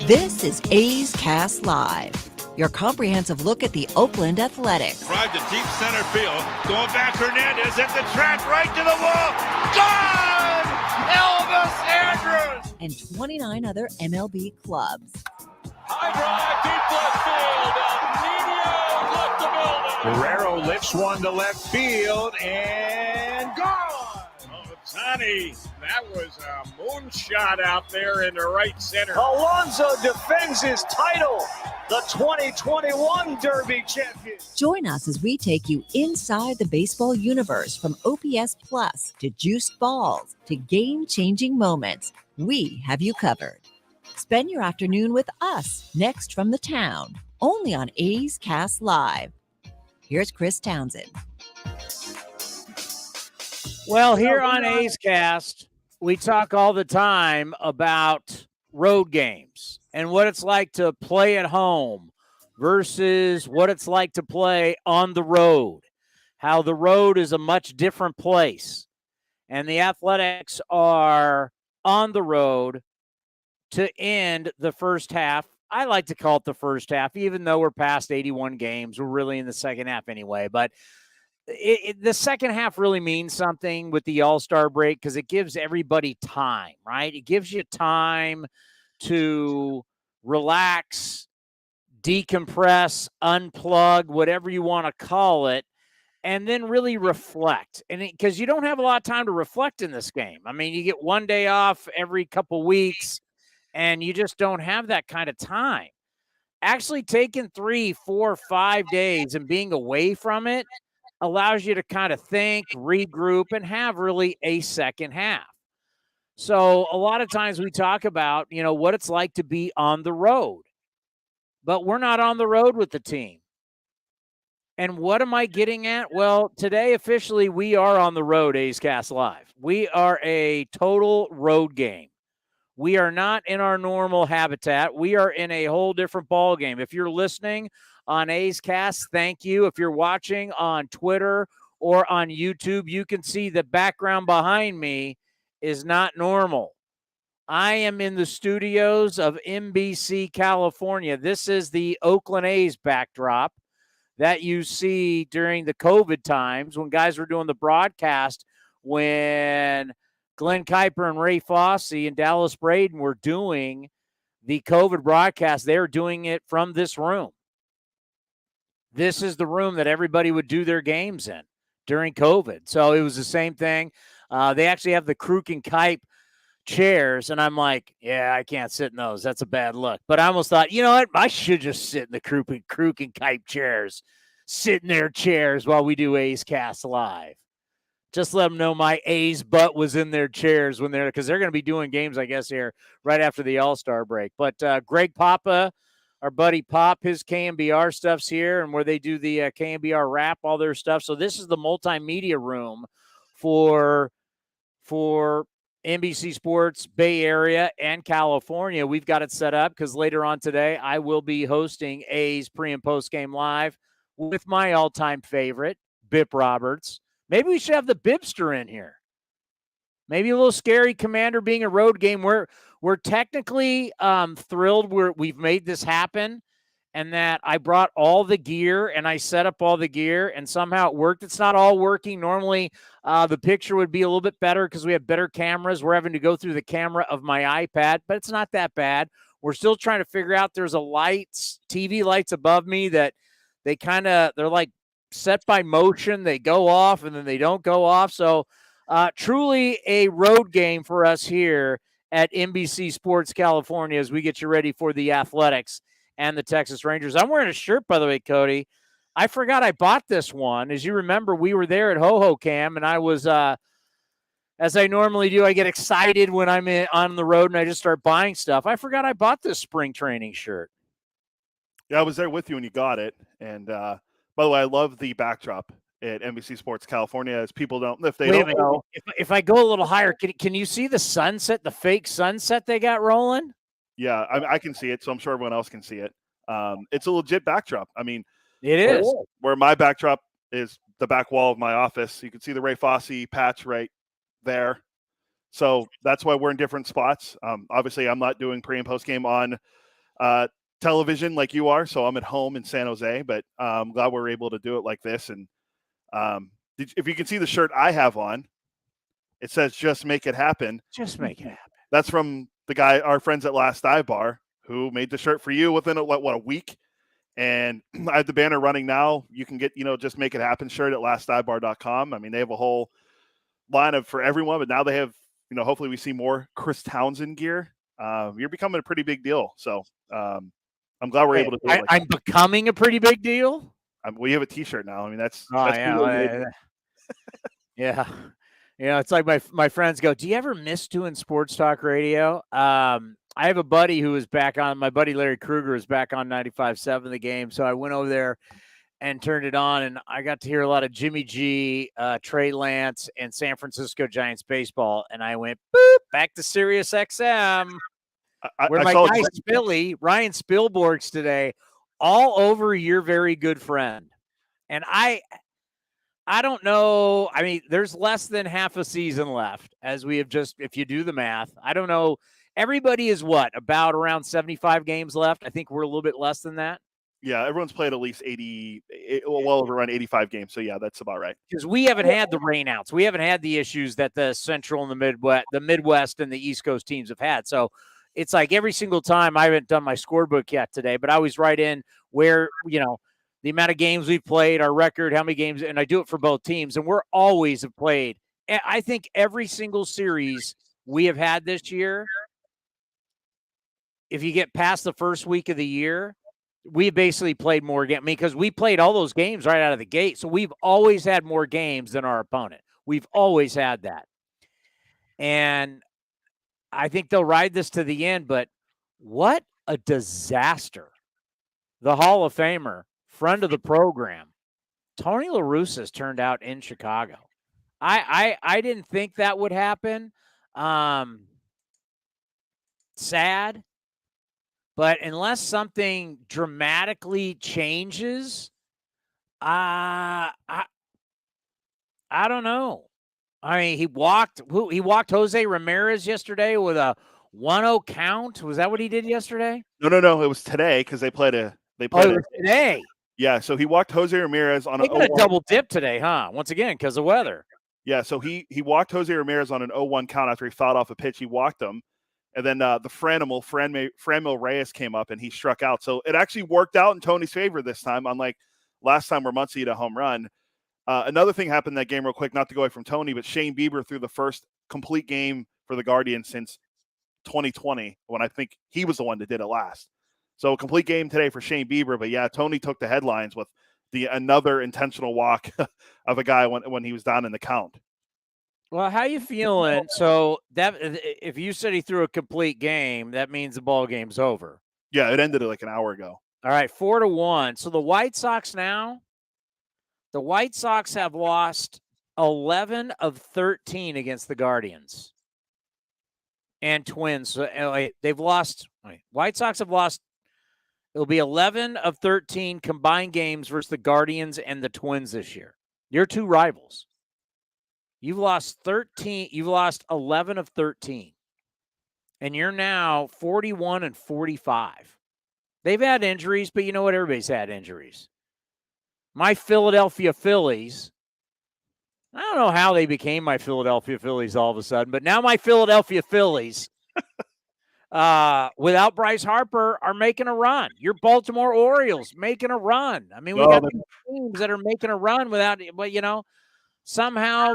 This is A's Cast Live, your comprehensive look at the Oakland Athletics. Drive to deep center field. Going back, Hernandez at the track, right to the wall. Gone! Elvis Andrus! And 29 other MLB clubs. High drive, deep left field. Nino left the building. Guerrero lifts one to left field and gone. Ohtani, that was a moonshot out there in the right center. Alonso defends his title, the 2021 Derby champion. Join us as we take you inside the baseball universe, from OPS Plus to juiced balls to game-changing moments. We have you covered. Spend your afternoon with us next from the town, only on A's Cast Live. Here's Chris Townsend. Well, here on A's Cast, we talk all the time about road games and what it's like to play at home versus what it's like to play on the road, how the road is a much different place. And the Athletics are on the road to end the first half. I like to call it the first half, even though we're past 81 games. We're really in the second half anyway, but the second half really means something with the All-Star break because it gives everybody time, right? It gives you time to relax, decompress, unplug, whatever you want to call it, and then really reflect. And because you don't have a lot of time to reflect in this game. I mean, you get one day off every couple weeks, and you just don't have that kind of time. Actually taking 3, 4, 5 days and being away from it allows you to kind of think, regroup, and have really a second half. So a lot of times we talk about, what it's like to be on the road, but we're not on the road with the team. And what am I getting at? Well, today officially we are on the road, A's Cast Live. We are a total road game. We are not in our normal habitat. We are in a whole different ball game. If you're listening on A's Cast, thank you. If you're watching on Twitter or on YouTube, you can see the background behind me is not normal. I am in the studios of NBC, California. This is the Oakland A's backdrop that you see during the COVID times when guys were doing the broadcast, when Glenn Kuiper and Ray Fosse and Dallas Braden were doing the COVID broadcast. They were doing it from this room. This is the room that everybody would do their games in during COVID. So it was the same thing. They actually have the Kruk and Kuip chairs, and I'm like, yeah, I can't sit in those. That's a bad look. But I almost thought, you know what? I should just sit in the Kruk and Kuip chairs, sit in their chairs while we do A's Cast Live. Just let them know my A's butt was in their chairs when because they're going to be doing games, I guess, here right after the All-Star break. But Greg Papa, our buddy Pop, his KMBR stuff's here, and where they do the KMBR wrap, all their stuff. So this is the multimedia room for NBC Sports Bay Area and California. We've got it set up because later on today I will be hosting A's pre- and post-game live with my all-time favorite, Bip Roberts. Maybe we should have the Bipster in here. Maybe a little scary Commander being a road game. We're technically thrilled we've made this happen and that I brought all the gear and I set up all the gear and somehow it worked. It's not all working. Normally the picture would be a little bit better because we have better cameras. We're having to go through the camera of my iPad, but it's not that bad. We're still trying to figure out there's TV lights above me that they're like set by motion. They go off and then they don't go off. So truly a road game for us here at NBC Sports California as we get you ready for the Athletics and the Texas Rangers. I'm wearing a shirt, by the way, Cody. I forgot I bought this one. As you remember, we were there at Ho-Ho Cam, and I was, as I normally do, I get excited when I'm on the road and I just start buying stuff. I forgot I bought this spring training shirt. Yeah, I was there with you when you got it. And by the way, I love the backdrop at NBC Sports California. As people don't, if they don't know, if I go a little higher, can you see the sunset, the fake sunset they got rolling? Yeah, I can see it, so I'm sure everyone else can see it. It's a legit backdrop. I mean, it is. Where my backdrop is the back wall of my office. You can see the Ray Fosse patch right there. So that's why we're in different spots. Obviously, I'm not doing pre- and post-game on television like you are, so I'm at home in San Jose, but I'm glad we're able to do it like this. And if you can see the shirt I have on, it says "Just Make It Happen." Just make it happen. That's from the guy, our friends at Last Dive Bar, who made the shirt for you within a week. And I have the banner running now. You can get, Just Make It Happen shirt at lastdivebar.com. I mean, they have a whole line for everyone, but now they have, hopefully we see more Chris Townsend gear. You're becoming a pretty big deal. So I'm glad we're able to do it. I'm becoming a pretty big deal. We have a T-shirt now. I mean, that's yeah. It's like my friends go, do you ever miss doing sports talk radio? I have a buddy who is back on, my buddy Larry Kruger is back on 95.7 The Game. So I went over there and turned it on, and I got to hear a lot of Jimmy G, Trey Lance, and San Francisco Giants baseball. And I went, boop, back to Sirius XM, where my guy Ryan Spielborg's today, all over your very good friend. And I don't know. I mean, there's less than half a season left, as we have if you do the math. I don't know. Everybody is about around 75 games left. I think we're a little bit less than that. Yeah, everyone's played at least 80, well over around 85 games. So, yeah, that's about right. Because we haven't had the rainouts. We haven't had the issues that the Central and the Midwest and the East Coast teams have had. So it's like every single time, I haven't done my scorebook yet today, but I always write in where, the amount of games we've played, our record, how many games, and I do it for both teams. And we're always have played. I think every single series we have had this year, if you get past the first week of the year, we basically played more games because we played all those games right out of the gate. So we've always had more games than our opponent. We've always had that. And I think they'll ride this to the end, but what a disaster. The Hall of Famer, friend of the program, Tony La Russa has turned out in Chicago. I didn't think that would happen. Sad. But unless something dramatically changes, I don't know. I mean, he walked Jose Ramirez yesterday with a 1-0 count. Was that what he did yesterday? No. It was today because they played today. Yeah, so he walked Jose Ramirez on a double dip today, huh? Once again, because of weather. Yeah, so he walked Jose Ramirez on an 0-1 count after he fouled off a pitch. He walked him. And then the Franmil Reyes came up and he struck out. So it actually worked out in Tony's favor this time, unlike last time where Muncy hit a home run. Another thing happened in that game real quick, not to go away from Tony, but Shane Bieber threw the first complete game for the Guardians since 2020, when I think he was the one that did it last. So a complete game today for Shane Bieber. But, yeah, Tony took the headlines with another intentional walk of a guy when he was down in the count. Well, how you feeling? So that if you said he threw a complete game, that means the ball game's over. Yeah, it ended like an hour ago. All right, 4-1. So the White Sox have lost 11 of 13 against the Guardians and Twins. So they've lost. White Sox have lost. It'll be 11 of 13 combined games versus the Guardians and the Twins this year. Your two rivals. You've lost 13. You've lost 11 of 13. And you're now 41 and 45. They've had injuries, but you know what? Everybody's had injuries. My Philadelphia Phillies, I don't know how they became my Philadelphia Phillies all of a sudden, but now my Philadelphia Phillies, without Bryce Harper, are making a run. Your Baltimore Orioles making a run. I mean, we got teams that are making a run without, but somehow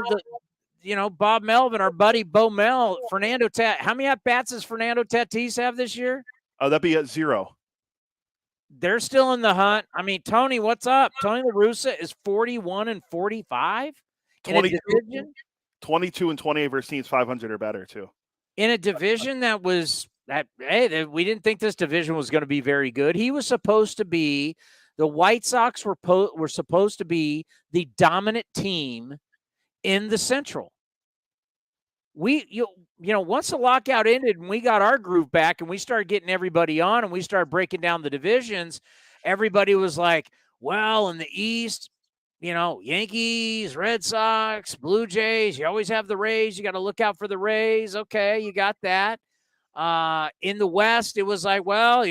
Bob Melvin, our buddy Bo Mel, Fernando Tatis. How many at-bats does Fernando Tatis have this year? Oh, that'd be at 0. They're still in the hunt. I mean, Tony, what's up? Tony La Russa is 41 and 45 in a division. 22 and 28 versus teams 500 or better too. In a division we didn't think this division was going to be very good. He was supposed to be. The White Sox were supposed to be the dominant team in the Central. Once the lockout ended and we got our groove back and we started getting everybody on and we started breaking down the divisions, everybody was like, well, in the East, Yankees, Red Sox, Blue Jays, you always have the Rays. You got to look out for the Rays. Okay, you got that. In the West, it was like, well,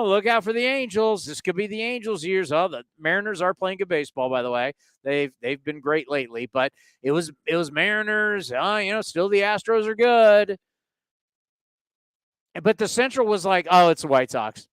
look out for the Angels. This could be the Angels' years. Oh, the Mariners are playing good baseball, by the way. They've been great lately, but it was Mariners. Still the Astros are good. But the Central was like, oh, it's the White Sox.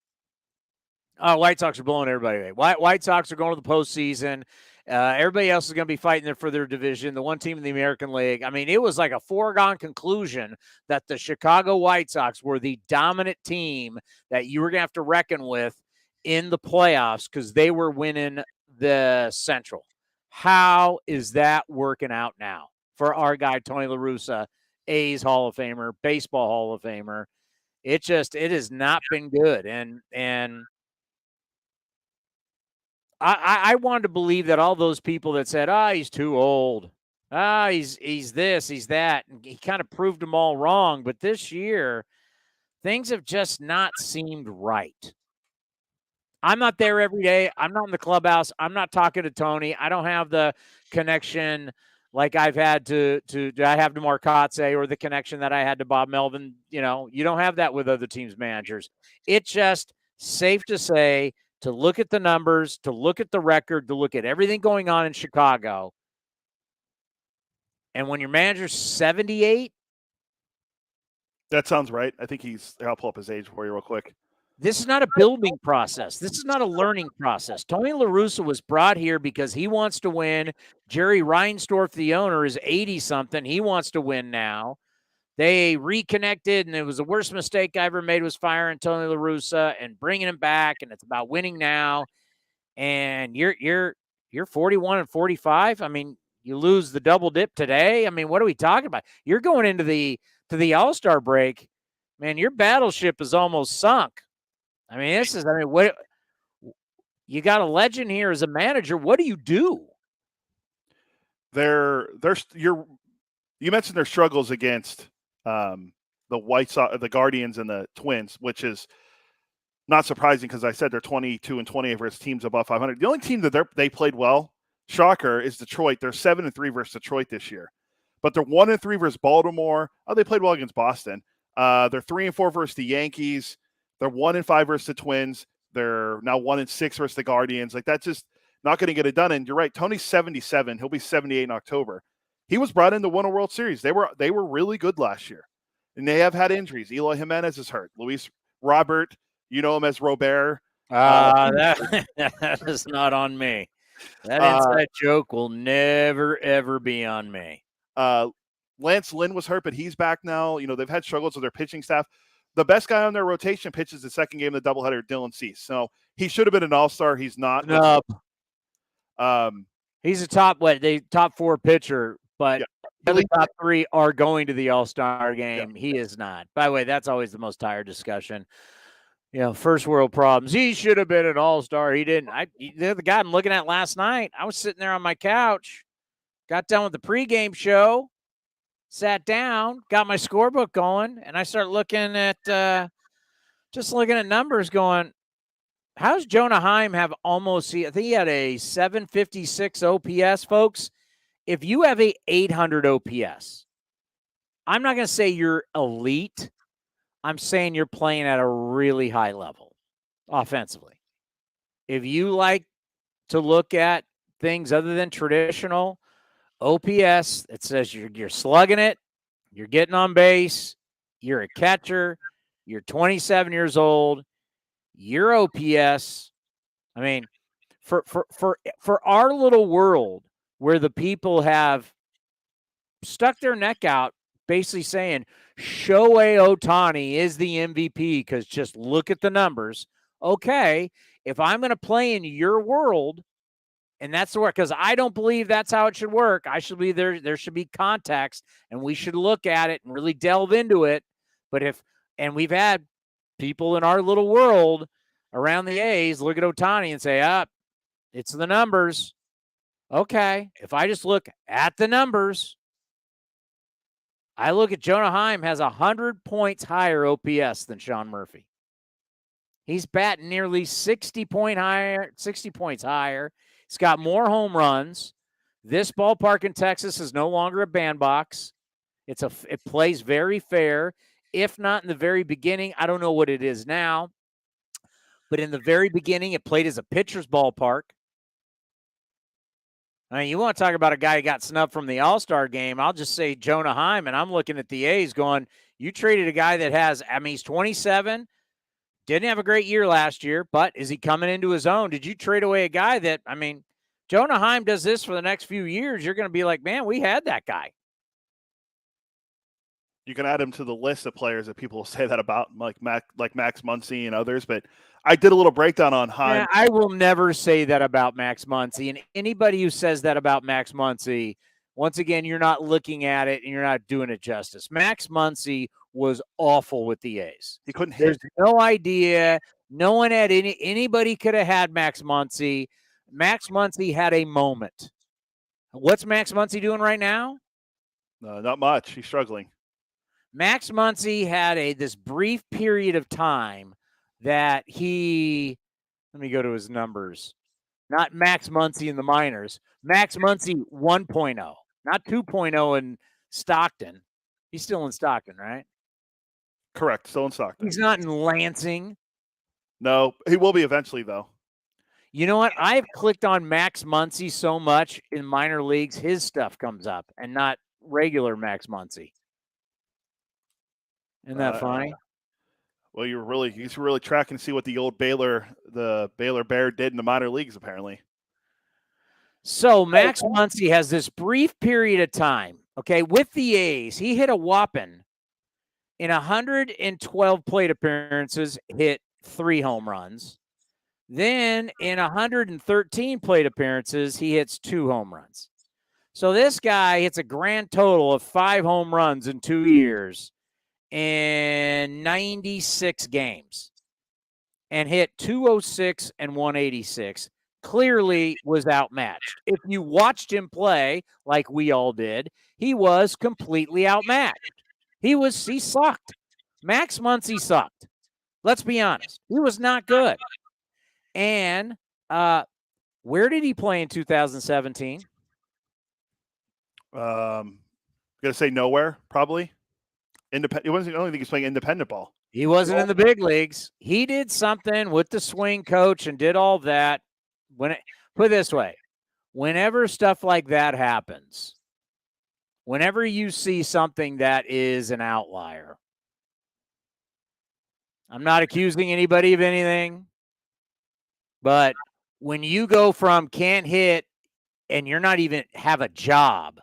Oh, White Sox are blowing everybody away. White Sox are going to the postseason. Everybody else is going to be fighting there for their division, the one team in the American League. I mean, it was like a foregone conclusion that the Chicago White Sox were the dominant team that you were going to have to reckon with in the playoffs because they were winning the Central. How is that working out now for our guy, Tony La Russa, A's Hall of Famer, Baseball Hall of Famer? It has not been good. And I wanted to believe that all those people that said, he's too old. He's this, he's that. And he kind of proved them all wrong. But this year, things have just not seemed right. I'm not there every day. I'm not in the clubhouse. I'm not talking to Tony. I don't have the connection like I've had to Marcotte or the connection that I had to Bob Melvin. You don't have that with other teams' managers. It's just safe to say to look at the numbers, to look at the record, to look at everything going on in Chicago. And when your manager's 78. That sounds right. I think I'll pull up his age for you real quick. This is not a building process. This is not a learning process. Tony La Russa was brought here because he wants to win. Jerry Reinsdorf, the owner, is 80-something. He wants to win now. They reconnected, and it was the worst mistake I ever made was firing Tony La Russa and bringing him back, and it's about winning now. And you're 41 and 45. I mean, you lose the double dip today. I mean, what are we talking about? You're going into the All-Star break. Man, your battleship is almost sunk. I mean, what you got a legend here as a manager. What do you do? You mentioned their struggles against the White Sox, the Guardians, and the Twins, which is not surprising because I said they're 22 and 28 versus teams above 500. The only team that they played well, shocker, is Detroit. They're 7-3 versus Detroit this year, but they're 1-3 versus Baltimore. Oh, they played well against Boston. They're 3-4 versus the Yankees. They're 1-5 versus the Twins. They're now 1-6 versus the Guardians. Like, that's just not going to get it done. And you're right. Tony's 77. He'll be 78 in October. He was brought in to win a World Series. They were really good last year, and they have had injuries. Eloy Jimenez is hurt. Luis Robert, you know him as Robert. That is not on me. That inside joke will never ever be on me. Lance Lynn was hurt, but he's back now. They've had struggles with their pitching staff. The best guy on their rotation pitches the second game of the doubleheader, Dylan Cease. So he should have been an all-star. He's not. No. He's a top 4 pitcher, but the top 3 are going to the all-star game. Yeah. He is not. By the way, that's always the most tired discussion. First world problems. He should have been an all-star. He didn't. The guy I'm looking at last night, I was sitting there on my couch, got done with the pregame show, sat down, got my scorebook going, and I started looking at numbers going, how's Jonah Heim have almost – I think he had a 756 OPS, folks. If you have a 800 OPS, I'm not going to say you're elite. I'm saying you're playing at a really high level offensively. If you like to look at things other than traditional – OPS, it says you're slugging it, you're getting on base, you're a catcher, you're 27 years old, your OPS. I mean, for our little world where the people have stuck their neck out basically saying Shohei Ohtani is the MVP because just look at the numbers. Okay, if I'm going to play in your world, and that's the work, because I don't believe that's how it should work. I should be there should be context, and we should look at it and really delve into it. But we've had people in our little world around the A's look at Ohtani and say, it's the numbers. Okay, if I just look at the numbers, I look at Jonah Heim has 100 points higher OPS than Sean Murphy. He's batting nearly 60 points higher. He's got more home runs. This ballpark in Texas is no longer a bandbox. It plays very fair. if not in the very beginning. I don't know what it is now, but in the very beginning, it played as a pitcher's ballpark. I mean, you want to talk about a guy who got snubbed from the All-Star game, I'll just say Jonah Heim, and I'm looking at the A's going, you traded a guy that has, I mean, he's 27, didn't have a great year last year, but is he coming into his own? Did you trade away a guy that, I mean, Jonah Heim does this for the next few years, you're going to be like, man, we had that guy. You can add him to the list of players that people say that about, like Max Muncy and others. But I did a little breakdown on Heim. Yeah, I will never say that about Max Muncy. And anybody who says that about Max Muncy, once again, you're not looking at it and you're not doing it justice. Max Muncy was awful with the A's. He couldn't hit. There's no idea. No one had anybody could have had Max Muncy. Max Muncy had a moment. What's Max Muncy doing right now? Not much. He's struggling. Max Muncy had this brief period of time that let me go to his numbers. Not Max Muncy in the minors. Max Muncy 1.0, not 2.0 in Stockton. He's still in Stockton, right? Correct. Still in Stockton. He's not in Lansing. No, he will be eventually, though. You know what? I've clicked on Max Muncy so much in minor leagues, his stuff comes up and not regular Max Muncy. Isn't that funny? Well, he's really tracking to see what the Baylor Bear did in the minor leagues, apparently. So Max Muncy has this brief period of time, okay, with the A's. He hit a whopping in 112 plate appearances, hit 3 home runs. Then in 113 plate appearances, he hits 2 home runs. So this guy hits a grand total of 5 home runs in 2 years in 96 games and hit 206 and 186. Clearly was outmatched. If you watched him play like we all did, he was completely outmatched. He sucked. Max Muncy sucked. Let's be honest. He was not good. And where did he play in 2017? Gonna say nowhere, probably. Independent. I don't think he's playing independent ball. He wasn't in the big leagues. He did something with the swing coach and did all that. Put it this way, whenever stuff like that happens, whenever you see something that is an outlier, I'm not accusing anybody of anything, but when you go from can't hit and you're not even have a job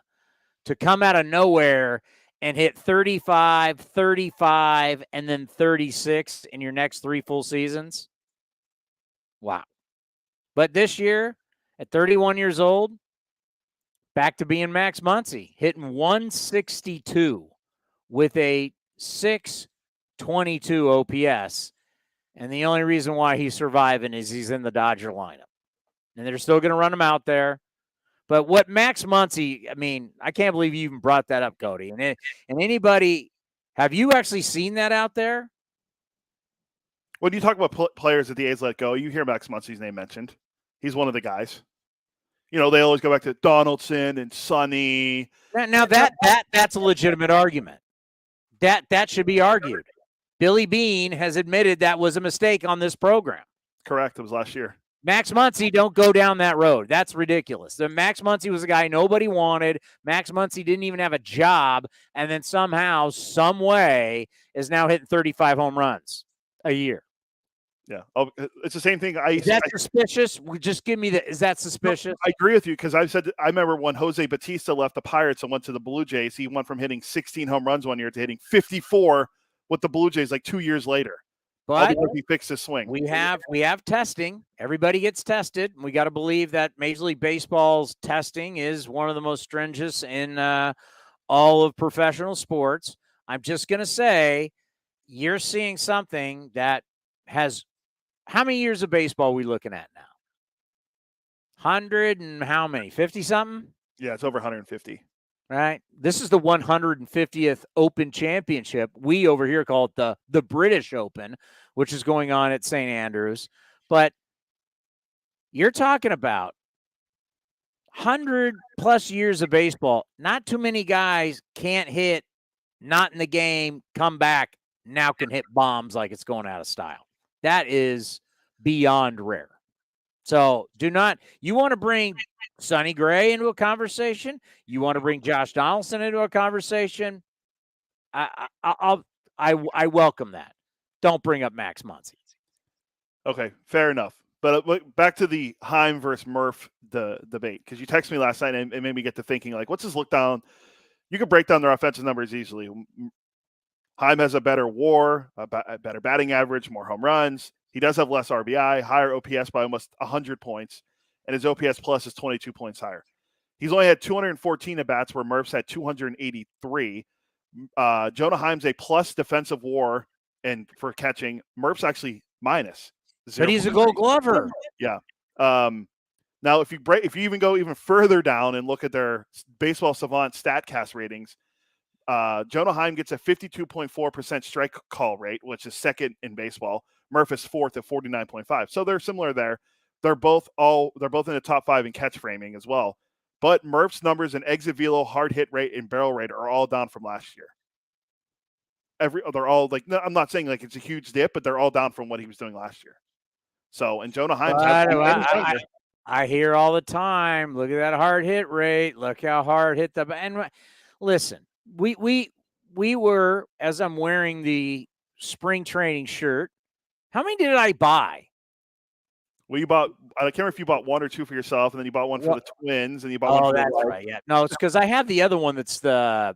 to come out of nowhere and hit 35, 35, and then 36 in your next 3 full seasons, wow. But this year, at 31 years old, back to being Max Muncy, hitting 162 with a 622 OPS. And the only reason why he's surviving is he's in the Dodger lineup. And they're still going to run him out there. But what Max Muncy, I mean, I can't believe you even brought that up, Cody. And anybody, have you actually seen that out there? When you talk about players that the A's let go, you hear Max Muncy's name mentioned. He's one of the guys. You know, they always go back to Donaldson and Sonny. Now that's a legitimate argument. That should be argued. Billy Beane has admitted that was a mistake on this program. Correct. It was last year. Max Muncy, don't go down that road. That's ridiculous. Max Muncy was a guy nobody wanted. Max Muncy didn't even have a job, and then somehow, some way, is now hitting 35 home runs a year. Yeah. Oh, it's the same thing. Is that suspicious? Just give me is that suspicious? I agree with you because I remember when Jose Bautista left the Pirates and went to the Blue Jays, he went from hitting 16 home runs one year to hitting 54 with the Blue Jays like 2 years later. But he fixed his swing. We have testing. Everybody gets tested. We got to believe that Major League Baseball's testing is one of the most stringent in all of professional sports. I'm just going to say you're seeing something that has – how many years of baseball are we looking at now? 100 and how many? 50-something? Yeah, it's over 150. Right? This is the 150th Open Championship. We over here call it the British Open, which is going on at St. Andrews. But you're talking about 100-plus years of baseball. Not too many guys can't hit, not in the game, come back now can hit bombs like it's going out of style. That is beyond rare. So you want to bring Sonny Gray into a conversation? You want to bring Josh Donaldson into a conversation? I welcome that. Don't bring up Max Muncy. Okay, fair enough. But back to the Heim versus Murph debate, because you texted me last night and it made me get to thinking, like, what's his look down? You could break down their offensive numbers easily. Heim has a better WAR, a better batting average, more home runs. He does have less RBI, higher OPS by almost 100 points, and his OPS plus is 22 points higher. He's only had 214 at-bats where Murph's had 283. Jonah Heim's a plus defensive WAR and for catching. Murph's actually minus. But he's a Gold Glover. Yeah. Now, if you even go even further down and look at their Baseball Savant StatCast ratings, Jonah Heim gets a 52.4% strike call rate, which is second in baseball. Murph is fourth at 49.5. So they're similar there. They're both in the top 5 in catch framing as well. But Murph's numbers in exit velo, hard hit rate, and barrel rate are all down from last year. They're all like, no, I'm not saying like it's a huge dip, but they're all down from what he was doing last year. So, and Jonah Heim's I hear all the time, look at that hard hit rate. Look how hard hit the. And listen, we were, as I'm wearing the spring training shirt, how many did I buy? Well, you bought, I can't remember if you bought one or two for yourself, and then you bought one for the Twins, and you bought one for that's right. Yeah. No, it's because I have the other one that's the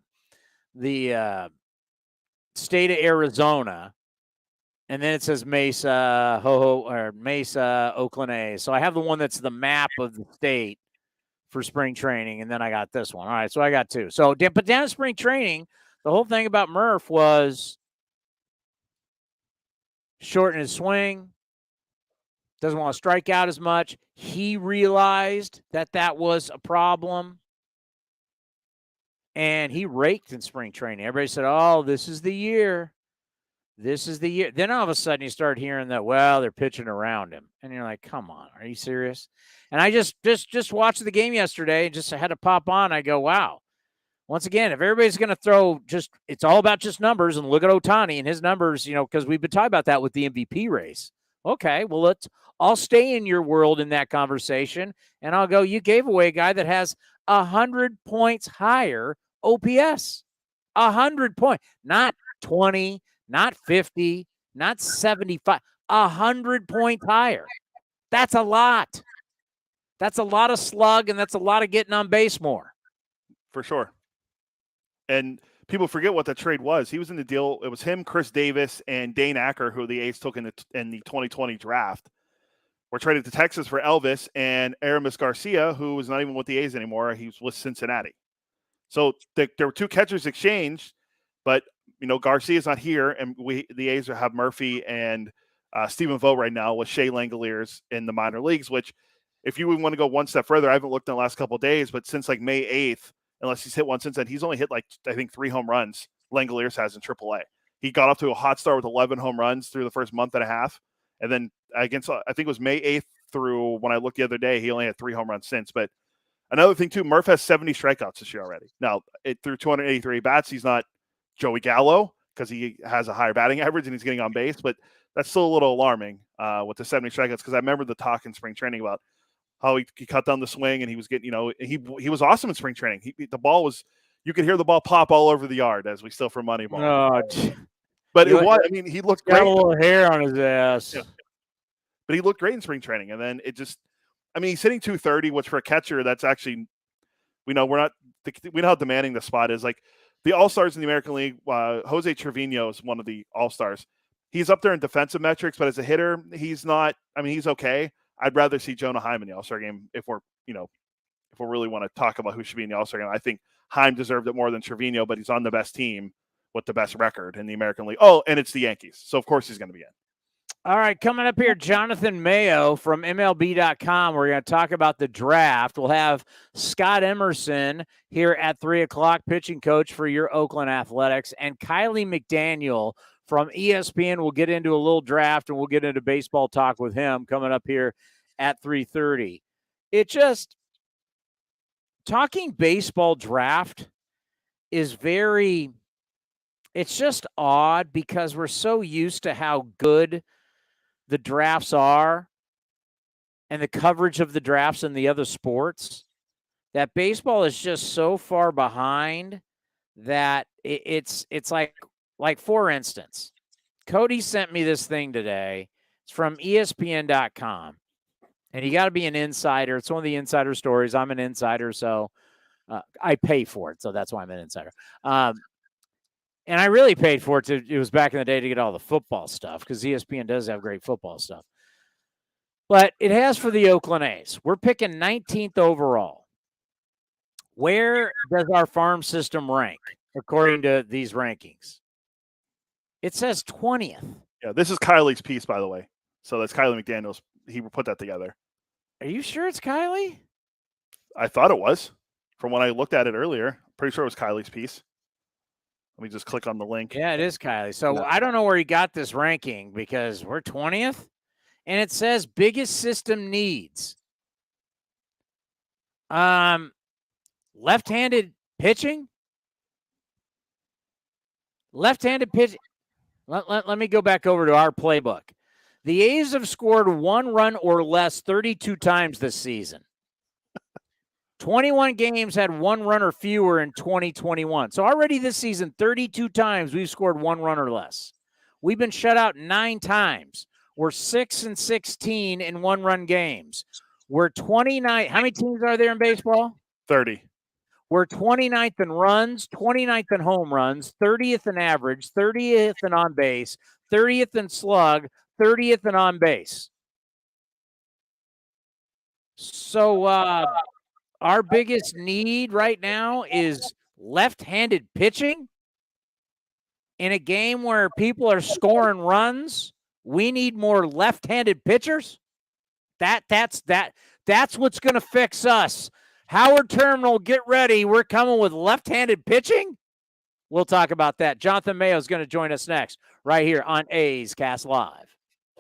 state of Arizona. And then it says Mesa, Mesa, Oakland A's. So I have the one that's the map of the state for spring training, and then I got this one. All right, so I got two. So, but down in spring training, the whole thing about Murph was shorten his swing, doesn't want to strike out as much. He realized that was a problem, and he raked in spring training. Everybody said, oh, this is the year. This is the year. Then all of a sudden you start hearing that, well, they're pitching around him. And you're like, come on, are you serious? And I just watched the game yesterday and just had to pop on. I go, wow. Once again, if everybody's going to throw it's all about just numbers, and look at Ohtani and his numbers, because we've been talking about that with the MVP race. Okay, well, I'll stay in your world in that conversation, and I'll go, you gave away a guy that has 100 points higher OPS. 100 points, not 20, not 50, not 75, 100 points higher. That's a lot. That's a lot of slug, and that's a lot of getting on base more. For sure. And people forget what the trade was. He was in the deal. It was him, Chris Davis, and Dane Acker, who the A's took in the 2020 draft. Were traded to Texas for Elvis and Aramis Garcia, who was not even with the A's anymore. He was with Cincinnati. So there were two catchers exchanged, but Garcia's not here, and the A's have Murphy and Stephen Vogt right now with Shea Langoliers in the minor leagues, which if you want to go one step further, I haven't looked in the last couple of days, but since like May 8th, unless he's hit one since then, he's only hit I think 3 home runs Langoliers has in AAA. He got off to a hot start with 11 home runs through the first month and a half. And then I think it was May 8th through when I looked the other day, he only had 3 home runs since. But another thing too, Murph has 70 strikeouts this year already. Now, through 283 bats, he's not Joey Gallo because he has a higher batting average and he's getting on base, but that's still a little alarming with the 70 strikeouts, because I remember the talk in spring training about how he cut down the swing and he was getting, he was awesome in spring training. The ball was, you could hear the ball pop all over the yard, as we still for Moneyball. Oh, but it was, he looked great. Got a little hair on his ass. Yeah. But he looked great in spring training. And then it just, he's hitting 230, which for a catcher, that's actually, we know how demanding the spot is. Like the All-Stars in the American League, Jose Trevino is one of the All-Stars. He's up there in defensive metrics, but as a hitter, he's not, he's okay. I'd rather see Jonah Heim in the All-Star game if we really want to talk about who should be in the All-Star game. I think Heim deserved it more than Trevino, but he's on the best team with the best record in the American League. Oh, and it's the Yankees. So, of course, he's going to be in. All right, coming up here, Jonathan Mayo from MLB.com. We're going to talk about the draft. We'll have Scott Emerson here at 3 o'clock, pitching coach for your Oakland Athletics, and Kiley McDaniel from ESPN. We'll get into a little draft, and we'll get into baseball talk with him coming up here at 3:30. Talking baseball draft is very It's just odd because we're so used to how good the drafts are and the coverage of the drafts in the other sports that baseball is just so far behind that it's like for instance, Cody sent me this thing today. It's from ESPN.com. And you got to be an insider. It's one of the insider stories. I'm an insider, so I pay for it. So that's why I'm an insider. And I really paid for it. It was back in the day to get all the football stuff because ESPN does have great football stuff. But it has for the Oakland A's. We're picking 19th overall. Where does our farm system rank according to these rankings? It says 20th. Yeah, this is Kiley's piece, by the way. So that's Kiley McDaniel's. He put that together. Are you sure it's Kiley? I thought it was. From when I looked at it earlier, pretty sure it was Kiley's piece. Let me just click on the link. Yeah, it is Kiley. So I don't know where he got this ranking because we're 20th, and it says biggest system needs. Left-handed pitching. Left-handed pitching. Let me go back over to our playbook. The A's have scored 1 run or less 32 times this season. 21 games had 1 run or fewer in 2021. So already this season, 32 times we've scored 1 run or less. We've been shut out 9 times. We're 6-16 in 1-run games. We're 29. How many teams are there in baseball? 30. We're 29th in runs, 29th in home runs, 30th in average, 30th in on base, 30th in slug, 30th in on base. So our biggest need right now is left-handed pitching. In a game where people are scoring runs, we need more left-handed pitchers. That's what's going to fix us. Howard Terminal, get ready. We're coming with left-handed pitching. We'll talk about that. Jonathan Mayo is going to join us next right here on A's Cast Live.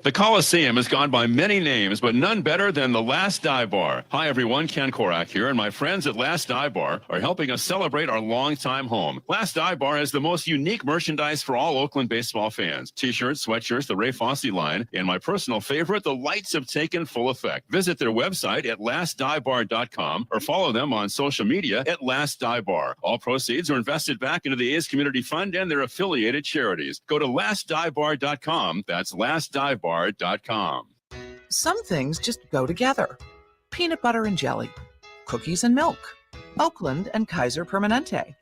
The Coliseum has gone by many names, but none better than the Last Dive Bar. Hi, everyone. Ken Korak here, and my friends at Last Dive Bar are helping us celebrate our longtime home. Last Dive Bar has the most unique merchandise for all Oakland baseball fans. T-shirts, sweatshirts, the Ray Fosse line, and my personal favorite, the lights have taken full effect. Visit their website at lastdivebar.com or follow them on social media at Last Dive Bar. All proceeds are invested back into the A's Community Fund and their affiliated charities. Go to lastdivebar.com. That's lastdivebar.com. Some things just go together. Peanut butter and jelly, cookies and milk, Oakland and Kaiser Permanente.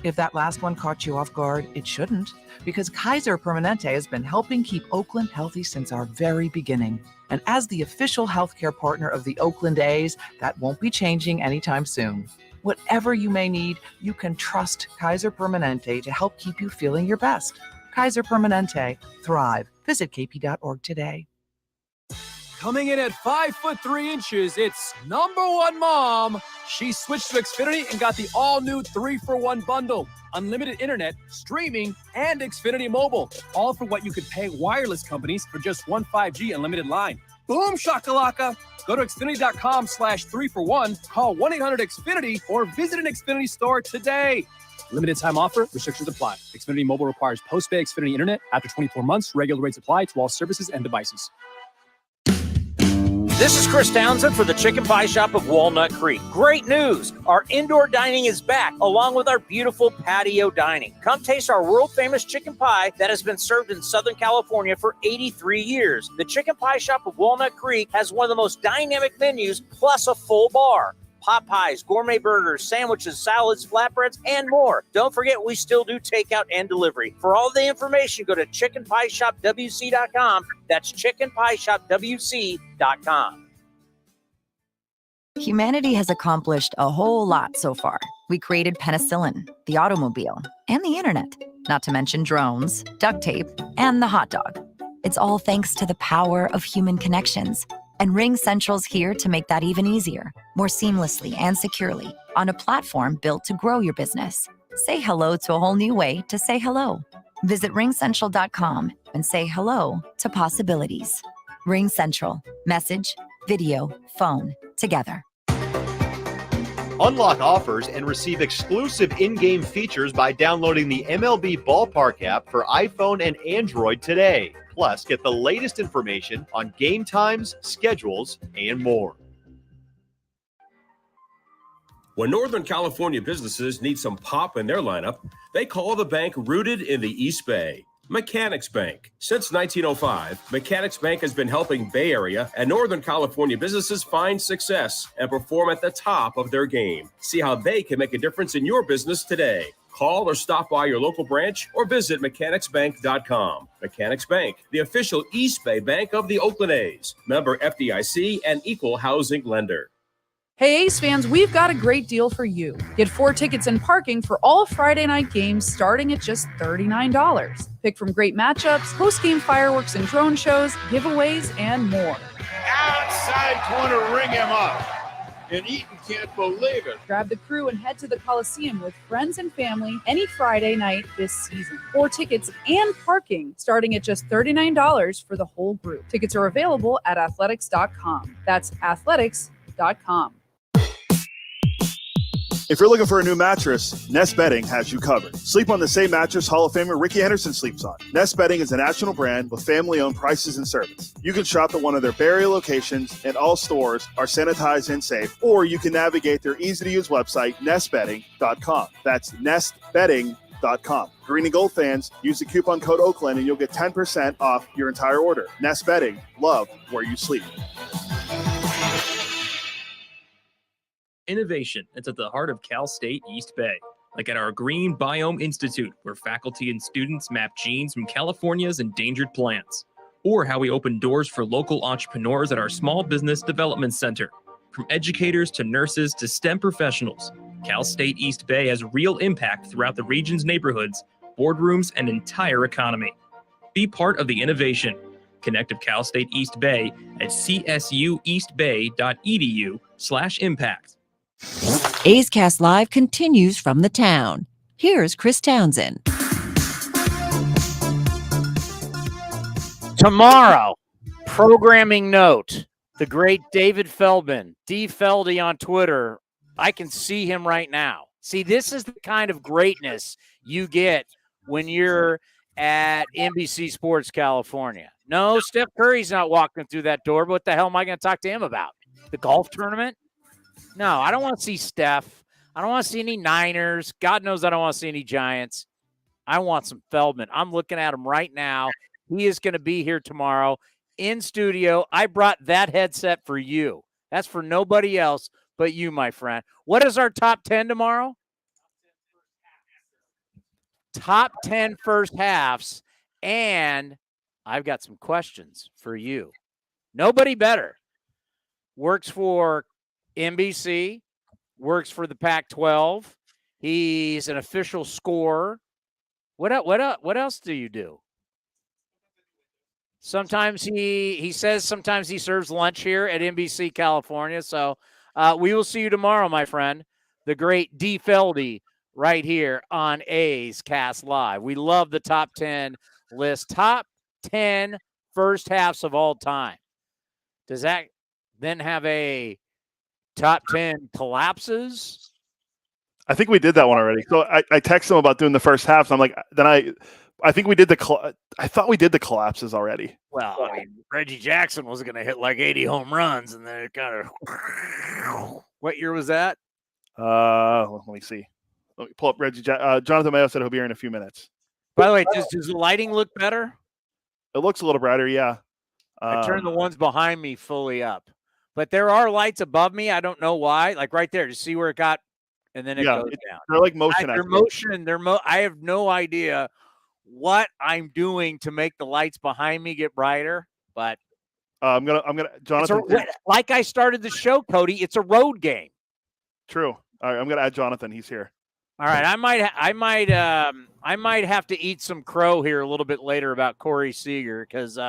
If that last one caught you off guard, it shouldn't, because Kaiser Permanente has been helping keep Oakland healthy since our very beginning. And as the official healthcare partner of the Oakland A's, that won't be changing anytime soon. Whatever you may need, you can trust Kaiser Permanente to help keep you feeling your best. Kaiser Permanente. Thrive. Visit kp.org today. Coming in at 5'3", it's #1 mom. She switched to Xfinity and got the all-new 3-for-1 bundle. Unlimited internet, streaming, and Xfinity Mobile. All for what you could pay wireless companies for just one 5G unlimited line. Boom shakalaka. Go to Xfinity.com/3-for-1, call 1-800-XFINITY, or visit an Xfinity store today. Limited time offer. Restrictions apply. Xfinity Mobile requires post-pay Xfinity Internet. After 24 months, regular rates apply to all services and devices. This is Chris Townsend for the Chicken Pie Shop of Walnut Creek. Great news! Our indoor dining is back, along with our beautiful patio dining. Come taste our world-famous chicken pie that has been served in Southern California for 83 years. The Chicken Pie Shop of Walnut Creek has one of the most dynamic menus, plus a full bar. Pot pies, gourmet burgers, sandwiches, salads, flatbreads, and more. Don't forget, we still do takeout and delivery. For all the information, go to chickenpieshopwc.com. That's chickenpieshopwc.com. Humanity has accomplished a whole lot so far. We created penicillin, the automobile, and the internet, not to mention drones, duct tape, and the hot dog. It's all thanks to the power of human connections. And RingCentral's here to make that even easier, more seamlessly and securely, on a platform built to grow your business. Say hello to a whole new way to say hello. Visit ringcentral.com and say hello to possibilities. RingCentral. Message, video, phone, together. Unlock offers and receive exclusive in-game features by downloading the MLB Ballpark app for iPhone and Android today. Plus, get the latest information on game times, schedules, and more. When Northern California businesses need some pop in their lineup, they call the bank rooted in the East Bay. Mechanics Bank. Since 1905, Mechanics Bank has been helping Bay Area and Northern California businesses find success and perform at the top of their game. See how they can make a difference in your business today. Call or stop by your local branch or visit mechanicsbank.com. Mechanics Bank, the official East Bay bank of the Oakland A's. Member FDIC and equal housing lender. Hey A's fans, we've got a great deal for you. Get 4 tickets and parking for all Friday night games starting at just $39. Pick from great matchups, post-game fireworks and drone shows, giveaways, and more. Outside corner, ring him up. And Eaton can't believe it. Grab the crew and head to the Coliseum with friends and family any Friday night this season. 4 tickets and parking starting at just $39 for the whole group. Tickets are available at athletics.com. That's athletics.com. If you're looking for a new mattress, Nest Bedding has you covered. Sleep on the same mattress Hall of Famer Ricky Henderson sleeps on. Nest Bedding is a national brand with family-owned prices and service. You can shop at one of their Bay Area locations, and all stores are sanitized and safe, or you can navigate their easy-to-use website, nestbedding.com. That's nestbedding.com. Green and gold fans, use the coupon code Oakland and you'll get 10% off your entire order. Nest Bedding, love where you sleep. Innovation is at the heart of Cal State East Bay, like at our Green Biome Institute, where faculty and students map genes from California's endangered plants, or how we open doors for local entrepreneurs at our Small Business Development Center. From educators to nurses to STEM professionals, Cal State East Bay has real impact throughout the region's neighborhoods, boardrooms, and entire economy. Be part of the innovation. Connect with Cal State East Bay at csueastbay.edu/impact. A's Cast Live continues from the town. Here's Chris Townsend. Tomorrow, programming note, the great David Feldman, D. Feldy on Twitter. I can see him right now. See, this is the kind of greatness you get when you're at NBC Sports California. No, Steph Curry's not walking through that door, but what the hell am I going to talk to him about? The golf tournament? No, I don't want to see Steph. I don't want to see any Niners. God knows I don't want to see any Giants. I want some Feldman. I'm looking at him right now. He is going to be here tomorrow in studio. I brought that headset for you. That's for nobody else but you, my friend. What is our top 10 tomorrow? Top 10 first halves. And I've got some questions for you. Nobody better. Works for NBC, works for the Pac-12. He's an official scorer. What else do you do? Sometimes he says sometimes he serves lunch here at NBC California. So we will see you tomorrow, my friend. The great D. Feldy right here on A's Cast Live. We love the top 10 list. Top 10 first halves of all time. Does that then have a top 10 collapses? I think we did that one already. So I texted him about doing the first half. So I'm like, I think we did I thought we did the collapses already. Well, I mean, Reggie Jackson was going to hit like 80 home runs, and then it kind of. What year was that? Let me see. Let me pull up Reggie. Jonathan Mayo said he'll be here in a few minutes. By the way, does the lighting look better? It looks a little brighter, yeah. I turned the ones behind me fully up. But there are lights above me. I don't know why. Like right there, to see where it got, and then it goes down. They're like motion. I have no idea what I'm doing to make the lights behind me get brighter. But I'm gonna Jonathan. Like I started the show, Cody. It's a road game. True. All right, I'm gonna add Jonathan. He's here. All right, I might have to eat some crow here a little bit later about Corey Seager because.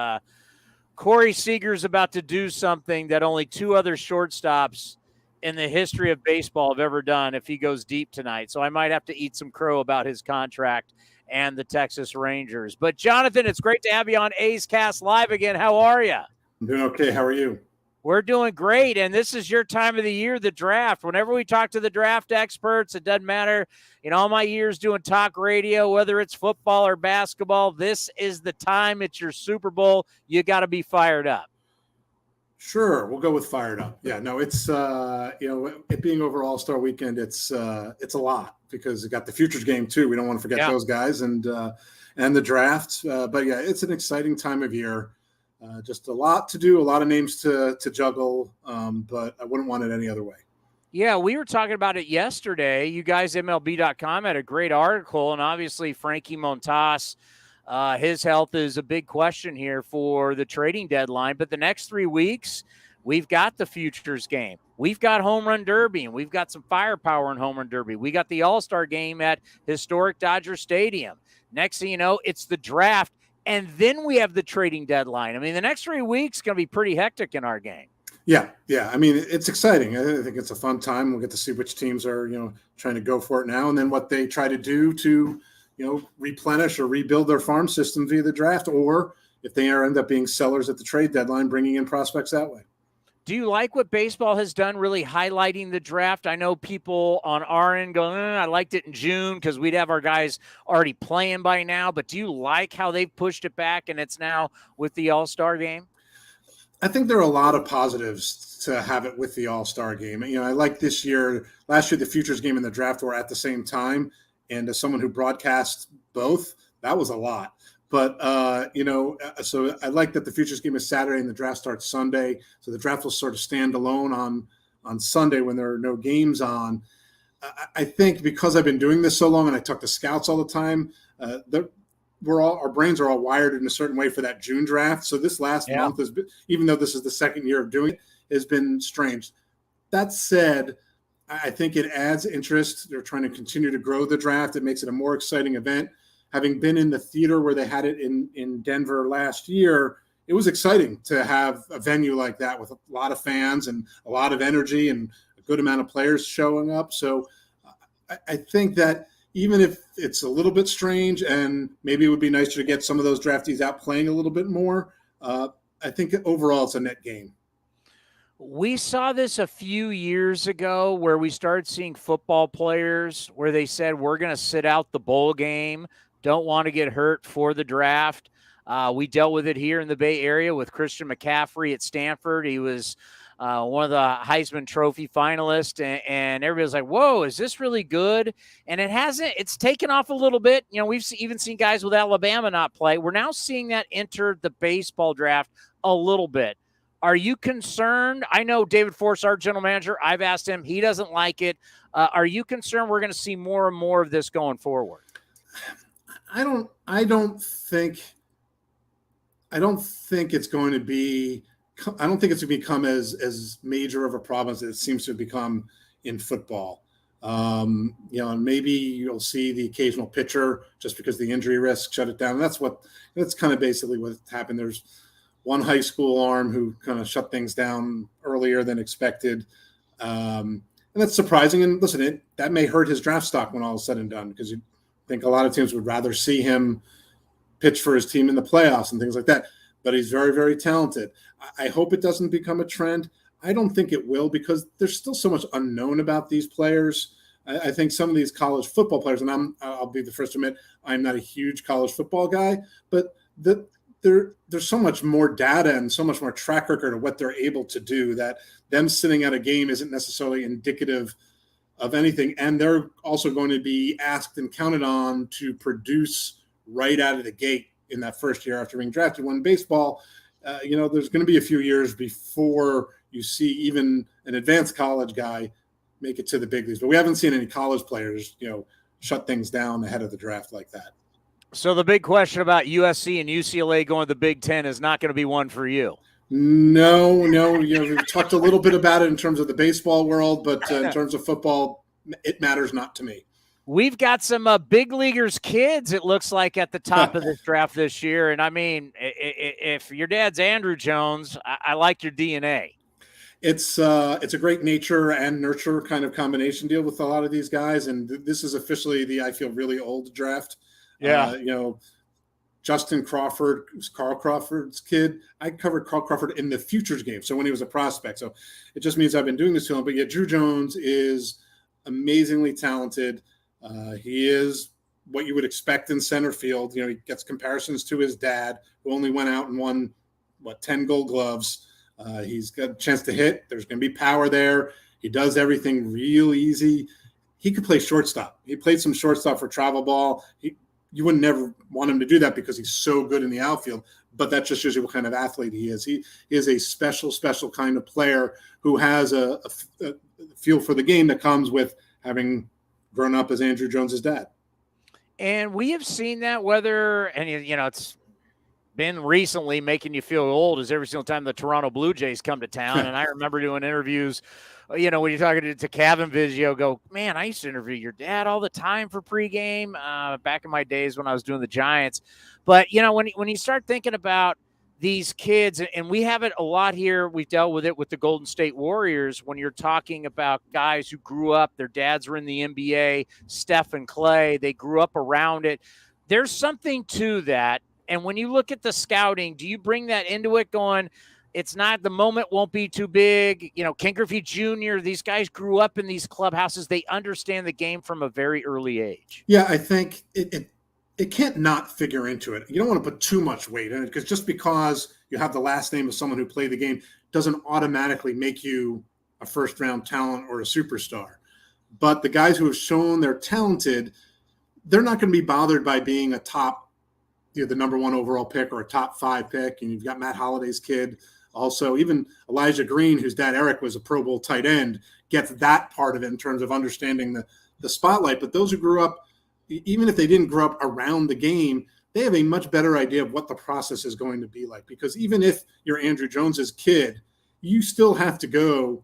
Corey Seager's about to do something that only 2 other shortstops in the history of baseball have ever done if he goes deep tonight. So I might have to eat some crow about his contract and the Texas Rangers. But, Jonathan, it's great to have you on A's Cast Live again. How are you? I'm doing okay. How are you? We're doing great, and this is your time of the year, the draft. Whenever we talk to the draft experts, it doesn't matter. In all my years doing talk radio, whether it's football or basketball, this is the time. It's your Super Bowl. You got to be fired up. Sure, we'll go with fired up. Yeah, no, it's it being over All-Star Weekend, it's a lot because it got the futures game too. We don't want to forget those guys and the draft. But yeah, it's an exciting time of year. Just a lot to do, a lot of names to juggle, but I wouldn't want it any other way. Yeah, we were talking about it yesterday. You guys, MLB.com, had a great article, and obviously Frankie Montas, his health is a big question here for the trading deadline. But the next 3 weeks, we've got the futures game. We've got home run derby, and we've got some firepower in home run derby. We got the All-Star game at historic Dodger Stadium. Next thing you know, it's the draft, and then we have the trading deadline. I mean, the next 3 weeks going to be pretty hectic in our game. Yeah. I mean, it's exciting. I think it's a fun time. We'll get to see which teams are, trying to go for it now, and then what they try to do to replenish or rebuild their farm system via the draft, or if they end up being sellers at the trade deadline, bringing in prospects that way. Do you like what baseball has done, really highlighting the draft? I know people on our end go, I liked it in June because we'd have our guys already playing by now. But do you like how they've pushed it back and it's now with the All-Star game? I think there are a lot of positives to have it with the All-Star game. I like this year. Last year, the futures game and the draft were at the same time. And as someone who broadcasts both, that was a lot. But, so I like that the futures game is Saturday and the draft starts Sunday. So the draft will sort of stand alone on Sunday when there are no games on. I think because I've been doing this so long and I talk to scouts all the time, our brains are all wired in a certain way for that June draft. So this last month, even though this is the second year of doing it, has been strange. That said, I think it adds interest. They're trying to continue to grow the draft. It makes it a more exciting event. Having been in the theater where they had it in Denver last year, it was exciting to have a venue like that with a lot of fans and a lot of energy and a good amount of players showing up. So I think that even if it's a little bit strange and maybe it would be nicer to get some of those draftees out playing a little bit more, I think overall it's a net gain. We saw this a few years ago where we started seeing football players where they said, we're going to sit out the bowl game, don't want to get hurt for the draft. We dealt with it here in the Bay Area with Christian McCaffrey at Stanford. He was one of the Heisman Trophy finalists, and everybody's like, whoa, is this really good? And it's taken off a little bit. We've even seen guys with Alabama not play. We're now seeing that enter the baseball draft a little bit. Are you concerned? I know David Force, our general manager, I've asked him, he doesn't like it. Are you concerned we're going to see more and more of this going forward? I don't think it's going to be, I don't think it's going to become as major of a problem as it seems to have become in football. And maybe you'll see the occasional pitcher just because the injury risk shut it down. And that's kind of basically what happened. There's one high school arm who kind of shut things down earlier than expected. And that's surprising. And listen, that may hurt his draft stock when all is said and done, because you think a lot of teams would rather see him pitch for his team in the playoffs and things like that. But he's very, very talented. I hope it doesn't become a trend. I don't think it will, because there's still so much unknown about these players. I think some of these college football players, and I'll be the first to admit, I'm not a huge college football guy, but there's so much more data and so much more track record of what they're able to do that them sitting at a game isn't necessarily indicative of anything. And they're also going to be asked and counted on to produce right out of the gate in that first year after being drafted. When baseball, there's going to be a few years before you see even an advanced college guy make it to the big leagues. But we haven't seen any college players, shut things down ahead of the draft like that. So the big question about USC and UCLA going to the Big Ten is not going to be one for you. No. We've talked a little bit about it in terms of the baseball world, but in terms of football, it matters not to me. We've got some big leaguers kids, it looks like, at the top of this draft this year. And I mean, if your dad's Andrew Jones, I like your DNA. It's a great nature and nurture kind of combination deal with a lot of these guys. And this is officially I feel really old draft. Yeah. Justin Crawford, Carl Crawford's kid. I covered Carl Crawford in the futures game, so when he was a prospect. So it just means I've been doing this to him. But yet Drew Jones is amazingly talented. He is what you would expect in center field. He gets comparisons to his dad, who only went out and won, 10 Gold Gloves. He's got a chance to hit. There's going to be power there. He does everything real easy. He could play shortstop. He played some shortstop for travel ball. You would never want him to do that because he's so good in the outfield, but that just shows you what kind of athlete he is. He is a special kind of player who has a feel for the game that comes with having grown up as Andrew Jones's dad. And we have seen that it's been recently making you feel old as every single time the Toronto Blue Jays come to town. And I remember doing interviews, when you're talking to Kevin Vizio, go, man, I used to interview your dad all the time for pregame back in my days when I was doing the Giants. But, when you start thinking about these kids, and we have it a lot here, we've dealt with it with the Golden State Warriors, when you're talking about guys who grew up, their dads were in the NBA, Steph and Clay, they grew up around it. There's something to that. And when you look at the scouting, do you bring that into it going, it's not, the moment won't be too big? Ken Griffey Jr., these guys grew up in these clubhouses. They understand the game from a very early age. Yeah, I think it can't not figure into it. You don't want to put too much weight in it, because just because you have the last name of someone who played the game doesn't automatically make you a first-round talent or a superstar. But the guys who have shown they're talented, they're not going to be bothered by being a top, the number 1 overall pick or a top 5 pick. And you've got Matt Holliday's kid. Also, even Elijah Green, whose dad Eric was a Pro Bowl tight end, gets that part of it in terms of understanding the spotlight. But those who grew up, even if they didn't grow up around the game, they have a much better idea of what the process is going to be like. Because even if you're Andrew Jones's kid, you still have to go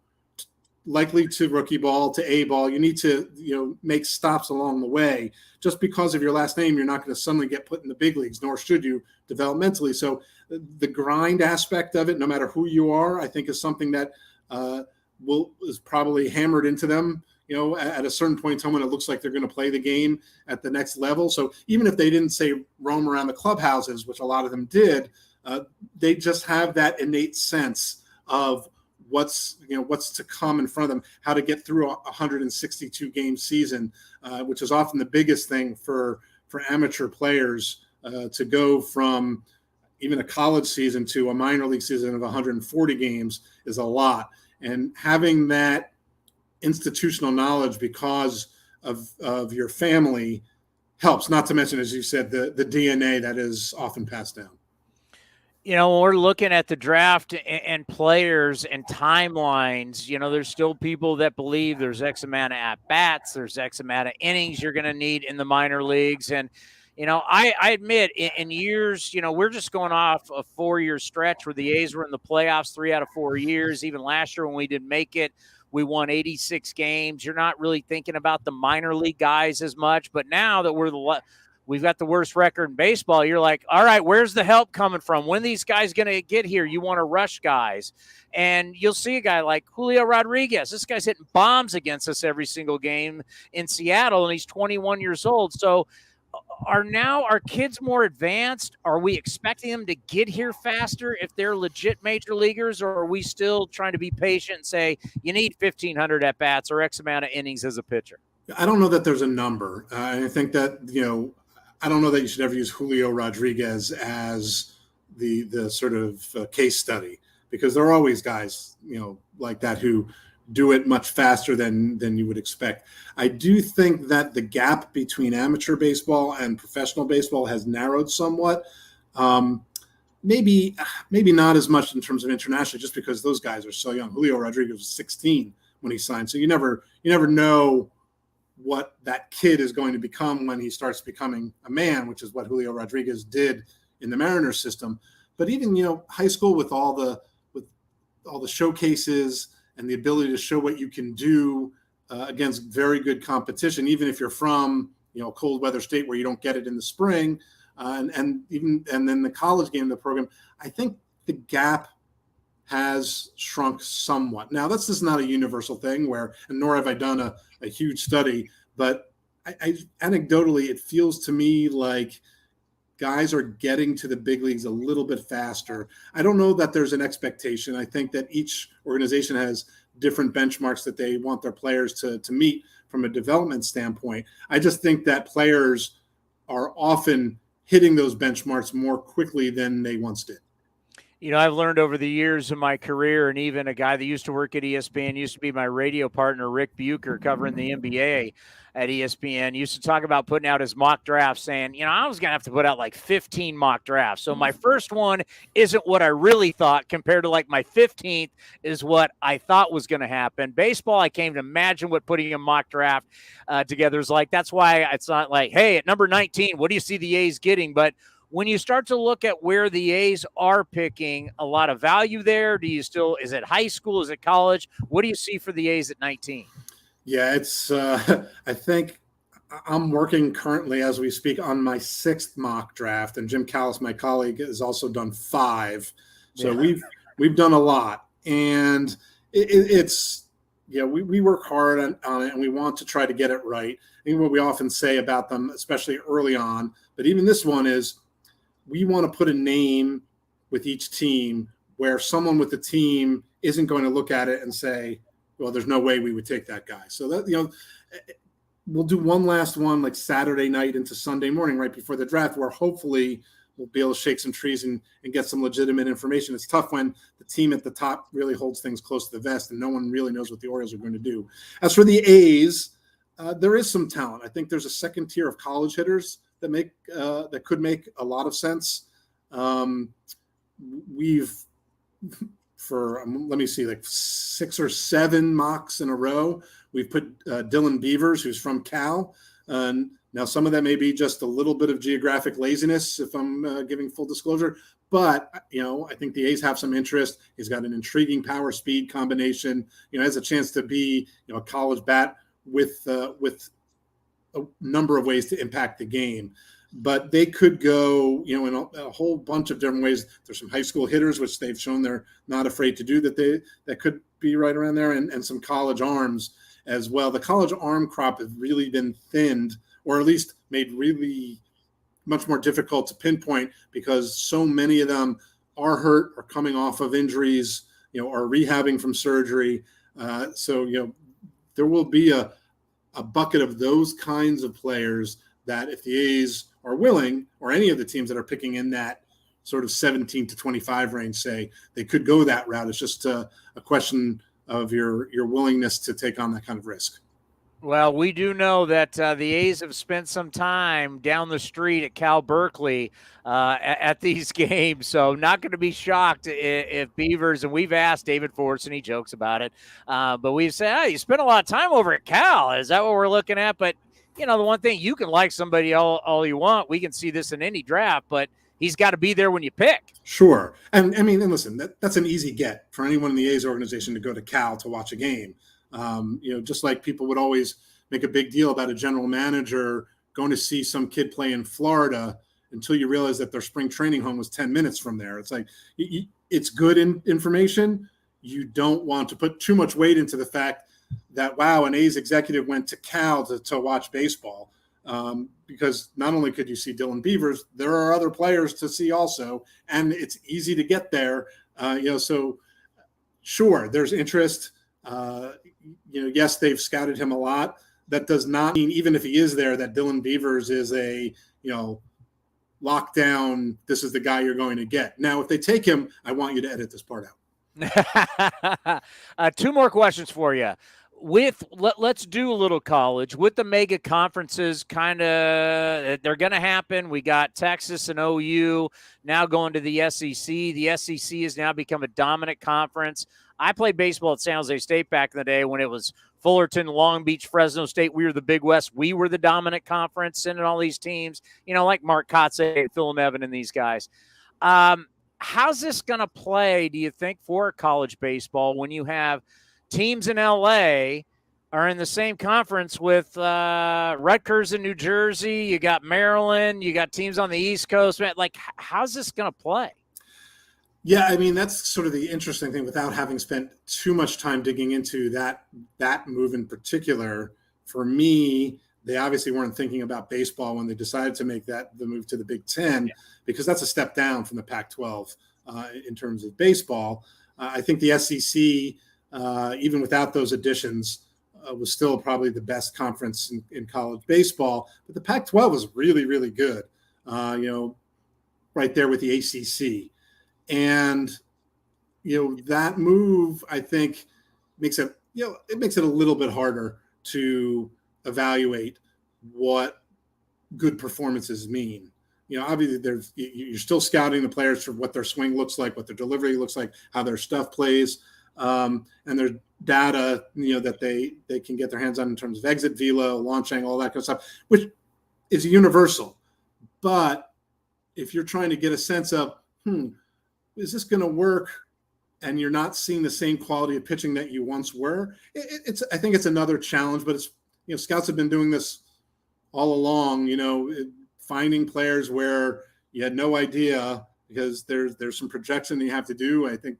likely to rookie ball, to A ball. You need to, make stops along the way. Just because of your last name, you're not going to suddenly get put in the big leagues, nor should you developmentally. So the grind aspect of it, no matter who you are, I think is something that is probably hammered into them, at a certain point in time when it looks like they're going to play the game at the next level. So even if they didn't say roam around the clubhouses, which a lot of them did, they just have that innate sense of what's to come in front of them, how to get through a 162 game season, which is often the biggest thing for amateur players, to go from even a college season to a minor league season of 140 games is a lot. And having that institutional knowledge because of your family helps, not to mention, as you said, the DNA that is often passed down. When we're looking at the draft and players and timelines, there's still people that believe there's X amount of at-bats, there's X amount of innings you're going to need in the minor leagues. And, I admit in years, we're just going off a 4-year stretch where the A's were in the playoffs 3 out of 4 years. Even last year when we didn't make it, we won 86 games. You're not really thinking about the minor league guys as much. But now that we've got the worst record in baseball, you're like, all right, where's the help coming from? When are these guys going to get here? You want to rush guys. And you'll see a guy like Julio Rodriguez. This guy's hitting bombs against us every single game in Seattle, and he's 21 years old. So are kids more advanced? Are we expecting them to get here faster if they're legit major leaguers, or are we still trying to be patient and say you need 1,500 at-bats or X amount of innings as a pitcher? I don't know that there's a number. I think that, I don't know that you should ever use Julio Rodriguez as the sort of case study, because there are always guys, like that who do it much faster than you would expect. I do think that the gap between amateur baseball and professional baseball has narrowed somewhat. Maybe not as much in terms of international, just because those guys are so young. Julio Rodriguez was 16 when he signed, so you never know what that kid is going to become when he starts becoming a man, which is what Julio Rodriguez did in the Mariners system. But even, high school with all the showcases and the ability to show what you can do against very good competition, even if you're from, a cold weather state where you don't get it in the spring, and then the college game, the program, I think the gap has shrunk somewhat. Now, that's just not a universal thing and nor have I done a huge study, but I anecdotally, it feels to me like guys are getting to the big leagues a little bit faster. I don't know that there's an expectation. I think that each organization has different benchmarks that they want their players to meet from a development standpoint. I just think that players are often hitting those benchmarks more quickly than they once did. You know, I've learned over the years of my career, and even a guy that used to work at ESPN, used to be my radio partner, Rick Bucher, covering the NBA at ESPN, used to talk about putting out his mock draft, saying, you know, I was going to have to put out like 15 mock drafts. So my first one isn't what I really thought compared to like my 15th is what I thought was going to happen. Baseball, I can't even imagine what putting a mock draft together is like. That's why it's not like, hey, at number 19, what do you see the A's getting? But when you start to look at where the A's are picking, a lot of value there. Do you still, is it high school? Is it college? What do you see for the A's at 19? Yeah, it's, I think I'm working currently as we speak on my 6th mock draft, and Jim Callis, my colleague, has also done 5. So we've done a lot, and it's, we work hard on it, and we want to try to get it right. I think what we often say about them, especially early on, but even this one is, we want to put a name with each team where someone with the team isn't going to look at it and say, well, there's no way we would take that guy. So that, we'll do one last one like Saturday night into Sunday morning right before the draft, where hopefully we'll be able to shake some trees and get some legitimate information. It's tough when the team at the top really holds things close to the vest and no one really knows what the Orioles are going to do. As for the A's, there is some talent. I think there's a second tier of college hitters that could make a lot of sense. We've let me see, like 6 or 7 mocks in a row. We've put Dylan Beavers, who's from Cal. Now, some of that may be just a little bit of geographic laziness, if I'm giving full disclosure. But, I think the A's have some interest. He's got an intriguing power-speed combination. Has a chance to be, a college bat with a number of ways to impact the game. But they could go, in a whole bunch of different ways. There's some high school hitters, which they've shown they're not afraid to do, that could be right around there, and some college arms as well. The college arm crop has really been thinned, or at least made really much more difficult to pinpoint, because so many of them are hurt or coming off of injuries, or rehabbing from surgery. So there will be a bucket of those kinds of players that, if the A's are willing, or any of the teams that are picking in that sort of 17 to 25 range, say they could go that route. It's just a question of your willingness to take on that kind of risk. Well, we do know that the A's have spent some time down the street at Cal Berkeley at these games, so not going to be shocked if Beavers, and we've asked David Fortson, he jokes about it, but we've said, hey, you spent a lot of time over at Cal. Is that what we're looking at? But, the one thing, you can like somebody all you want. We can see this in any draft, but he's got to be there when you pick. Sure. And listen, that's an easy get for anyone in the A's organization to go to Cal to watch a game. Just like people would always make a big deal about a general manager going to see some kid play in Florida until you realize that their spring training home was 10 minutes from there. It's like, it's good information. You don't want to put too much weight into the fact that, wow, an A's executive went to Cal to watch baseball. Because not only could you see Dylan Beavers, there are other players to see also, and it's easy to get there. So sure, there's interest. Yes, they've scouted him a lot. That does not mean, even if he is there, that Dylan Beavers is a, lockdown, this is the guy you're going to get. Now, if they take him, I want you to edit this part out. 2 more questions for you. Let's do a little college with the mega conferences. They're going to happen. We got Texas and OU now going to the SEC. The SEC has now become a dominant conference. I played baseball at San Jose State back in the day when it was Fullerton, Long Beach, Fresno State. We were the Big West. We were the dominant conference, sending all these teams, like Mark Kotze, Phil Nevin, and these guys. How's this going to play, do you think, for college baseball when you have teams in L.A. are in the same conference with Rutgers in New Jersey? You got Maryland. You got teams on the East Coast. Like, how's this going to play? Yeah, that's sort of the interesting thing, without having spent too much time digging into that move in particular. For me, they obviously weren't thinking about baseball when they decided to make the move to the Big Ten, because that's a step down from the Pac-12 in terms of baseball. I think the SEC, even without those additions, was still probably the best conference in college baseball. But the Pac-12 was really, really good, right there with the ACC. And, that move, I think, makes it a little bit harder to evaluate what good performances mean. Obviously you're still scouting the players for what their swing looks like, what their delivery looks like, how their stuff plays, and their data, that they can get their hands on in terms of exit velo, launch angle, all that kind of stuff, which is universal. But if you're trying to get a sense of, is this going to work? And you're not seeing the same quality of pitching that you once were. I think it's another challenge, but it's, scouts have been doing this all along, finding players where you had no idea, because there's some projection that you have to do. I think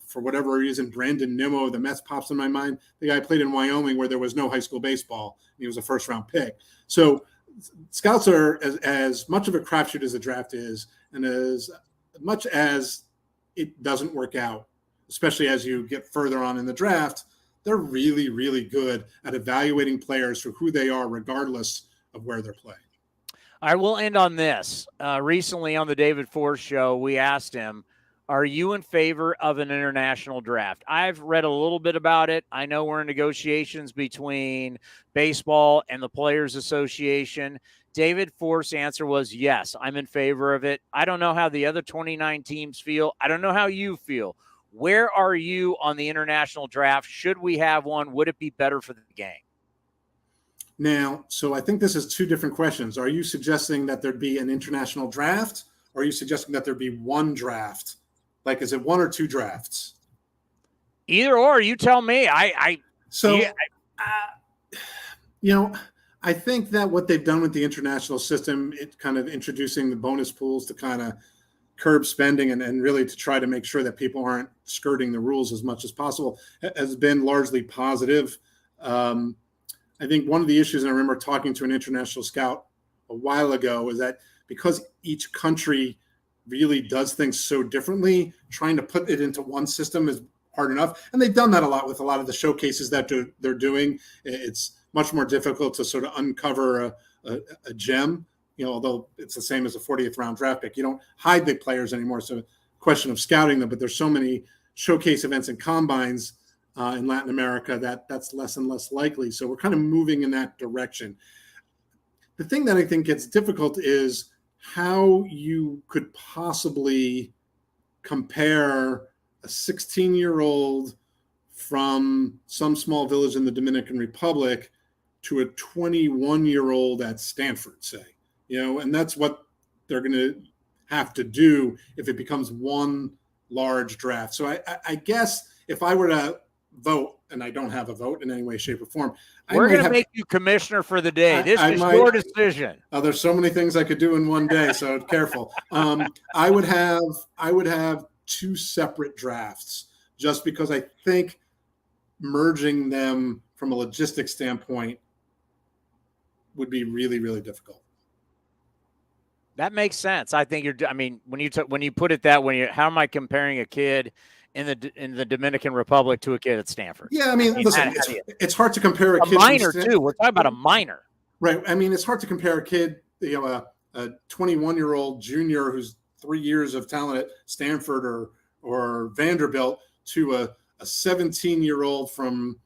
for whatever reason, Brandon Nimmo of the Mets pops in my mind. The guy played in Wyoming where there was no high school baseball. He was a first round pick. So scouts are as much of a crapshoot as the draft is, and as much as it doesn't work out, especially as you get further on in the draft, they're really, really good at evaluating players for who they are, regardless of where they're playing. All right, we'll end on this. Recently on the David Force show, we asked him, are you in favor of an international draft? I've read a little bit about it. I know we're in negotiations between baseball and the Players Association. David Force's answer was, yes, I'm in favor of it. I don't know how the other 29 teams feel. I don't know how you feel. Where are you on the international draft? Should we have one? Would it be better for the game? Now, so I think this is two different questions. Are you suggesting that there'd be an international draft, or are you suggesting that there'd be one draft? Like, is it one or two drafts? Either or, you tell me. I think that what they've done with the international system, it kind of introducing the bonus pools to kind of curb spending and really to try to make sure that people aren't skirting the rules as much as possible, has been largely positive. I think one of the issues, and I remember talking to an international scout a while ago, is that because each country really does things so differently, trying to put it into one system is hard enough. And they've done that a lot with a lot of the showcases that they're doing. It's much more difficult to sort of uncover a gem, although it's the same as a 40th round draft pick. You don't hide big players anymore. So question of scouting them, but there's so many showcase events and combines in Latin America that's less and less likely. So we're kind of moving in that direction. The thing that I think gets difficult is how you could possibly compare a 16-year-old from some small village in the Dominican Republic to a 21-year-old at Stanford, say, and that's what they're going to have to do if it becomes one large draft. So I guess if I were to vote, and I don't have a vote in any way, shape, or form, we're going to make you commissioner for the day. This is your decision. There's so many things I could do in one day, so careful. I would have two separate drafts, just because I think merging them from a logistics standpoint would be really, really difficult. That makes sense. I think when you put it that way, how am I comparing a kid in the Dominican Republic to a kid at Stanford? Yeah, listen, it's hard to compare a kid minor too. We're talking about a minor, right? It's hard to compare a kid, a 21-year-old junior who's 3 years of talent at Stanford or Vanderbilt to a 17-year-old from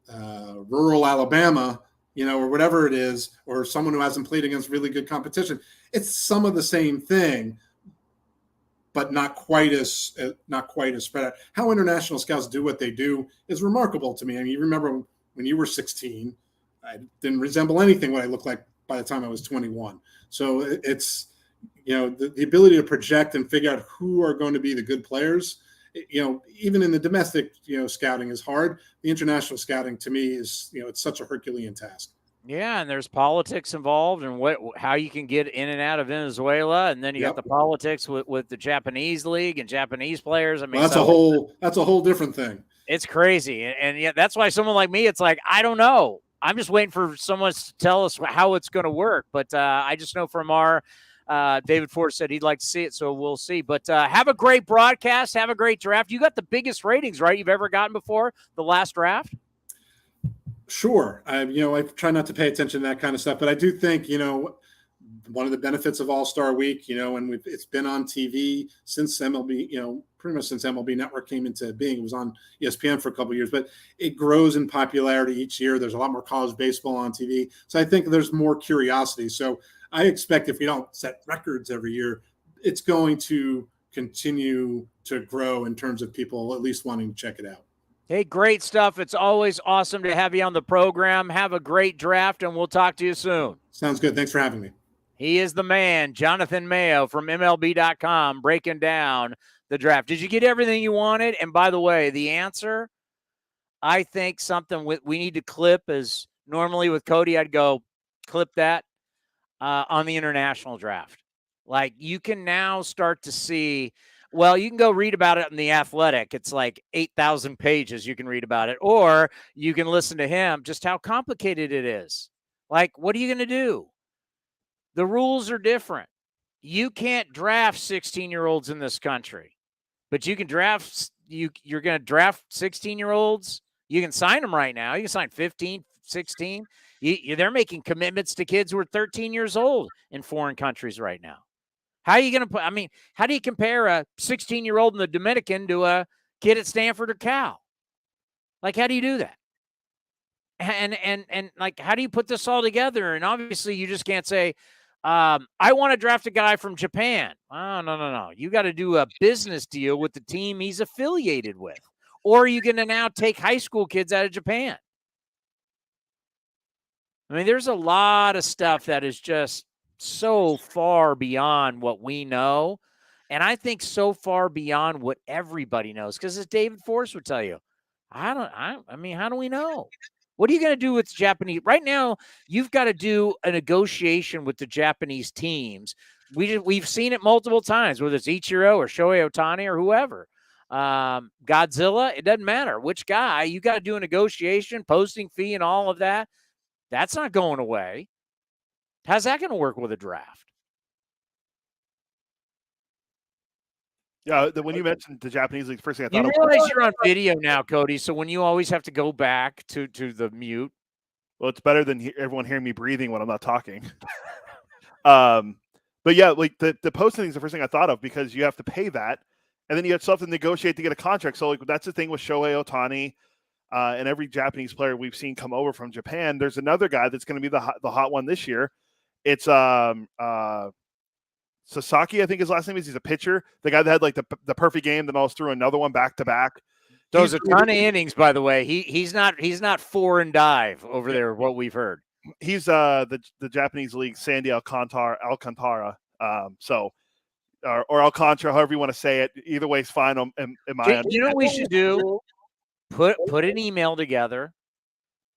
rural Alabama, or whatever it is, or someone who hasn't played against really good competition. It's some of the same thing, but not quite as spread out. How international scouts do what they do is remarkable to me. You remember when you were 16, I didn't resemble anything what I looked like by the time I was 21. So it's, the ability to project and figure out who are going to be the good players, even in the domestic, scouting is hard. The international scouting to me is, it's such a Herculean task. Yeah, and there's politics involved, and how you can get in and out of Venezuela, and then you got the politics with the Japanese league and Japanese players. That's a whole different thing. It's crazy, and yeah, that's why someone like me, it's like I don't know. I'm just waiting for someone to tell us how it's going to work. But I just know from our David Ford said he'd like to see it, so we'll see. But have a great broadcast. Have a great draft. You got the biggest ratings, right, you've ever gotten before the last draft? Sure. I try not to pay attention to that kind of stuff, but I do think, one of the benefits of All-Star Week, and it's been on TV since MLB, pretty much since MLB Network came into being. It was on ESPN for a couple of years, but it grows in popularity each year. There's a lot more college baseball on TV. So I think there's more curiosity. So I expect if we don't set records every year, it's going to continue to grow in terms of people at least wanting to check it out. Hey, great stuff. It's always awesome to have you on the program. Have a great draft, and we'll talk to you soon. Sounds good. Thanks for having me. He is the man, Jonathan Mayo from MLB.com, breaking down the draft. Did you get everything you wanted? And by the way, the answer, I think something we need to clip is normally with Cody, I'd go clip that on the international draft. Like, you can now start to see, well, you can go read about it in The Athletic. It's like 8,000 pages you can read about it. Or you can listen to him, just how complicated it is. Like, what are you going to do? The rules are different. You can't draft 16-year-olds in this country, but you can draft, you're going to draft 16-year-olds. You can sign them right now. You can sign 15, 16. They're making commitments to kids who are 13 years old in foreign countries right now. How are you going to how do you compare a 16-year-old in the Dominican to a kid at Stanford or Cal? Like, how do you do that? And like, how do you put this all together? And obviously you just can't say, I want to draft a guy from Japan. Oh, no. You got to do a business deal with the team he's affiliated with. Or are you going to now take high school kids out of Japan? I mean, there's a lot of stuff that is just so far beyond what we know. And I think so far beyond what everybody knows. Because as David Force would tell you, I mean, how do we know? What are you going to do with the Japanese? Right now, you've got to do a negotiation with the Japanese teams. We've seen it multiple times, whether it's Ichiro or Shohei Ohtani or whoever. Godzilla, it doesn't matter which guy. You got to do a negotiation, posting fee, and all of that. That's not going away. How's that going to work with a draft? Yeah, when you mentioned the Japanese league, first thing I thought you realize you're on video now, Cody, so when you always have to go back to the mute. Well, it's better than everyone hearing me breathing when I'm not talking. But yeah, like the posting thing is the first thing I thought of because you have to pay that, and then you have to negotiate to get a contract. So like that's the thing with Shohei Ohtani and every Japanese player we've seen come over from Japan. There's another guy that's going to be the hot one this year. It's Sasaki, I think his last name is. He's a pitcher. The guy that had like the perfect game, then almost threw another one back to back. Those a ton of innings, by the way. He's not 4 and dive over there. What we've heard. He's the Japanese league Sandy Alcantara. Or Alcantara, however you want to say it. Either way is fine. In my you know what we should do? Put an email together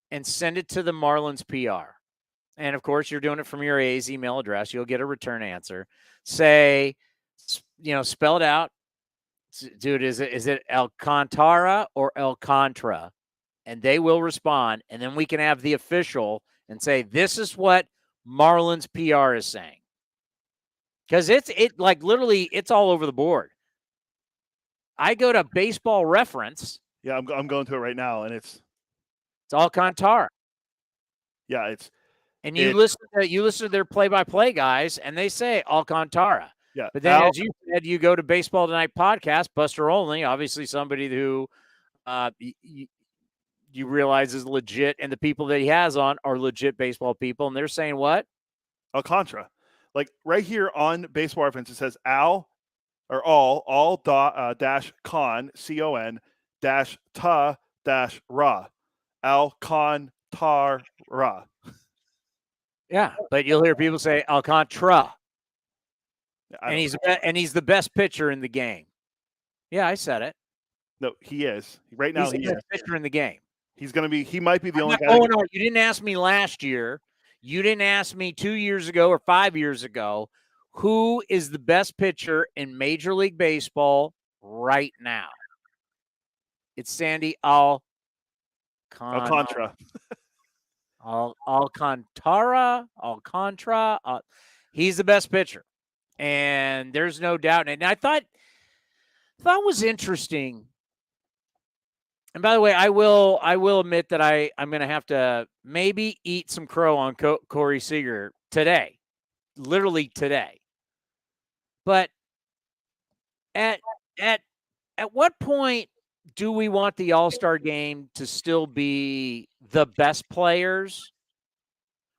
and send it to the Marlins PR. And, of course, you're doing it from your A's email address. You'll get a return answer. Say, spell it out. Dude, is it Alcantara or Alcantara? And they will respond. And then we can have the official and say, this is what Marlins PR is saying. Because it's all over the board. I go to Baseball Reference. Yeah, I'm going to it right now, and it's Alcantara. Yeah, it's. And you listen to their play-by-play guys, and they say Alcantara. Yeah. But then, as you said, you go to Baseball Tonight podcast, Buster Olney, obviously somebody who you realize is legit, and the people that he has on are legit baseball people, and they're saying what? Alcantara. Like right here on Baseball Reference, it says all dash con, C-O-N, dash ta dash ra. Alcantara. Yeah, but you'll hear people say Alcantara, and he's the best pitcher in the game. Yeah, I said it. No, he is right now. He's the best pitcher in the game. He's going to be. He might be the only guy. Oh no, you didn't ask me last year. You didn't ask me 2 years ago or 5 years ago. Who is the best pitcher in Major League Baseball right now? It's Sandy Alcantara. Alcantara. He's the best pitcher, and there's no doubt. And I thought was interesting. And by the way, I will admit that I'm going to have to maybe eat some crow on Corey Seager today, literally today. But at what point do we want the All-Star game to still be the best players?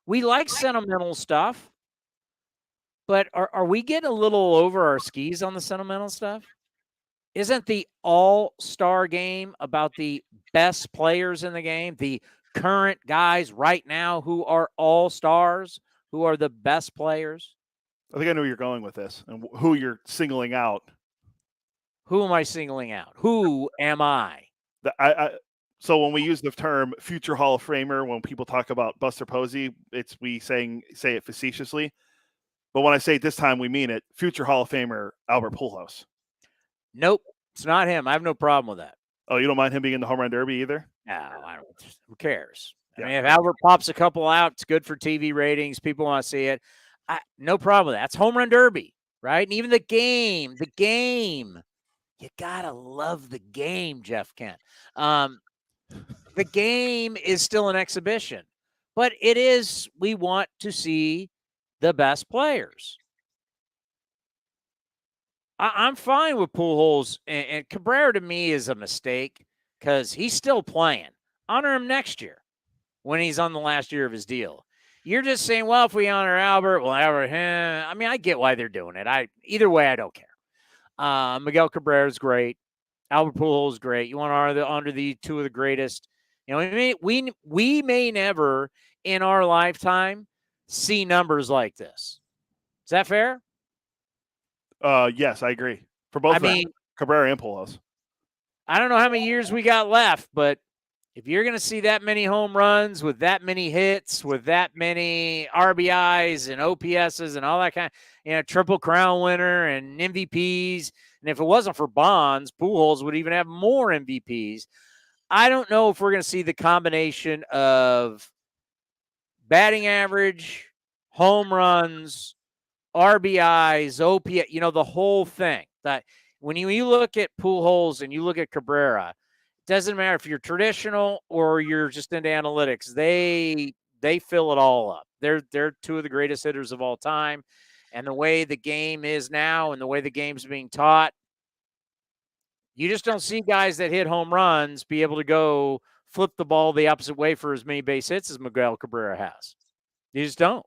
We like sentimental stuff, but are we getting a little over our skis on the sentimental stuff? Isn't the All-Star game about the best players in the game, the current guys right now who are all-stars, who are the best players? I think I know where you're going with this and who you're singling out. Who am I singling out? Who am I? So when we use the term future Hall of Famer, when people talk about Buster Posey, we say it facetiously. But when I say it this time, we mean it. Future Hall of Famer Albert Pujols. Nope, it's not him. I have no problem with that. Oh, you don't mind him being in the home run derby either? No, I don't. Who cares? Yeah. I mean, if Albert pops a couple out, it's good for TV ratings. People want to see it. No problem with that. It's home run derby, right? And even the game. You gotta love the game, Jeff Kent. The game is still an exhibition, but it is. We want to see the best players. I'm fine with Pujols, and Cabrera to me is a mistake because he's still playing. Honor him next year when he's on the last year of his deal. You're just saying, well, if we honor Albert, we'll honor him. I mean, I get why they're doing it. Either way, I don't care. Miguel Cabrera is great. Albert Pujols is great. You want to honor the two of the greatest. You know, we may never in our lifetime see numbers like this. Is that fair? Yes, I agree. For both Cabrera and Pujols. I don't know how many years we got left, but if you're going to see that many home runs with that many hits, with that many RBIs and OPSs and all that kind of, Triple Crown winner and MVPs, and if it wasn't for Bonds, Pujols would even have more MVPs. I don't know if we're going to see the combination of batting average, home runs, RBIs, OPS, the whole thing. That when you look at Pujols and you look at Cabrera, it doesn't matter if you're traditional or you're just into analytics. They fill it all up. They're two of the greatest hitters of all time. And the way the game is now and the way the game's being taught, you just don't see guys that hit home runs be able to go flip the ball the opposite way for as many base hits as Miguel Cabrera has. You just don't.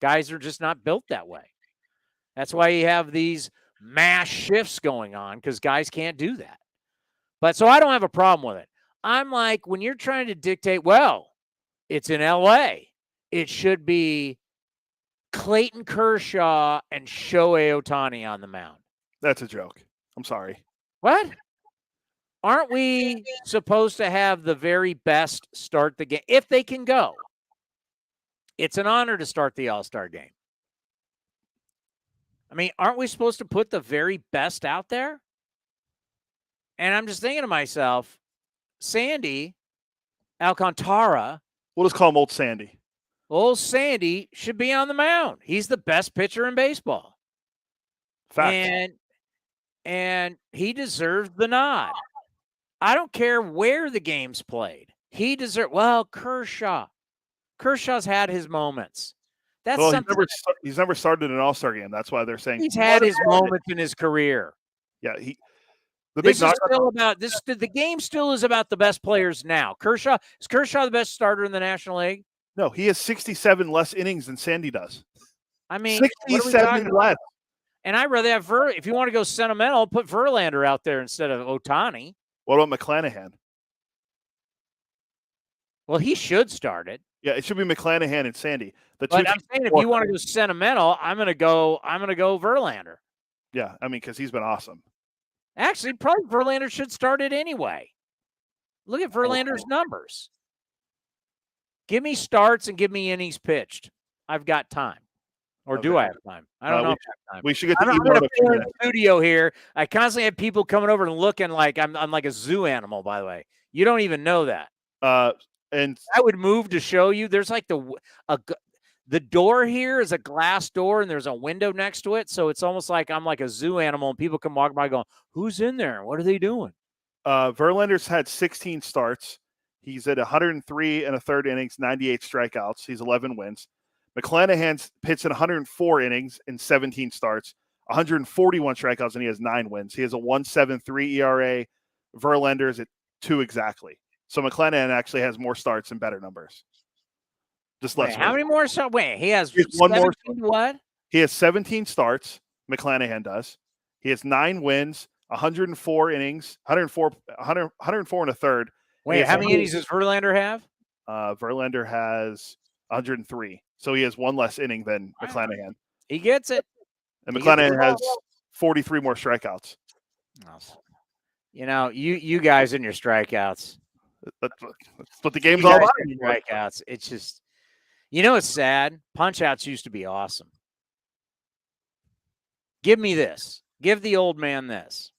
Guys are just not built that way. That's why you have these mass shifts going on, because guys can't do that. But so I don't have a problem with it. I'm like, when you're trying to dictate, well, it's in L.A., it should be Clayton Kershaw and Shohei Ohtani on the mound. That's a joke. I'm sorry. What? Aren't we supposed to have the very best start the game? If they can go. It's an honor to start the All-Star game. I mean, aren't we supposed to put the very best out there? And I'm just thinking to myself, Sandy Alcantara. We'll just call him Old Sandy. Old Sandy should be on the mound. He's the best pitcher in baseball. Fact. And he deserves the nod. I don't care where the game's played. He deserves. Well, Kershaw's had his moments. That's something. He's never started an All-Star game. That's why they're saying he's had his moments in his career. Yeah, the game still is about the best players now. Is Kershaw the best starter in the National League? No, he has 67 less innings than Sandy does. I mean, 67 less. And I'd rather have if you want to go sentimental, put Verlander out there instead of Ohtani. What about McClanahan? Well, he should start it. Yeah, it should be McClanahan and Sandy. But I'm saying if you want to go sentimental, I'm gonna go Verlander. Yeah, I mean, because he's been awesome. Actually, probably Verlander should start it anyway. Look at Verlander's numbers. Give me starts and give me innings pitched. I've got time. Or do I have time? I don't know if I have time. We should get the I'm in the studio here. I constantly have people coming over and looking like I'm like a zoo animal, by the way. You don't even know that. And I would move to show you. There's like the door here is a glass door, and there's a window next to it. So it's almost like I'm like a zoo animal, and people come walk by going, "Who's in there? What are they doing?" Verlander's had 16 starts. He's at 103 and a third innings, 98 strikeouts. He's 11 wins. McClanahan's pitched in 104 innings in 17 starts, 141 strikeouts, and he has 9 wins. He has a 1.73 ERA. Verlander's at 2 exactly. So McClanahan actually has more starts and better numbers. Just less. How many more starts? Wait, he has one more. What? He has 17 starts. McClanahan does. He has 9 wins, 104 innings, 104 and a third. Wait, how many innings does Verlander have? Verlander has 103. So he has 1 less inning than McClanahan. He gets it. And McClanahan has 43 more strikeouts. You know, you guys and your strikeouts. That's what the game's all about. Strikeouts. It's just, you know, it's sad. Punch-outs used to be awesome. Give me this. Give the old man this.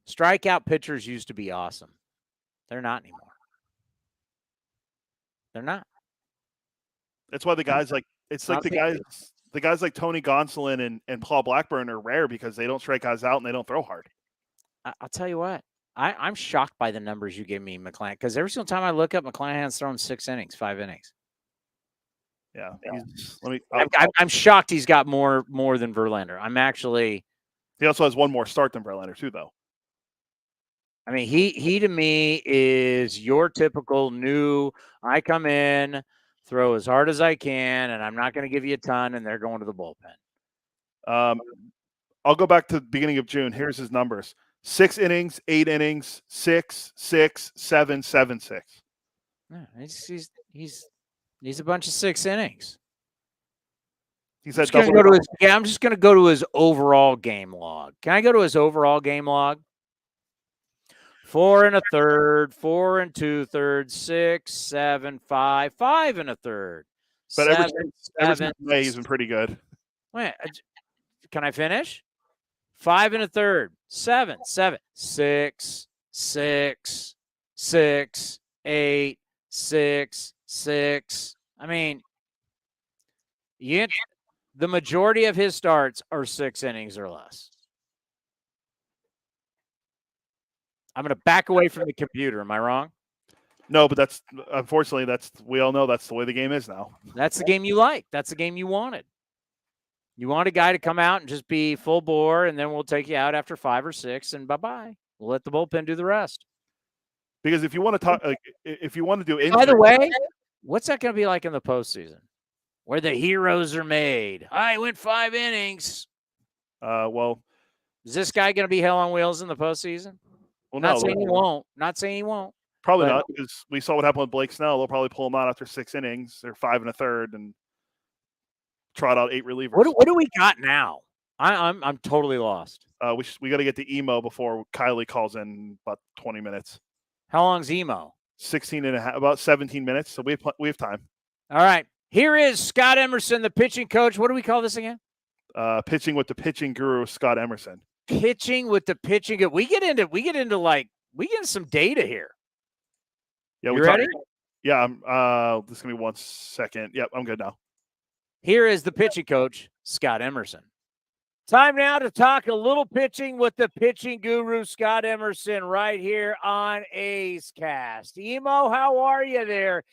Strikeout pitchers used to be awesome. They're not anymore. They're not. That's why the guys like the guys like Tony Gonsolin and Paul Blackburn are rare because they don't strike guys out and they don't throw hard. I'll tell you what. I'm shocked by the numbers you give me, McClanahan, because every single time I look up, McClanahan's thrown 6 innings, 5 innings. Yeah. I'm shocked he's got more than Verlander. He also has 1 more start than Verlander too, though. I mean, he to me is your typical new, I come in, throw as hard as I can, and I'm not going to give you a ton, and they're going to the bullpen. I'll go back to the beginning of June. Here's his numbers. 6 innings, 8 innings, 6, 6, 7, 7, 6. Yeah, he's a bunch of 6 innings. He's had I'm just going to go to his overall game log. Can I go to his overall game log? 4 1/3, 4 2/3, 6, 7, 5, 5 1/3. But ever since May, he's been pretty good. Wait, can I finish? 5 1/3, 7, 7, 6, 6, 6, 8, 6, 6. I mean, the majority of his starts are 6 innings or less. I'm going to back away from the computer. Am I wrong? No, but unfortunately, we all know that's the way the game is now. That's the game you like. That's the game you wanted. You want a guy to come out and just be full bore, and then we'll take you out after 5 or 6, and bye-bye. We'll let the bullpen do the rest. Because if you want to talk, if you want to do injury, by the way, what's that going to be like in the postseason, where the heroes are made? I went 5 innings. Well, is this guy going to be hell on wheels in the postseason? Well, Not saying he won't. Not saying he won't. Probably not, because we saw what happened with Blake Snell. They'll probably pull him out after 6 innings. They're 5 1/3 and trot out 8 relievers. What do we got now? I'm totally lost. We got to get to emo before Kiley calls in about 20 minutes. How long's emo? 16 and a half, about 17 minutes. So we have time. All right. Here is Scott Emerson, the pitching coach. What do we call this again? Pitching with the pitching guru, Scott Emerson. Pitching with the pitching. We get into some data here. Yeah, you ready? Yeah, this is gonna be 1 second. Yep, I'm good now. Here is the pitching coach, Scott Emerson. Time now to talk a little pitching with the pitching guru, Scott Emerson, right here on A's Cast. Emo, how are you there?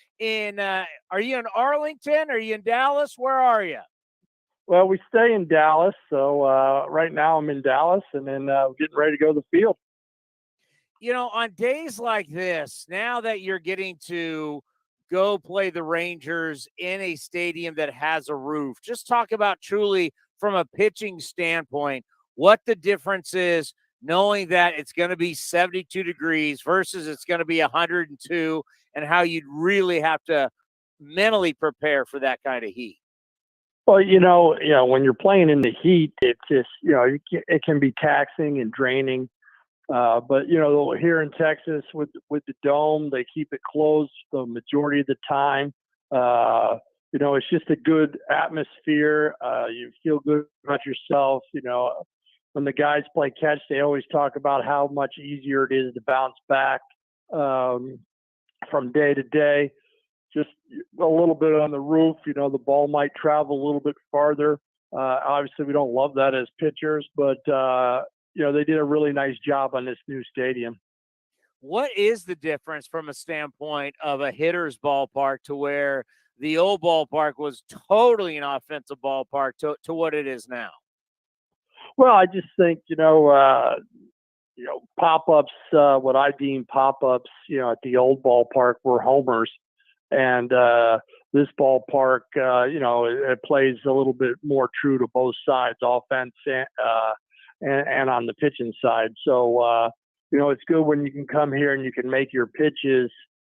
Are you in Arlington? Are you in Dallas? Where are you? Well, we stay in Dallas, so right now I'm in Dallas, and then getting ready to go to the field. You know, on days like this, now that you're getting to go play the Rangers in a stadium that has a roof, just talk about truly from a pitching standpoint, what the difference is knowing that it's going to be 72 degrees versus it's going to be 102, and how you'd really have to mentally prepare for that kind of heat. Well, when you're playing in the heat, it just, it can be taxing and draining. But here in Texas with the dome, they keep it closed the majority of the time. It's just a good atmosphere. You feel good about yourself. When the guys play catch, they always talk about how much easier it is to bounce back. from day to day. Just a little bit on the roof, the ball might travel a little bit farther. Obviously, we don't love that as pitchers, but, they did a really nice job on this new stadium. What is the difference from a standpoint of a hitter's ballpark to where the old ballpark was totally an offensive ballpark to what it is now? Well, I just think, pop-ups, what I deem pop-ups, at the old ballpark were homers. And this ballpark, it plays a little bit more true to both sides, offense and on the pitching side. So, it's good when you can come here and you can make your pitches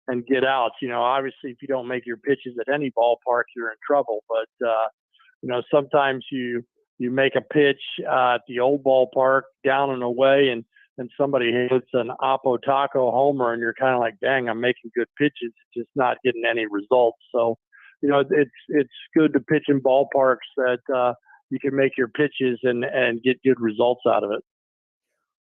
and get out. Obviously, if you don't make your pitches at any ballpark, you're in trouble. But, sometimes you make a pitch at the old ballpark down and away, and somebody hits an Oppo Taco homer, and you're kind of like, dang, I'm making good pitches, just not getting any results. So, it's good to pitch in ballparks that you can make your pitches and get good results out of it.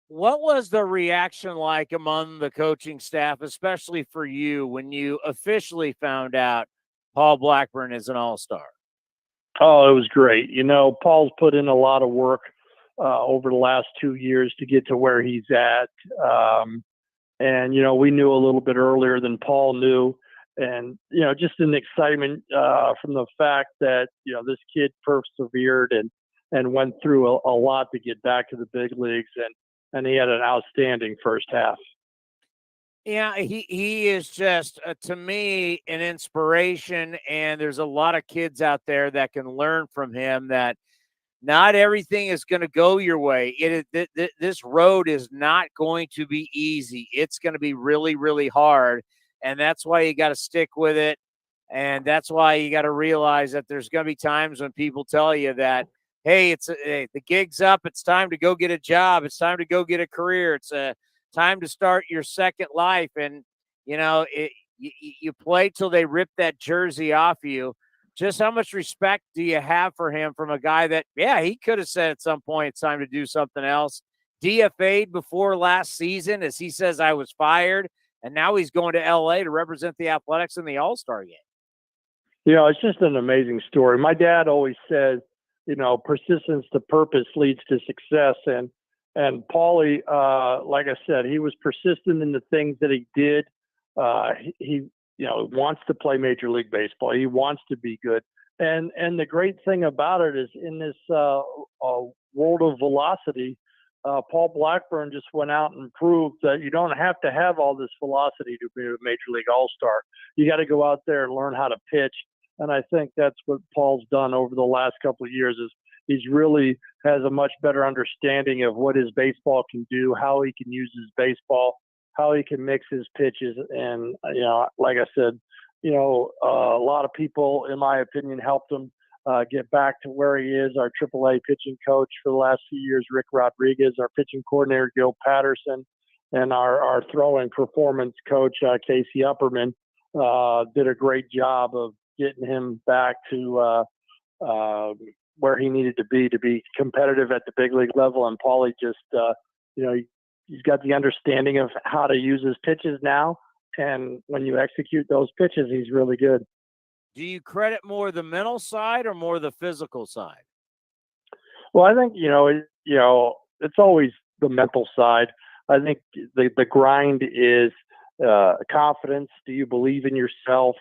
What was the reaction like among the coaching staff, especially for you, when you officially found out Paul Blackburn is an all-star? Oh, it was great. Paul's put in a lot of work over the last 2 years to get to where he's at. And we knew a little bit earlier than Paul knew. And, just an excitement from the fact that, this kid persevered and went through a lot to get back to the big leagues. And he had an outstanding first half. Yeah, he is just, to me, an inspiration. And there's a lot of kids out there that can learn from him that not everything is going to go your way. This road is not going to be easy. It's going to be really, really hard. And that's why you got to stick with it. And that's why you got to realize that there's going to be times when people tell you that, hey, the gig's up. It's time to go get a job. It's time to go get a career. It's time to start your second life. And, you play till they rip that jersey off you. Just how much respect do you have for him from a guy that, he could have said at some point it's time to do something else. DFA'd before last season as he says I was fired, and now he's going to L.A. to represent the Athletics in the All-Star game. It's just an amazing story. My dad always says, persistence to purpose leads to success. And Paulie, like I said, he was persistent in the things that he did. He wants to play Major League Baseball. He wants to be good. And the great thing about it is in this world of velocity, Paul Blackburn just went out and proved that you don't have to have all this velocity to be a Major League All-Star. You got to go out there and learn how to pitch. And I think that's what Paul's done over the last couple of years is he's really has a much better understanding of what his baseball can do, how he can use his baseball, how he can mix his pitches. And, like I said, a lot of people, in my opinion, helped him get back to where he is. Our AAA pitching coach for the last few years, Rick Rodriguez, our pitching coordinator, Gil Patterson, and our throwing performance coach, Casey Upperman, did a great job of getting him back to where he needed to be competitive at the big league level. And Paulie just, he's got the understanding of how to use his pitches now. And when you execute those pitches, he's really good. Do you credit more the mental side or more the physical side? Well, I think, it's always the mental side. I think the grind is confidence. Do you believe in yourself?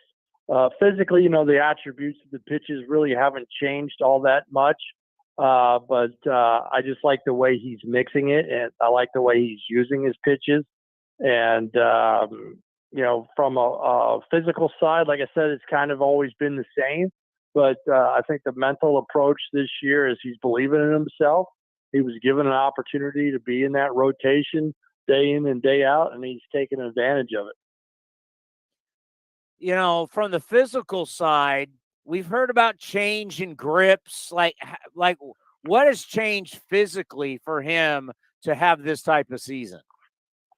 Physically, the attributes of the pitches really haven't changed all that much. But I just like the way he's mixing it, and I like the way he's using his pitches. And, from a physical side, like I said, it's kind of always been the same. But I think the mental approach this year is he's believing in himself. He was given an opportunity to be in that rotation day in and day out, and he's taken advantage of it. From the physical side, we've heard about change in grips. Like what has changed physically for him to have this type of season?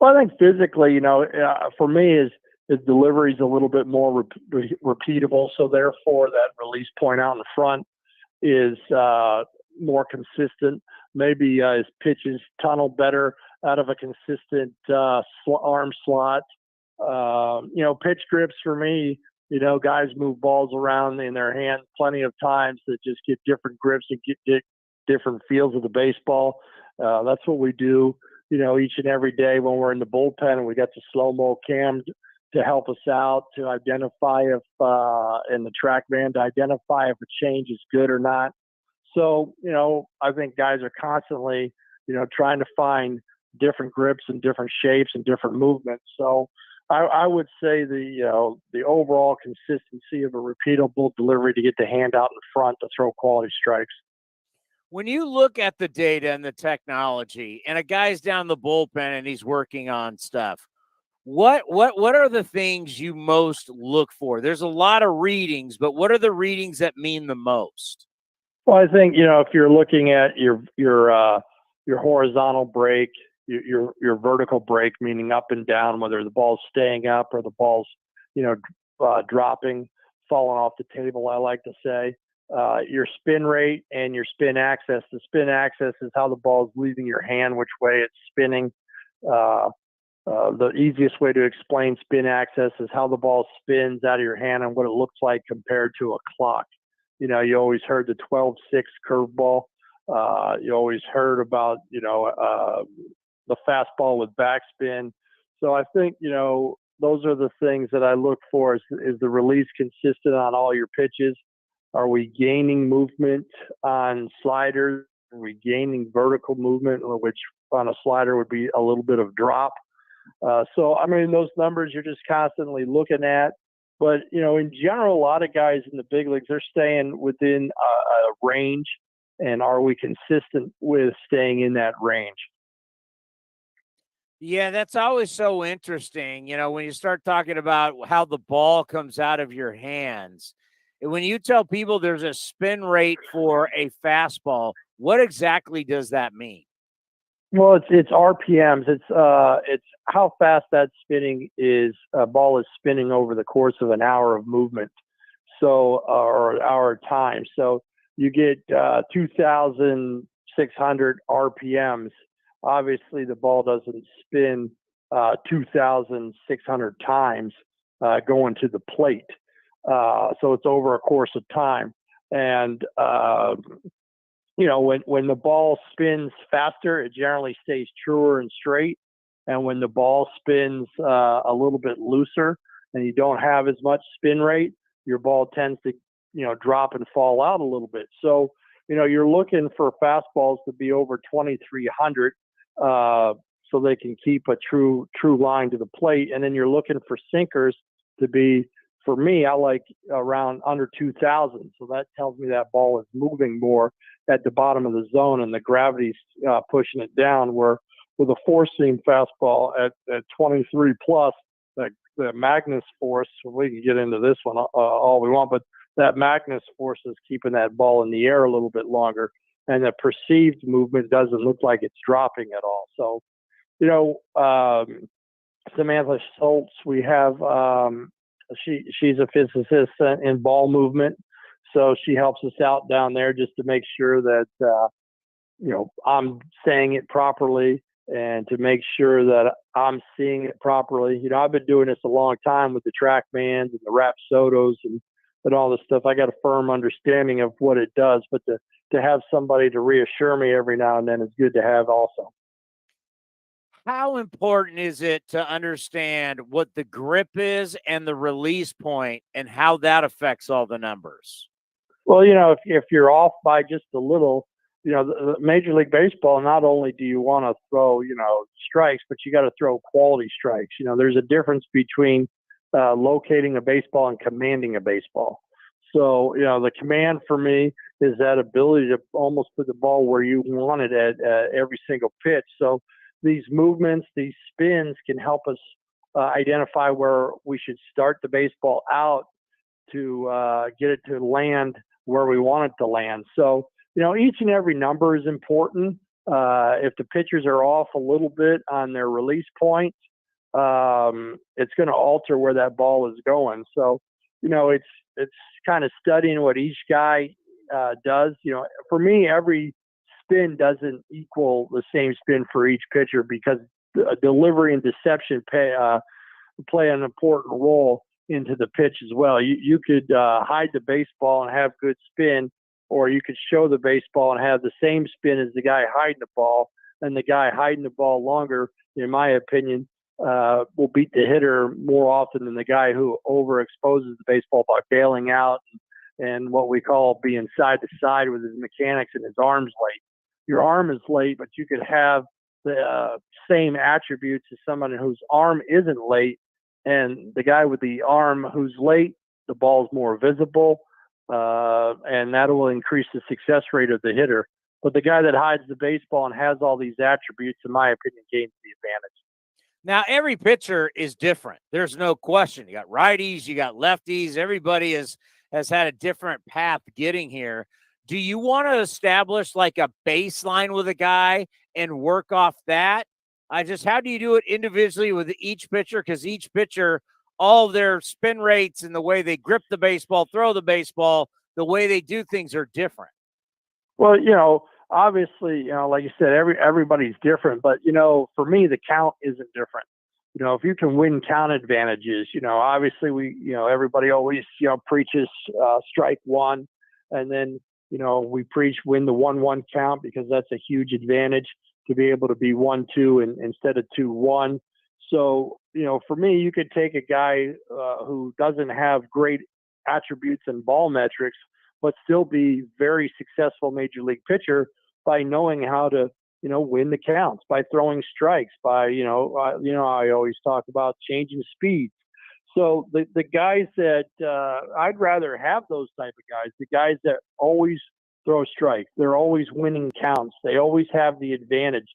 Well, I think physically, for me, his delivery is a little bit more repeatable. So therefore, that release point out in front is more consistent. Maybe his pitches tunnel better out of a consistent arm slot. Pitch grips for me, guys move balls around in their hand plenty of times to just get different grips and get different feels of the baseball. That's what we do, each and every day when we're in the bullpen, and we got the slow-mo cams to help us out, to identify if, and the TrackMan to identify if a change is good or not. So, I think guys are constantly, trying to find different grips and different shapes and different movements. So I would say the overall consistency of a repeatable delivery to get the hand out in front to throw quality strikes. When you look at the data and the technology, and a guy's down the bullpen and he's working on stuff, what are the things you most look for? There's a lot of readings, but what are the readings that mean the most? Well, I think if you're looking at your horizontal break, your vertical break, meaning up and down, whether the ball's staying up or the ball's dropping, falling off the table, I like to say. Your spin rate and your spin axis. The spin axis is how the ball is leaving your hand, which way it's spinning. The easiest way to explain spin axis is how the ball spins out of your hand and what it looks like compared to a clock. You always heard the 12-6 curveball. You always heard about, the fastball with backspin. So I think, those are the things that I look for. Is the release consistent on all your pitches? Are we gaining movement on sliders? Are we gaining vertical movement, which on a slider would be a little bit of drop? Those numbers you're just constantly looking at. But, in general, a lot of guys in the big leagues, they're staying within a range. And are we consistent with staying in that range? Yeah, that's always so interesting. When you start talking about how the ball comes out of your hands, when you tell people there's a spin rate for a fastball, what exactly does that mean? Well, it's RPMs. It's how fast that ball is spinning over the course of an hour of movement. So, or an hour of time. So you get 2,600 RPMs. Obviously, the ball doesn't spin 2,600 times going to the plate. So it's over a course of time. And, when the ball spins faster, it generally stays truer and straight. And when the ball spins a little bit looser and you don't have as much spin rate, your ball tends to, drop and fall out a little bit. So, you're looking for fastballs to be over 2,300 so they can keep a true line to the plate. And then you're looking for sinkers to be, for me, I like around under 2,000. So that tells me that ball is moving more at the bottom of the zone and the gravity's pushing it down, where with a four-seam fastball at 23 plus, the Magnus force, we can get into this one all we want, but that Magnus force is keeping that ball in the air a little bit longer, and the perceived movement doesn't look like it's dropping at all. So, Samantha Schultz, we have, she's a physicist in ball movement. So she helps us out down there just to make sure that, I'm saying it properly and to make sure that I'm seeing it properly. I've been doing this a long time with the TrackMans and the Rapsodos and all this stuff. I got a firm understanding of what it does, but to have somebody to reassure me every now and then is good to have also. How important is it to understand what the grip is and the release point and how that affects all the numbers? Well, if you're off by just a little, the Major League Baseball, not only do you want to throw, strikes, but you got to throw quality strikes. There's a difference between locating a baseball and commanding a baseball. So, the command for me is that ability to almost put the ball where you want it at every single pitch. So these movements, these spins can help us identify where we should start the baseball out to get it to land where we want it to land. So, each and every number is important. If the pitchers are off a little bit on their release point, it's going to alter where that ball is going. So, it's kind of studying what each guy does. For me, every spin doesn't equal the same spin for each pitcher because delivery and deception play an important role into the pitch as well. You could hide the baseball and have good spin, or you could show the baseball and have the same spin as the guy hiding the ball, and the guy hiding the ball longer, in my opinion, will beat the hitter more often than the guy who overexposes the baseball by bailing out and what we call being side to side with his mechanics and his arm's late. Your arm is late, but you could have the same attributes as someone whose arm isn't late, and the guy with the arm who's late, the ball's more visible, and that will increase the success rate of the hitter. But the guy that hides the baseball and has all these attributes, in my opinion, gains the advantage. Now, every pitcher is different. There's no question. You got righties, you got lefties. Everybody has had a different path getting here. Do you want to establish like a baseline with a guy and work off that? How do you do it individually with each pitcher? Because each pitcher, all of their spin rates and the way they grip the baseball, throw the baseball, the way they do things are different. Well, obviously, like you said, everybody's different. But, for me, the count isn't different. If you can win count advantages, obviously everybody always, preaches strike one. And then, we preach win the 1-1 count because that's a huge advantage to be able to be 1-2 instead of 2-1. So, for me, you could take a guy who doesn't have great attributes and ball metrics, but still be very successful major league pitcher by knowing how to, win the counts, by throwing strikes, by, I always talk about changing speeds. So the guys that I'd rather have those type of guys, the guys that always throw strikes, they're always winning counts, they always have the advantage.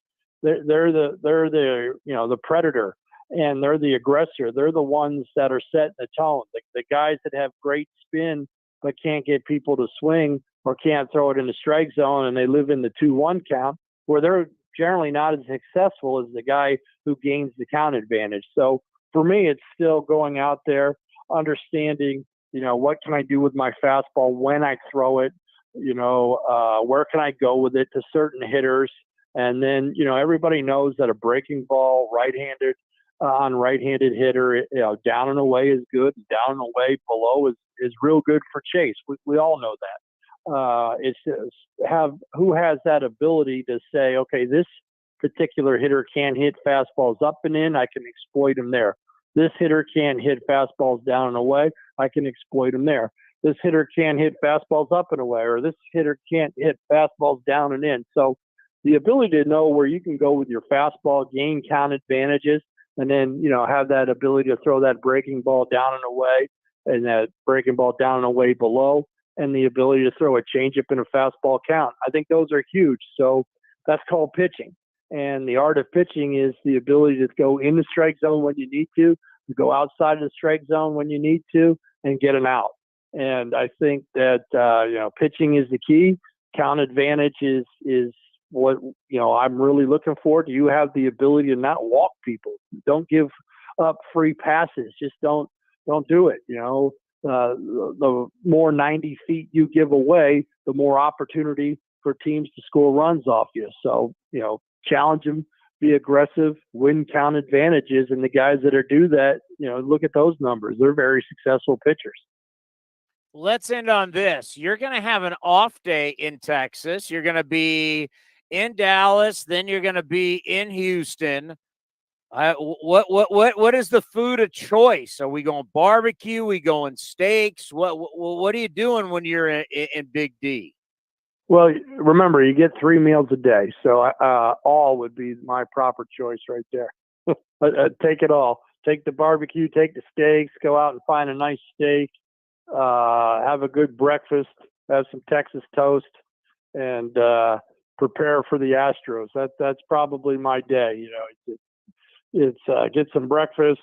They're the predator, and they're the aggressor. They're the ones that are setting the tone. The guys that have great spin but can't get people to swing or can't throw it in the strike zone, and they live in the 2-1 count, where they're generally not as successful as the guy who gains the count advantage. So for me, it's still going out there, understanding, what can I do with my fastball when I throw it, where can I go with it to certain hitters. And then, everybody knows that a breaking ball right-handed on right-handed hitter, down and away is good. Down and away below is real good for chase. We all know that. It's just who has that ability to say, okay, this particular hitter can hit fastballs up and in, I can exploit him there. This hitter can hit fastballs down and away, I can exploit him there. This hitter can hit fastballs up and away, or this hitter can't hit fastballs down and in. So the ability to know where you can go with your fastball, gain count advantages, and then, have that ability to throw that breaking ball down and away, and that breaking ball down and away below, and the ability to throw a changeup in a fastball count. I think those are huge. So that's called pitching. And the art of pitching is the ability to go in the strike zone when you need to go outside of the strike zone when you need to, and get an out. And I think that, pitching is the key. Count advantage is what, I'm really looking for. Do you have the ability to not walk people? Don't give up free passes. Just don't do it. The more 90 feet you give away, the more opportunity for teams to score runs off you. So, challenge them, be aggressive, win count advantages. And the guys that do that, look at those numbers. They're very successful pitchers. Let's end on this. You're going to have an off day in Texas. You're going to be in Dallas. Then you're going to be in Houston. What is the food of choice? Are we going barbecue? Are we going steaks? What are you doing when you're in Big D? Well, remember, you get 3 meals a day. So all would be my proper choice right there. Take it all. Take the barbecue, take the steaks, go out and find a nice steak, have a good breakfast, have some Texas toast, and prepare for the Astros. That's probably my day. It's get some breakfast,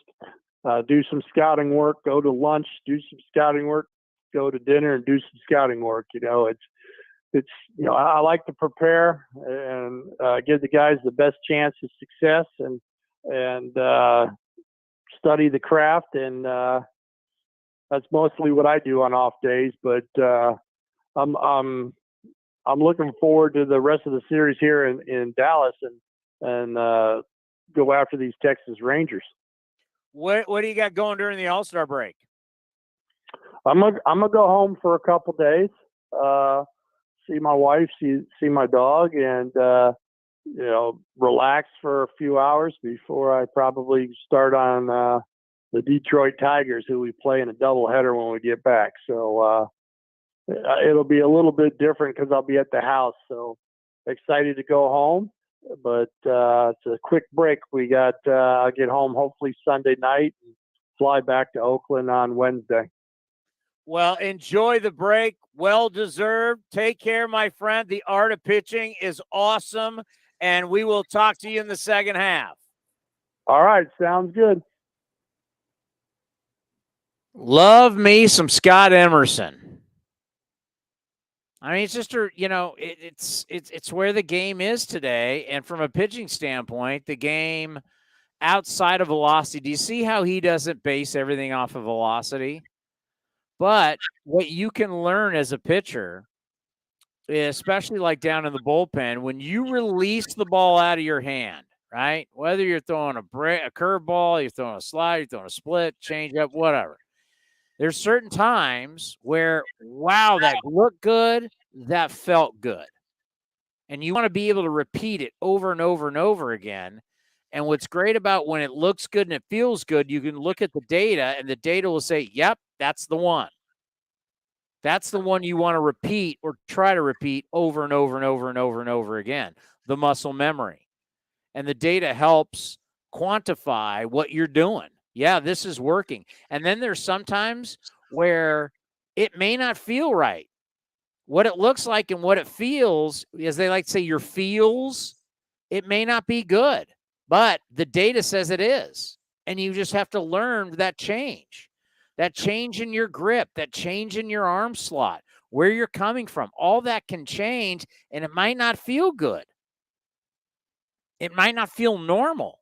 do some scouting work, go to lunch, do some scouting work, go to dinner and do some scouting work. It's I like to prepare and give the guys the best chance of success and study the craft, and that's mostly what I do on off days. But I'm looking forward to the rest of the series here in Dallas and go after these Texas Rangers. What do you got going during the All-Star break? I'm gonna go home for a couple days, see my wife, see my dog, and relax for a few hours before I probably start on the Detroit Tigers, who we play in a doubleheader when we get back. So it'll be a little bit different because I'll be at the house. So excited to go home, but it's a quick break. I'll get home hopefully Sunday night and fly back to Oakland on Wednesday. Well, enjoy the break. Well deserved. Take care, my friend. The art of pitching is awesome, and we will talk to you in the second half. All right, sounds good. Love me some Scott Emerson. I mean, it's just it's where the game is today, and from a pitching standpoint, the game outside of velocity. Do you see how he doesn't base everything off of velocity? But what you can learn as a pitcher, especially like down in the bullpen, when you release the ball out of your hand, right? Whether you're throwing a curveball, you're throwing a slide, you're throwing a split, change up, whatever. There's certain times where, wow, that looked good, that felt good. And you want to be able to repeat it over and over and over again. And what's great about when it looks good and it feels good, you can look at the data, and the data will say, yep, that's the one. That's the one you want to repeat or try to repeat over and over and over and over and over again, the muscle memory. And the data helps quantify what you're doing. Yeah, this is working. And then there's sometimes where it may not feel right. What it looks like and what it feels, as they like to say, your feels, it may not be good, but the data says it is. And you just have to learn that change in your grip, that change in your arm slot, where you're coming from. All that can change, and it might not feel good. It might not feel normal.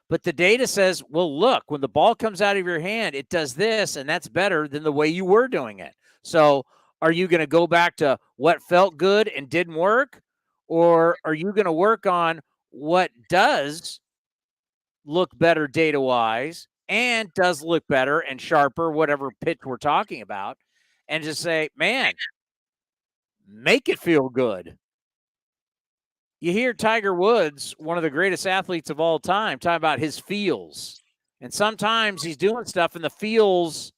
But the data says, well, look, when the ball comes out of your hand, it does this, and that's better than the way you were doing it. So are you going to go back to what felt good and didn't work? Or are you going to work on what does look better data-wise and does look better and sharper, whatever pitch we're talking about, and just say, man, make it feel good. You hear Tiger Woods, one of the greatest athletes of all time, talk about his feels. And sometimes he's doing stuff and the feels,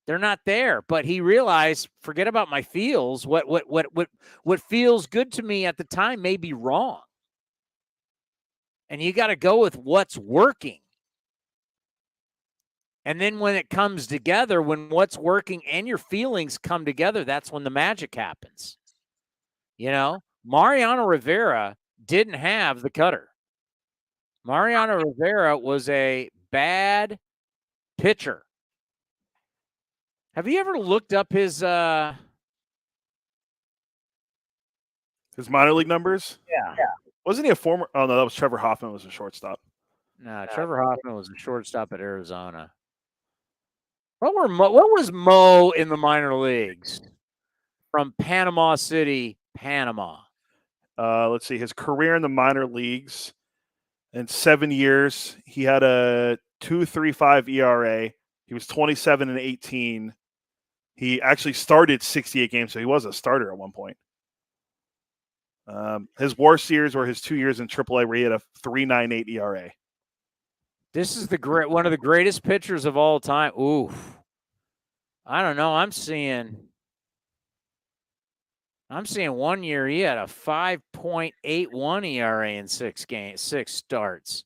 they're not there. But he realized, forget about my feels. What feels good to me at the time may be wrong. And you got to go with what's working. And then when it comes together, when what's working and your feelings come together, that's when the magic happens. You know, Mariano Rivera didn't have the cutter. Mariano Rivera was a bad pitcher. Have you ever looked up his minor league numbers? Yeah. Wasn't he a former? Oh, no, that was Trevor Hoffman was a shortstop. No, Trevor Hoffman was a shortstop at Arizona. What was Mo in the minor leagues? From Panama City, Panama. Let's see. His career in the minor leagues in 7 years, he had a 2.35 ERA. He was 27-18. He actually started 68 games, so he was a starter at one point. His worst years were his 2 years in AAA, where he had a 3.98 ERA. This is one of the greatest pitchers of all time. Ooh, I don't know. I'm seeing 1 year he had a 5.81 ERA in 6 starts.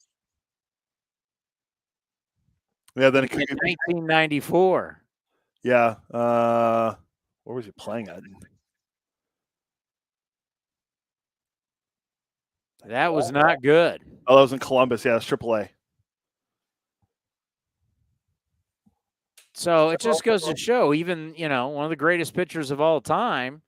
Yeah, then it could be 1994. Yeah. Where was he playing at? That was not good. Oh, that was in Columbus. Yeah, it's AAA. So it just goes to show, even, one of the greatest pitchers of all time,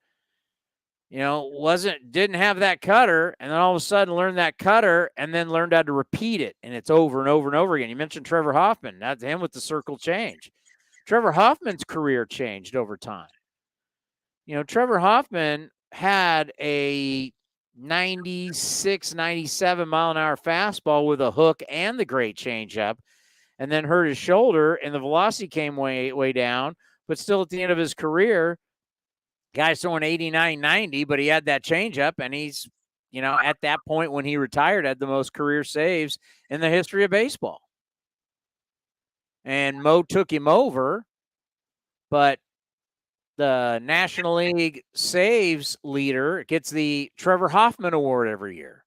didn't have that cutter, and then all of a sudden learned that cutter and then learned how to repeat it. And it's over and over and over again. You mentioned Trevor Hoffman. That's him with the circle change. Trevor Hoffman's career changed over time. Trevor Hoffman had a 96, 97 mile an hour fastball with a hook and the great changeup. and then hurt his shoulder, and the velocity came way down. But still, at the end of his career, guy's throwing 89, 90, but he had that changeup, and he's, at that point when he retired, had the most career saves in the history of baseball. And Mo took him over, but the National League saves leader gets the Trevor Hoffman Award every year.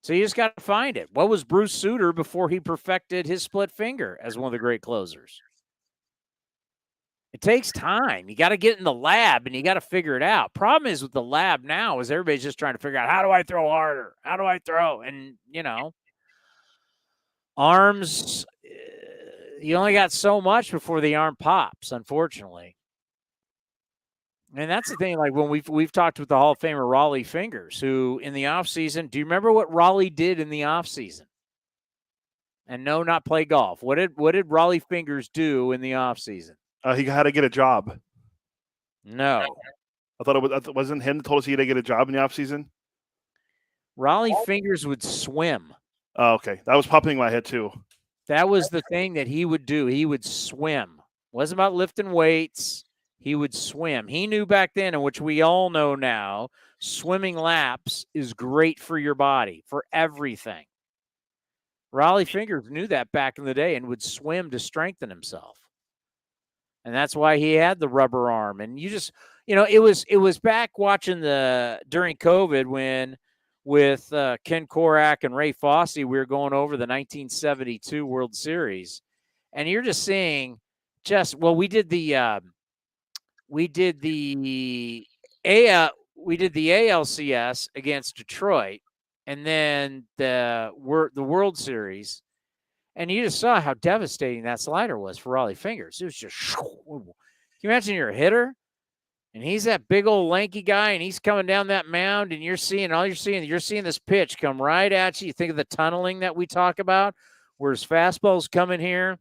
So you just got to find it. What was Bruce Sutter before he perfected his split finger as one of the great closers? It takes time. You got to get in the lab and you got to figure it out. Problem is with the lab now is everybody's just trying to figure out, how do I throw harder? How do I throw? And, arms, you only got so much before the arm pops, unfortunately. And that's the thing, like when we've talked with the Hall of Famer Raleigh Fingers, who in the offseason, do you remember what Raleigh did in the offseason? And no, not play golf. What did Raleigh Fingers do in the offseason? He had to get a job. No. I thought it wasn't him that told us he had to get a job in the offseason. Raleigh Fingers would swim. Oh, okay. That was popping in my head too. That was the thing that he would do. He would swim. It wasn't about lifting weights. He would swim. He knew back then, and which we all know now, swimming laps is great for your body, for everything. Raleigh Fingers knew that back in the day and would swim to strengthen himself. And that's why he had the rubber arm. And you just, it was back watching during COVID when with Ken Korak and Ray Fosse, we were going over the 1972 World Series. And you're just seeing we did the ALCS against Detroit, and then the World Series, and you just saw how devastating that slider was for Raleigh Fingers. It was just, can you imagine you're a hitter, and he's that big old lanky guy, and he's coming down that mound, and you're seeing this pitch come right at you. You think of the tunneling that we talk about, where his fastball's coming here,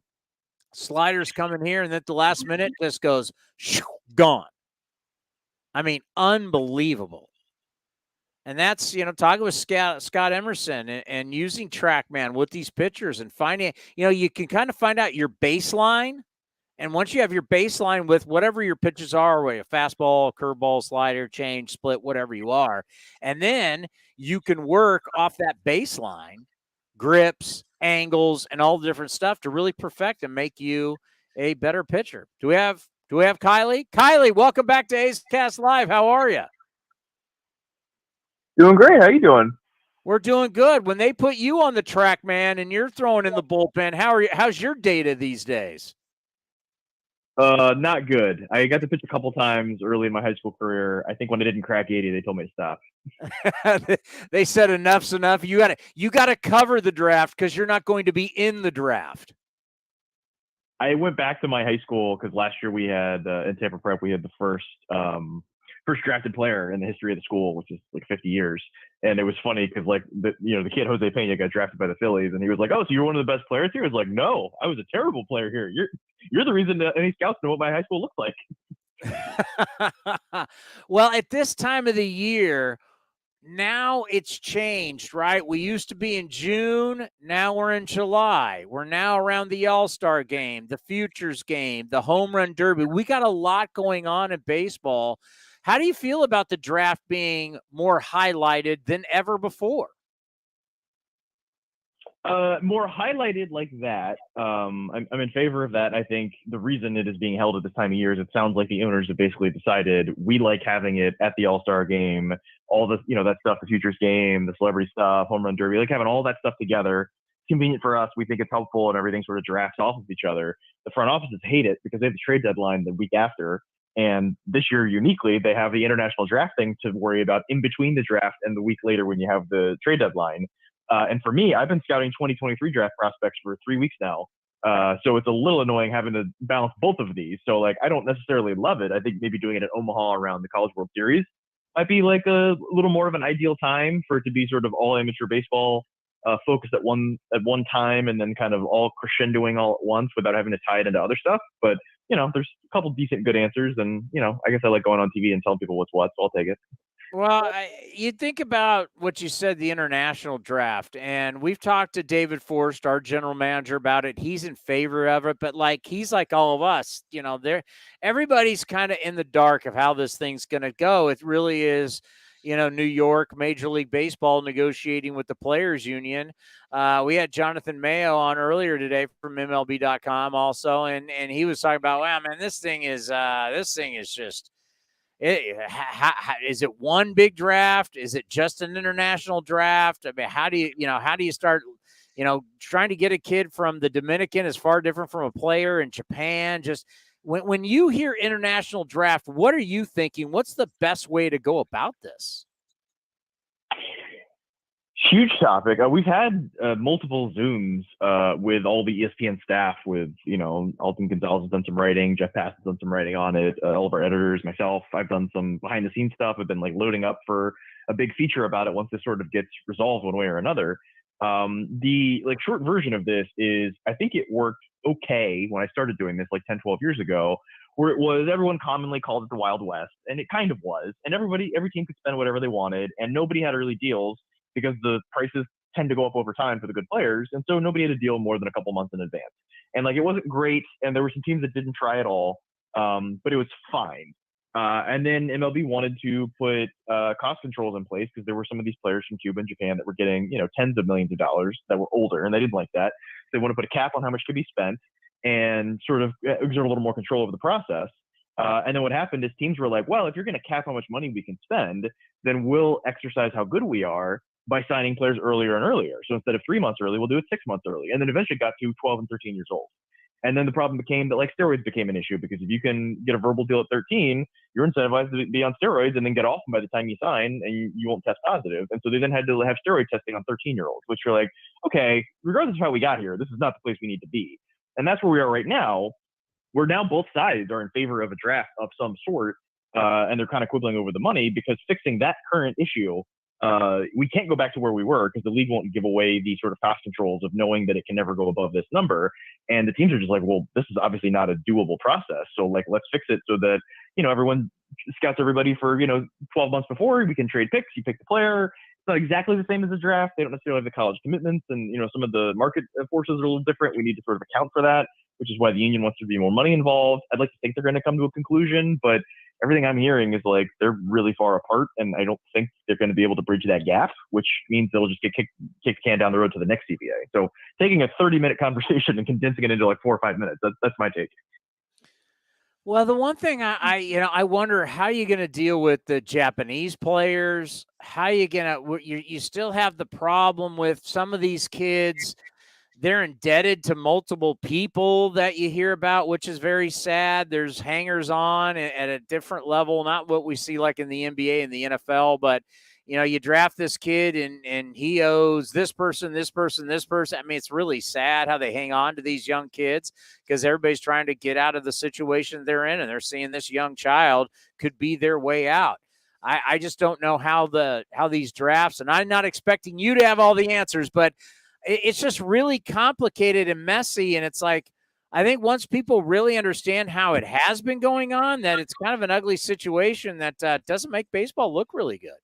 sliders coming here, and then at the last minute just goes gone. I mean, unbelievable. And that's, talking with Scott Emerson and using TrackMan with these pitchers and finding, you can kind of find out your baseline. And once you have your baseline with whatever your pitches are, whether a fastball, curveball, slider, change, split, whatever you are, and then you can work off that baseline, grips, angles, and all the different stuff to really perfect and make you a better pitcher. Do we have Kiley? Kiley, welcome back to A's Cast Live. How are you? Doing great. How you doing? We're doing good. When they put you on the track, man, and you're throwing in the bullpen, how's your data these days? Not good. I got to pitch a couple times early in my high school career. I think when I didn't crack 80, they told me to stop. They said enough's enough. You got to cover the draft because you're not going to be in the draft. I went back to my high school because last year we had in Tampa Prep we had the first drafted player in the history of the school, which is like 50 years. And it was funny because the kid Jose Pena got drafted by the Phillies, and he was like, "Oh, so you're one of the best players here?" I was like, "No, I was a terrible player here. You're the reason that any scouts know what my high school looks like." Well, at this time of the year, now it's changed, right? We used to be in June. Now we're in July. We're now around the All-Star game, the Futures game, the Home Run Derby. We got a lot going on in baseball. How do you feel about the draft being more highlighted than ever before? More highlighted like that. I'm in favor of that. I think the reason it is being held at this time of year is it sounds like the owners have basically decided we like having it at the All-Star game, all the, that stuff, the Futures game, the celebrity stuff, Home Run Derby, like having all that stuff together. It's convenient for us. We think it's helpful, and everything sort of drafts off of each other. The front offices hate it because they have the trade deadline the week after. And this year, uniquely, they have the international drafting to worry about in between the draft and the week later when you have the trade deadline. And for me, I've been scouting 2023 draft prospects for 3 weeks now. So it's a little annoying having to balance both of these. So I don't necessarily love it. I think maybe doing it at Omaha around the College World Series might be like a little more of an ideal time for it to be sort of all amateur baseball focused at one time, and then kind of all crescendoing all at once without having to tie it into other stuff. But there's a couple decent good answers, and I guess I like going on TV and telling people what's what, so I'll take it. Well, you think about what you said, the international draft, and we've talked to David Forrest, our general manager, about it. He's in favor of it, but he's like all of us, everybody's kind of in the dark of how this thing's going to go. It really is, New York Major League Baseball negotiating with the Players Union. We had Jonathan Mayo on earlier today from MLB.com also, and he was talking about, wow, man, this thing is just. Is it one big draft? Is it just an international draft? I mean, how do you start, trying to get a kid from the Dominican is far different from a player in Japan. Just when you hear international draft, what are you thinking? What's the best way to go about this? Huge topic. We've had multiple Zooms with all the ESPN staff with, Alton Gonzalez has done some writing, Jeff Pass has done some writing on it, all of our editors, myself, I've done some behind the scenes stuff. I've been loading up for a big feature about it once this sort of gets resolved one way or another. The short version of this is I think it worked okay when I started doing this 10, 12 years ago, where it was everyone commonly called it the Wild West, and it kind of was. And every team could spend whatever they wanted, and nobody had really deals because the prices tend to go up over time for the good players. And so nobody had a deal more than a couple months in advance. And it wasn't great. And there were some teams that didn't try at all, but it was fine. And then MLB wanted to put cost controls in place because there were some of these players from Cuba and Japan that were getting, tens of millions of dollars that were older, and they didn't like that. They want to put a cap on how much could be spent and sort of exert a little more control over the process. And then what happened is teams were like, well, if you're going to cap how much money we can spend, then we'll exercise how good we are by signing players earlier and earlier. So instead of 3 months early, we'll do it 6 months early. And then eventually got to 12 and 13 years old. And then the problem became that steroids became an issue, because if you can get a verbal deal at 13, you're incentivized to be on steroids and then get off them by the time you sign, and you won't test positive. And so they then had to have steroid testing on 13-year-olds, which you're like, okay, regardless of how we got here, this is not the place we need to be. And that's where we are right now. Where now both sides are in favor of a draft of some sort, and they're kind of quibbling over the money, because fixing that current issue, we can't go back to where we were, because the league won't give away the sort of cost controls of knowing that it can never go above this number. And the teams are just like, well, this is obviously not a doable process. So let's fix it so that, everyone scouts everybody for, 12 months before. We can trade picks. You pick the player. It's not exactly the same as a draft. They don't necessarily have the college commitments, and, some of the market forces are a little different. We need to sort of account for that, which is why the union wants to be more money involved. I'd like to think they're going to come to a conclusion, but everything I'm hearing is they're really far apart, and I don't think they're going to be able to bridge that gap, which means they'll just get kicked the can down the road to the next CBA. So taking a 30-minute conversation and condensing it into 4 or 5 minutes, that's my take. Well, the one thing I wonder, how are you going to deal with the Japanese players? How are you going to, you still have the problem with some of these kids. They're indebted to multiple people that you hear about, which is very sad. There's hangers on at a different level, not what we see in the NBA and the NFL, but you draft this kid and he owes this person, this person, this person. I mean, it's really sad how they hang on to these young kids, because everybody's trying to get out of the situation they're in, and they're seeing this young child could be their way out. I just don't know how these drafts, and I'm not expecting you to have all the answers, but it's just really complicated and messy. And it's I think once people really understand how it has been going on, that it's kind of an ugly situation that doesn't make baseball look really good.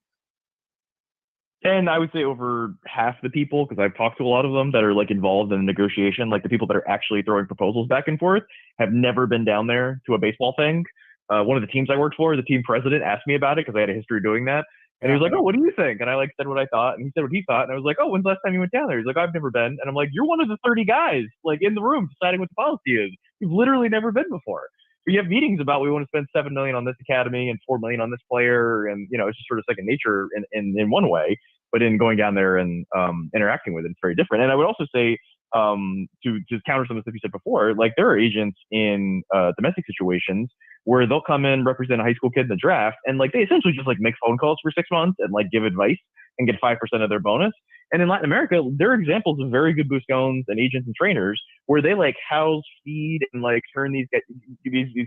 And I would say over half the people, because I've talked to a lot of them that are involved in the negotiation, the people that are actually throwing proposals back and forth, have never been down there to a baseball thing. One of the teams I worked for, the team president, asked me about it because I had a history doing that. And he was like, oh, what do you think? And I said what I thought, and he said what he thought. And I was like, oh, when's the last time you went down there? He's like, I've never been. And I'm like, you're one of the 30 guys in the room deciding what the policy is. You've literally never been before. We have meetings about, we want to spend $7 million on this academy and $4 million on this player. And, it's just sort of second nature in one way, but in going down there and interacting with it, it's very different. And I would also say, to counter some of the stuff you said before, there are agents in domestic situations where they'll come in, represent a high school kid in the draft, and they essentially just make phone calls for 6 months and give advice and get 5% of their bonus. And in Latin America, there are examples of very good buscones and agents and trainers where they house, feed, and turn these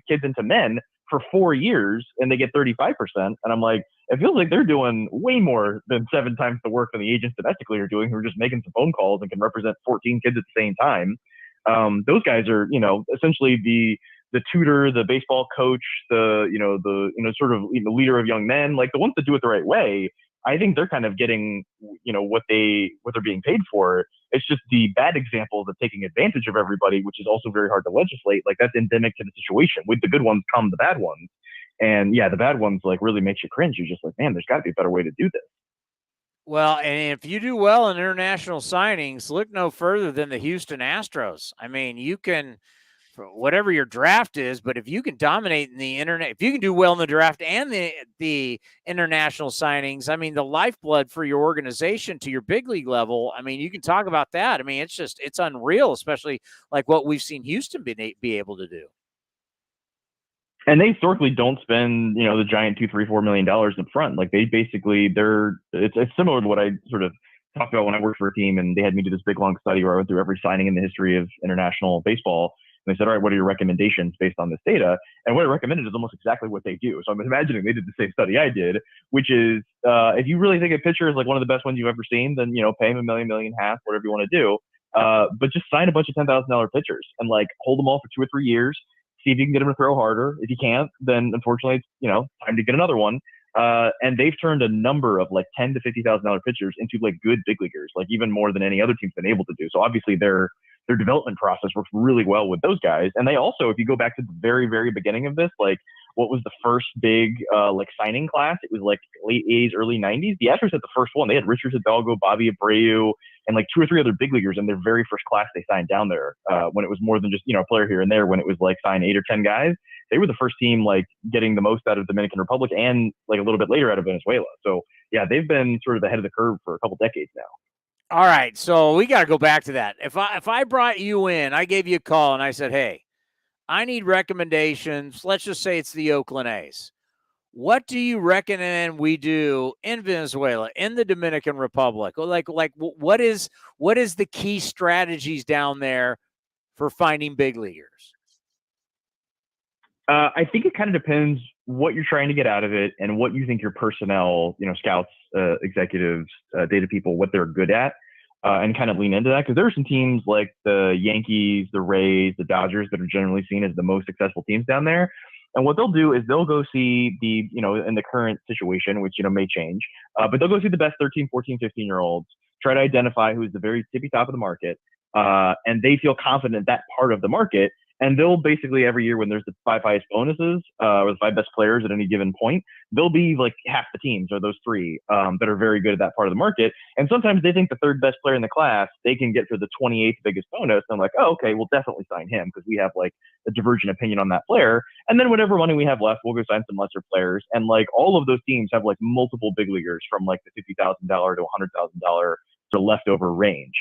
kids into men for 4 years, and they get 35%. And I'm like, it feels like they're doing way more than 7 times the work than the agents domestically are doing, who are just making some phone calls and can represent 14 kids at the same time. Those guys are, essentially the tutor, the baseball coach, the sort of leader of young men, like the ones that do it the right way, I think they're kind of getting, what they're being paid for. It's just the bad examples of taking advantage of everybody, which is also very hard to legislate. Like that's endemic to the situation. With the good ones come the bad ones. And yeah, the bad ones like really makes you cringe. You're just like, man, there's got to be a better way to do this. Well, and if you do well in international signings, look no further than the Houston Astros. I mean, you can, whatever your draft is, but if you can dominate in the internet, if you can do well in the draft and the international signings, I mean, the lifeblood for your organization to your big league level, I mean, you can talk about that. I mean, it's unreal, especially like what we've seen Houston be able to do. And they historically don't spend, the giant $2, $3, $4 million up front. Like they basically, it's similar to what I sort of talked about when I worked for a team and they had me do this big long study where I went through every signing in the history of international baseball. And they said, all right, what are your recommendations based on this data? And what I recommended is almost exactly what they do. So I'm imagining they did the same study I did, which is if you really think a pitcher is like one of the best ones you've ever seen, then, pay him $1 million, $1.5 million, whatever you want to do. But just sign a bunch of $10,000 pitchers and like hold them all for 2 or 3 years. See if you can get them to throw harder. If you can't, then unfortunately, it's, time to get another one. And they've turned a number of like $10,000 to $50,000 pitchers into like good big leaguers, like even more than any other team's been able to do. So obviously their development process works really well with those guys. And they also, if you go back to the very, very beginning of this, like what was the first big like signing class? It was like late 80s, early 90s. The Astros had the first one. They had Richard Hidalgo, Bobby Abreu, and like 2 or 3 other big leaguers in their very first class they signed down there when it was more than just, a player here and there, when it was like sign 8 or 10 guys. They were the first team like getting the most out of Dominican Republic and like a little bit later out of Venezuela. So yeah, they've been sort of ahead of the curve for a couple decades now. All right, so we got to go back to that. If I brought you in, I gave you a call and I said, hey, I need recommendations. Let's just say it's the Oakland A's. What do you recommend we do in Venezuela, in the Dominican Republic? Like what is the key strategies down there for finding big leaguers? I think it kind of depends what you're trying to get out of it and what you think your personnel, scouts, executives, data people, what they're good at, and kind of lean into that. Because there are some teams like the Yankees, the Rays, the Dodgers that are generally seen as the most successful teams down there. And what they'll do is they'll go see the, in the current situation, which, may change, but they'll go see the best 13, 14, 15-year-olds, try to identify who's the very tippy top of the market. And they feel confident that part of the market. And they'll basically every year when there's the 5 highest bonuses or the 5 best players at any given point, they'll be like half the teams or those 3 that are very good at that part of the market. And sometimes they think the 3rd best player in the class, they can get for the 28th biggest bonus. And I'm like, oh, okay, we'll definitely sign him because we have like a divergent opinion on that player. And then whatever money we have left, we'll go sign some lesser players. And like all of those teams have like multiple big leaguers from like the $50,000 to $100,000 sort of leftover range.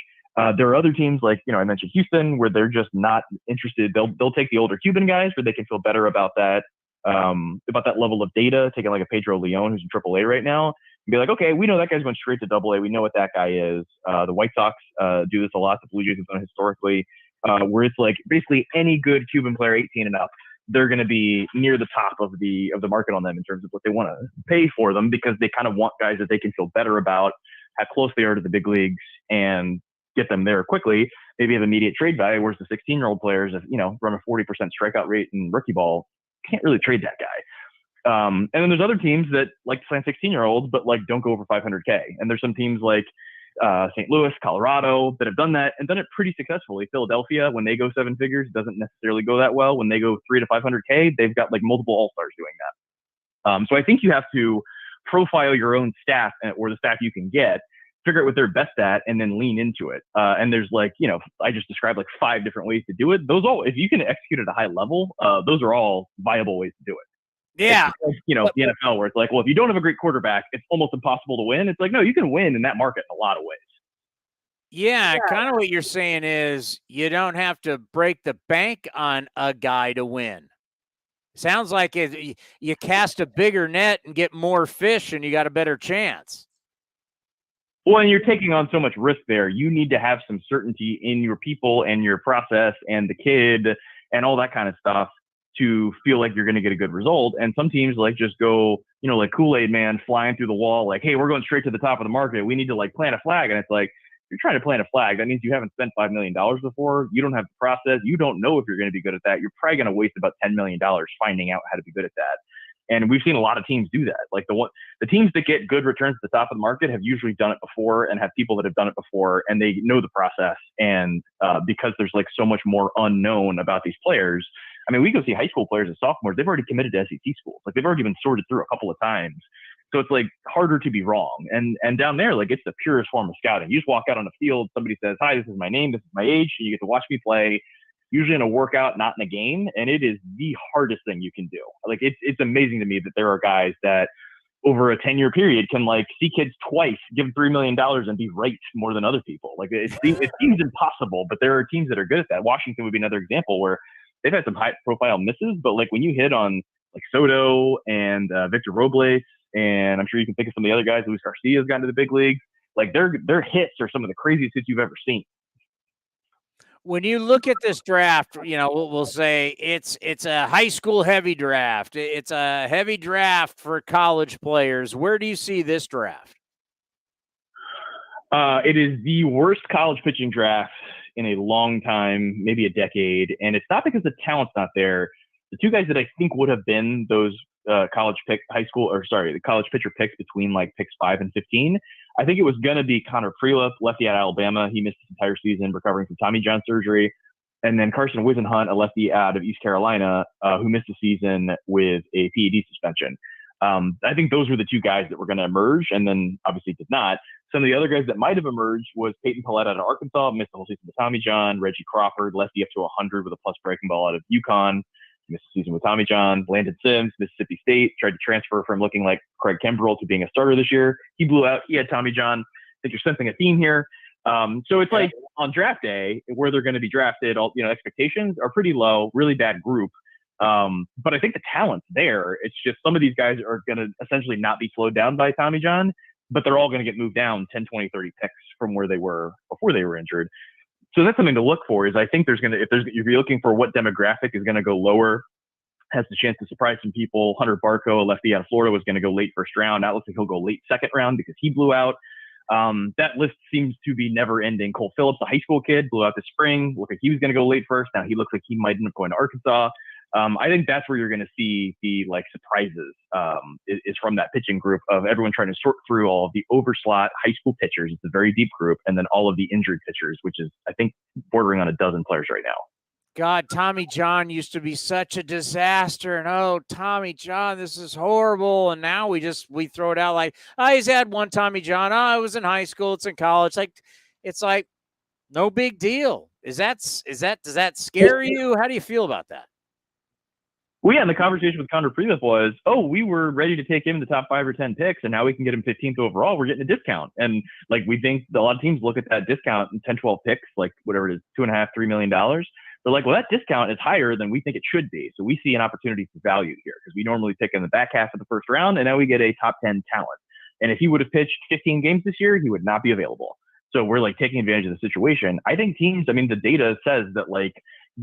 There are other teams like, I mentioned Houston, where they're just not interested. They'll take the older Cuban guys where they can feel better about that level of data, taking like a Pedro Leon who's in AAA right now and be like, okay, we know that guy's going straight to AA. We know what that guy is. The White Sox do this a lot. The Blue Jays have done it historically, where it's like basically any good Cuban player 18 and up, they're going to be near the top of the market on them in terms of what they want to pay for them, because they kind of want guys that they can feel better about, how close they are to the big leagues, and get them there quickly, maybe have immediate trade value, whereas the 16-year-old players, if, run a 40% strikeout rate in rookie ball, can't really trade that guy. And then there's other teams that like to sign 16-year-olds, but like don't go over 500K. And there's some teams like St. Louis, Colorado that have done that and done it pretty successfully. Philadelphia, when they go 7 figures, doesn't necessarily go that well. When they go 3 to 500K, they've got like multiple all-stars doing that. So I think you have to profile your own staff or the staff you can get, figure out what they're best at, and then lean into it. And there's like, I just described like 5 different ways to do it. Those all, if you can execute at a high level, those are all viable ways to do it. Yeah. Like, the NFL where it's like, well, if you don't have a great quarterback, it's almost impossible to win. It's like, no, you can win in that market in a lot of ways. Yeah, kind of what you're saying is you don't have to break the bank on a guy to win. Sounds like you cast a bigger net and get more fish and you got a better chance. Well, and you're taking on so much risk there. You need to have some certainty in your people and your process and the kid and all that kind of stuff to feel like you're going to get a good result. And some teams like just go, like Kool-Aid man flying through the wall, like, hey, we're going straight to the top of the market. We need to like plant a flag. And it's like, you're trying to plant a flag. That means you haven't spent $5 million before. You don't have the process. You don't know if you're going to be good at that. You're probably going to waste about $10 million finding out how to be good at that. And we've seen a lot of teams do that. Like the teams that get good returns at the top of the market have usually done it before and have people that have done it before, and they know the process. And because there's like so much more unknown about these players, I mean, we go see high school players as sophomores. They've already committed to SEC schools. Like they've already been sorted through a couple of times. So it's like harder to be wrong. And down there, like it's the purest form of scouting. You just walk out on the field, somebody says, "Hi, this is my name, this is my age," and you get to watch me play, usually in a workout, not in a game. And it is the hardest thing you can do. Like it's amazing to me that there are guys that over a 10-year period can like see kids twice, give them $3 million and be right more than other people. Like it seems impossible, but there are teams that are good at that. Washington would be another example where they've had some high profile misses, but like when you hit on like Soto and Victor Robles, and I'm sure you can think of some of the other guys, Luis Garcia has gotten to the big leagues, like their hits are some of the craziest hits you've ever seen. When you look at this draft, we'll say it's a high school heavy draft. It's a heavy draft for college players. Where do you see this draft? It is the worst college pitching draft in a long time, maybe a decade. And it's not because the talent's not there. The two guys that I think would have been those the college pitcher picks between like picks 5 and 15. I think it was going to be Connor Freelup, lefty out of Alabama. He missed his entire season recovering from Tommy John surgery. And then Carson Wisenhunt, a lefty out of East Carolina, who missed the season with a PED suspension. I think those were the two guys that were going to emerge, and then obviously did not. Some of the other guys that might have emerged was Peyton Pallette out of Arkansas, missed the whole season with Tommy John. Reggie Crawford, lefty up to 100 with a plus breaking ball out of UConn, missed the season with Tommy John. Landon Sims, Mississippi State, tried to transfer from looking like Craig Kimbrell to being a starter this year. He blew out. He had Tommy John. I think you're sensing a theme here. So it's like on draft day where they're going to be drafted, expectations are pretty low, really bad group. But I think the talent's there. It's just some of these guys are going to essentially not be slowed down by Tommy John, but they're all going to get moved down 10, 20, 30 picks from where they were before they were injured. So that's something to look for. Is I think if you're looking for what demographic is going to go lower, has the chance to surprise some people. Hunter Barco, a lefty out of Florida, was going to go late first round. Now it looks like he'll go late second round because he blew out. That list seems to be never ending. Cole Phillips, a high school kid, blew out this spring. Looked like he was going to go late first. Now he looks like he might end up going to Arkansas. I think that's where you're going to see the surprises is from that pitching group of everyone trying to sort through all of the overslot high school pitchers. It's a very deep group. And then all of the injured pitchers, which is, I think, bordering on a dozen players right now. God, Tommy John used to be such a disaster. And, oh, Tommy John, this is horrible. And now we throw it out like, he's had one Tommy John. Oh, it was in high school. It's in college. It's like no big deal. Does that scare you? How do you feel about that? Well, yeah, and the conversation with Connor Freelup was, we were ready to take him in the top 5 or 10 picks, and now we can get him 15th overall. We're getting a discount. And, we think a lot of teams look at that discount in 10, 12 picks, like whatever it is, $2.5, $3 million. They're like, well, that discount is higher than we think it should be. So we see an opportunity for value here because we normally pick in the back half of the first round, and now we get a top 10 talent. And if he would have pitched 15 games this year, he would not be available. So we're taking advantage of the situation. I think teams, the data says that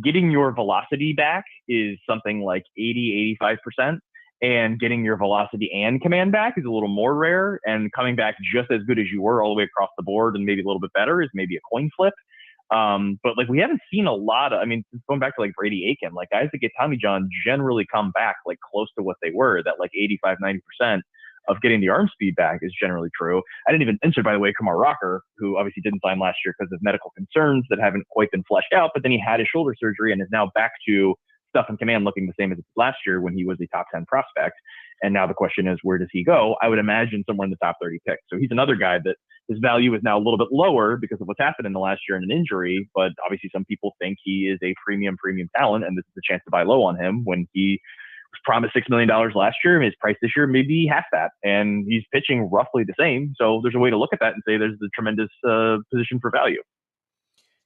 getting your velocity back is something like 80, 85%. And getting your velocity and command back is a little more rare. And coming back just as good as you were all the way across the board and maybe a little bit better is maybe a coin flip. But we haven't seen a lot of, going back to Brady Aiken, guys that get Tommy John generally come back close to what they were, that 85, 90% of getting the arm speed back is generally true. I didn't even mention, by the way, Kumar Rocker, who obviously didn't sign last year because of medical concerns that haven't quite been fleshed out, but then he had his shoulder surgery and is now back to stuff and command looking the same as last year when he was a top 10 prospect. And now the question is, where does he go? I would imagine somewhere in the top 30 picks. So he's another guy that his value is now a little bit lower because of what's happened in the last year and an injury. But obviously some people think he is a premium talent, and this is a chance to buy low on him when he was promised $6 million last year. His price this year, maybe half that. And he's pitching roughly the same. So there's a way to look at that and say there's a tremendous position for value.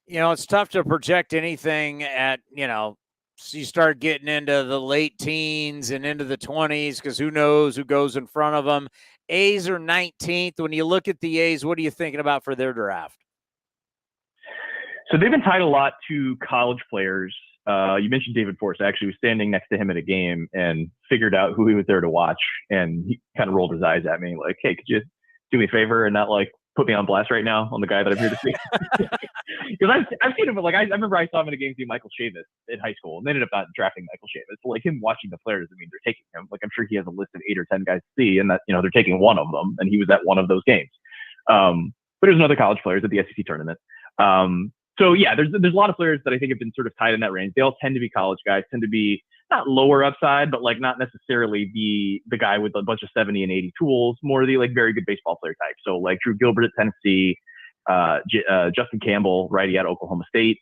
It's tough to project anything at, so you start getting into the late teens and into the 20s because who knows who goes in front of them. A's are 19th. When you look at the A's, what are you thinking about for their draft? So they've been tied a lot to college players. You mentioned David Force. I actually was standing next to him at a game and figured out who he was there to watch. And he kind of rolled his eyes at me like, hey, could you do me a favor and not put me on blast right now on the guy that I'm here to see? Because I've seen him, but like I remember I saw him in a game see Michael Chavis in high school, and they ended up not drafting Michael Chavis. So like him watching the players doesn't mean they're taking him. Like I'm sure he has a list of 8 or 10 guys to see, and that they're taking one of them, and he was at one of those games. But there's other college players at the SEC tournament. So yeah, there's a lot of players that I think have been sort of tied in that range. They all tend to be college guys, tend to be not lower upside, but like not necessarily the guy with a bunch of 70 and 80 tools, more the like very good baseball player type. So like Drew Gilbert at Tennessee, Justin Campbell, righty out of Oklahoma State,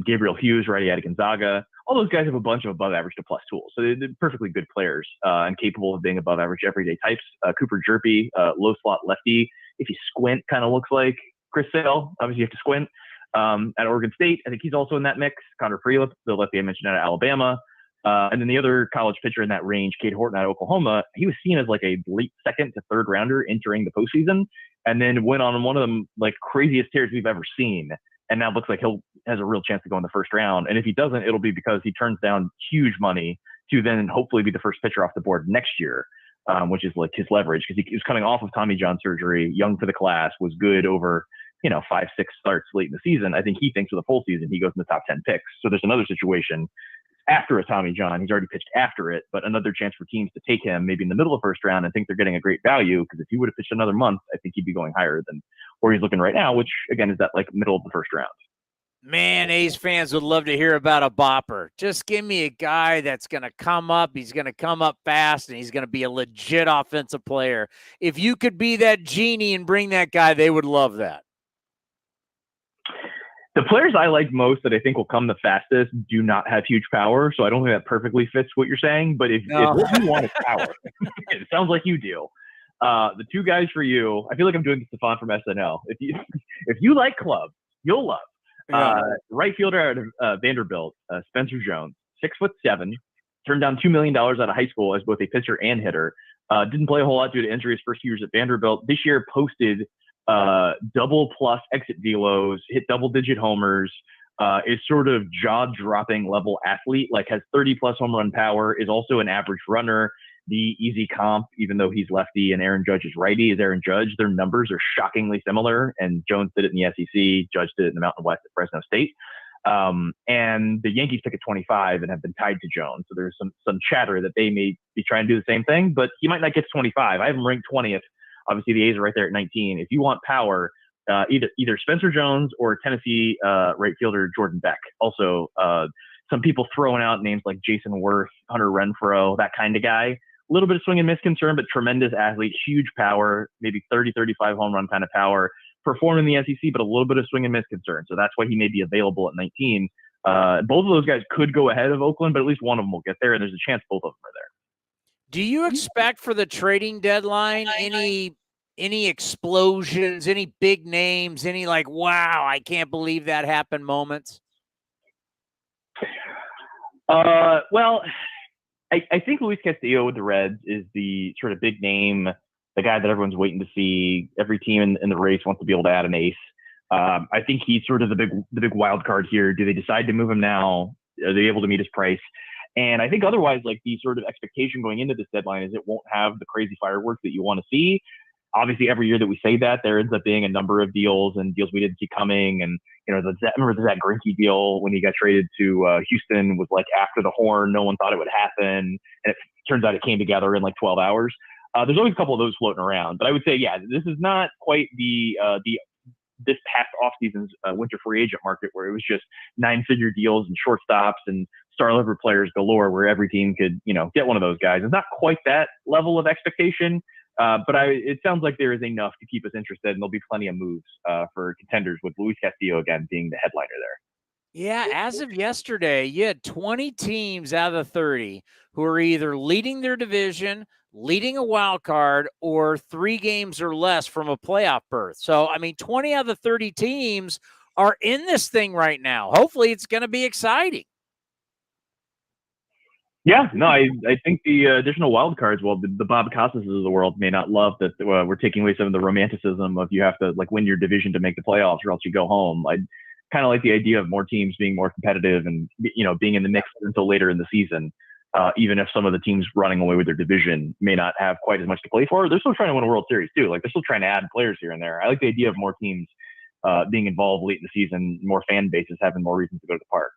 Gabriel Hughes, righty out of Gonzaga. All those guys have a bunch of above average to plus tools. So they're perfectly good players and capable of being above average everyday types. Cooper Jerpy, low slot lefty. If you squint, kind of looks like Chris Sale. Obviously, you have to squint. At Oregon State, I think he's also in that mix. Connor Freeland, the lefty I mentioned out of Alabama. And then the other college pitcher in that range, Cade Horton out of Oklahoma, he was seen as like a late second to third rounder entering the postseason, and then went on one of the like craziest tears we've ever seen. And now it looks like has a real chance to go in the first round. And if he doesn't, it'll be because he turns down huge money to then hopefully be the first pitcher off the board next year, which is like his leverage, because he was coming off of Tommy John surgery, young for the class, was good over 5-6 starts late in the season. I think he thinks with a full season, he goes in the top 10 picks. So there's another situation after a Tommy John. He's already pitched after it, but another chance for teams to take him maybe in the middle of the first round and think they're getting a great value. Because if he would have pitched another month, I think he'd be going higher than where he's looking right now, which again is that like middle of the first round. Man, A's fans would love to hear about a bopper. Just give me a guy that's going to come up. He's going to come up fast, and he's going to be a legit offensive player. If you could be that genie and bring that guy, they would love that. The players I like most that I think will come the fastest do not have huge power, so I don't think that perfectly fits what you're saying. But if what you want is power, it sounds like you do. The two guys for you, I feel like I'm doing Stefan from SNL. If you like club, you'll love. Right fielder out of Vanderbilt, Spencer Jones, 6'7", turned down $2 million out of high school as both a pitcher and hitter. Didn't play a whole lot due to injuries first few years at Vanderbilt. This year posted double plus exit velos, hit double digit homers, is sort of jaw dropping level athlete, like has 30 plus home run power, is also an average runner. The easy comp, even though he's lefty and Aaron Judge is righty, is Aaron Judge. Their numbers are shockingly similar, and Jones did it in the SEC, Judge did it in the Mountain West at Fresno State. And the Yankees pick at 25 and have been tied to Jones. So there's some chatter that they may be trying to do the same thing, but he might not get to 25. I have him ranked 20th. Obviously, the A's are right there at 19. If you want power, either Spencer Jones or Tennessee right fielder Jordan Beck. Also, some people throwing out names like Jason Worth, Hunter Renfroe, that kind of guy. A little bit of swing and miss concern, but tremendous athlete, huge power, maybe 30, 35 home run kind of power. Perform in the SEC, but a little bit of swing and miss concern. So that's why he may be available at 19. Both of those guys could go ahead of Oakland, but at least one of them will get there, and there's a chance both of them are there. Do you expect for the trading deadline any explosions, any big names, any like, wow, I can't believe that happened moments? Well, I think Luis Castillo with the Reds is the sort of big name, the guy that everyone's waiting to see. Every team in the race wants to be able to add an ace. I think he's sort of the big wild card here. Do they decide to move him now? Are they able to meet his price? And I think otherwise, like the sort of expectation going into this deadline is it won't have the crazy fireworks that you want to see. Obviously, every year that we say that, there ends up being a number of deals and deals we didn't see coming. And, remember the Zach Greinke deal when he got traded to Houston was like after the horn. No one thought it would happen. And it turns out it came together in like 12 hours. There's always a couple of those floating around. But I would say, yeah, this is not quite this past offseason's winter free agent market where it was just 9-figure deals and shortstops and star-level players galore where every team could, get one of those guys. It's not quite that level of expectation, but it sounds like there is enough to keep us interested, and there'll be plenty of moves for contenders with Luis Castillo, again, being the headliner there. Yeah, as of yesterday, you had 20 teams out of the 30 who are either leading their division, leading a wild card, or 3 games or less from a playoff berth. So, 20 out of the 30 teams are in this thing right now. Hopefully it's going to be exciting. Yeah, no, I think the additional wild cards, well, the Bob Costas of the world may not love that we're taking away some of the romanticism of you have to win your division to make the playoffs or else you go home. I kind of like the idea of more teams being more competitive and being in the mix until later in the season. even if some of the teams running away with their division may not have quite as much to play for. They're still trying to win a World Series too. Like, they're still trying to add players here and there. I like the idea of more teams being involved late in the season, more fan bases having more reasons to go to the park.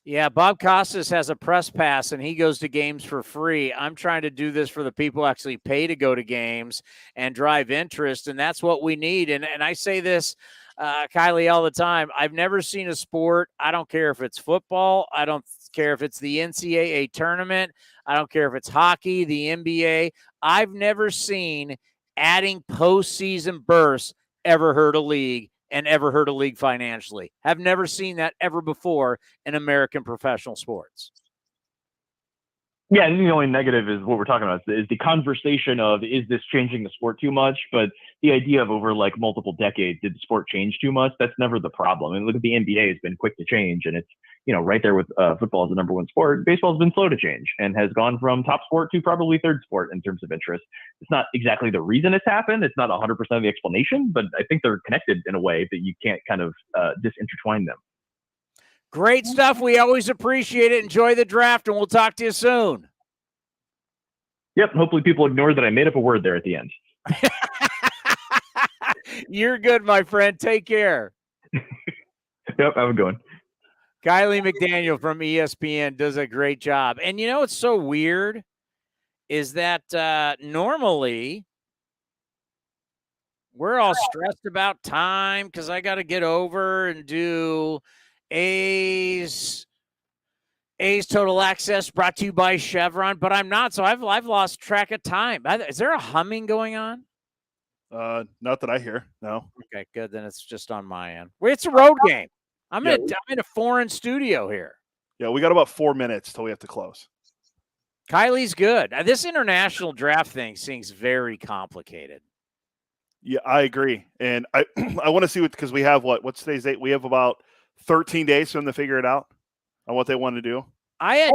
Yeah, Bob Costas has a press pass, and he goes to games for free. I'm trying to do this for the people who actually pay to go to games and drive interest, and that's what we need. And I say this, Kiley, all the time. I've never seen a sport. I don't care if it's football. I don't care if it's the NCAA tournament. I don't care if it's hockey, the NBA. I've never seen adding postseason bursts ever hurt a league and ever hurt a league financially. Have never seen that ever before in American professional sports. Yeah, I think the only negative is what we're talking about is the conversation of, is this changing the sport too much? But the idea of over like multiple decades, did the sport change too much? That's never the problem. And look at the NBA has been quick to change, and it's, you know, right there with football as the number one sport. Baseball has been slow to change and has gone from top sport to probably third sport in terms of interest. It's not exactly the reason it's happened. It's not 100% of the explanation, but I think they're connected in a way that you can't kind of disintertwine them. Great stuff. We always appreciate it. Enjoy the draft, and we'll talk to you soon. Yep. Hopefully people ignore that I made up a word there at the end. You're good, my friend. Take care. Yep. Have a good one. Kiley McDaniel from ESPN does a great job. And you know what's so weird is that normally we're all stressed about time because I got to get over and do A's Total Access brought to you by Chevron, but I'm not, so I've lost track of time. Is there a humming going on? Not that I hear. No. Okay, good. Then it's just on my end. It's a road game. I'm in a foreign studio here. Yeah, we got about 4 minutes till we have to close. Kiley's good. This international draft thing seems very complicated. Yeah, I agree. And I want to see because we have what's today's date? We have about 13 days for them to figure it out on what they want to do. I had,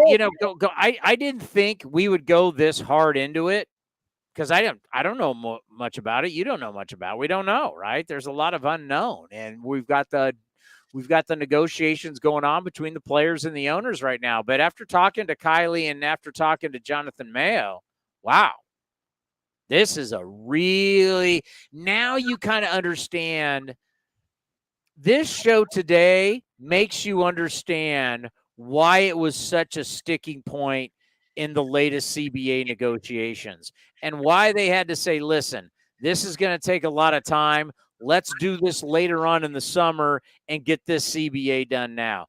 I didn't think we would go this hard into it because I don't know much about it. You don't know much about it. We don't know, right? There's a lot of unknown, and we've got the negotiations going on between the players and the owners right now. But after talking to Kiley and after talking to Jonathan Mayo, wow, this is now you kind of understand. This show today makes you understand why it was such a sticking point in the latest CBA negotiations and why they had to say, listen, this is going to take a lot of time. Let's do this later on in the summer and get this CBA done now.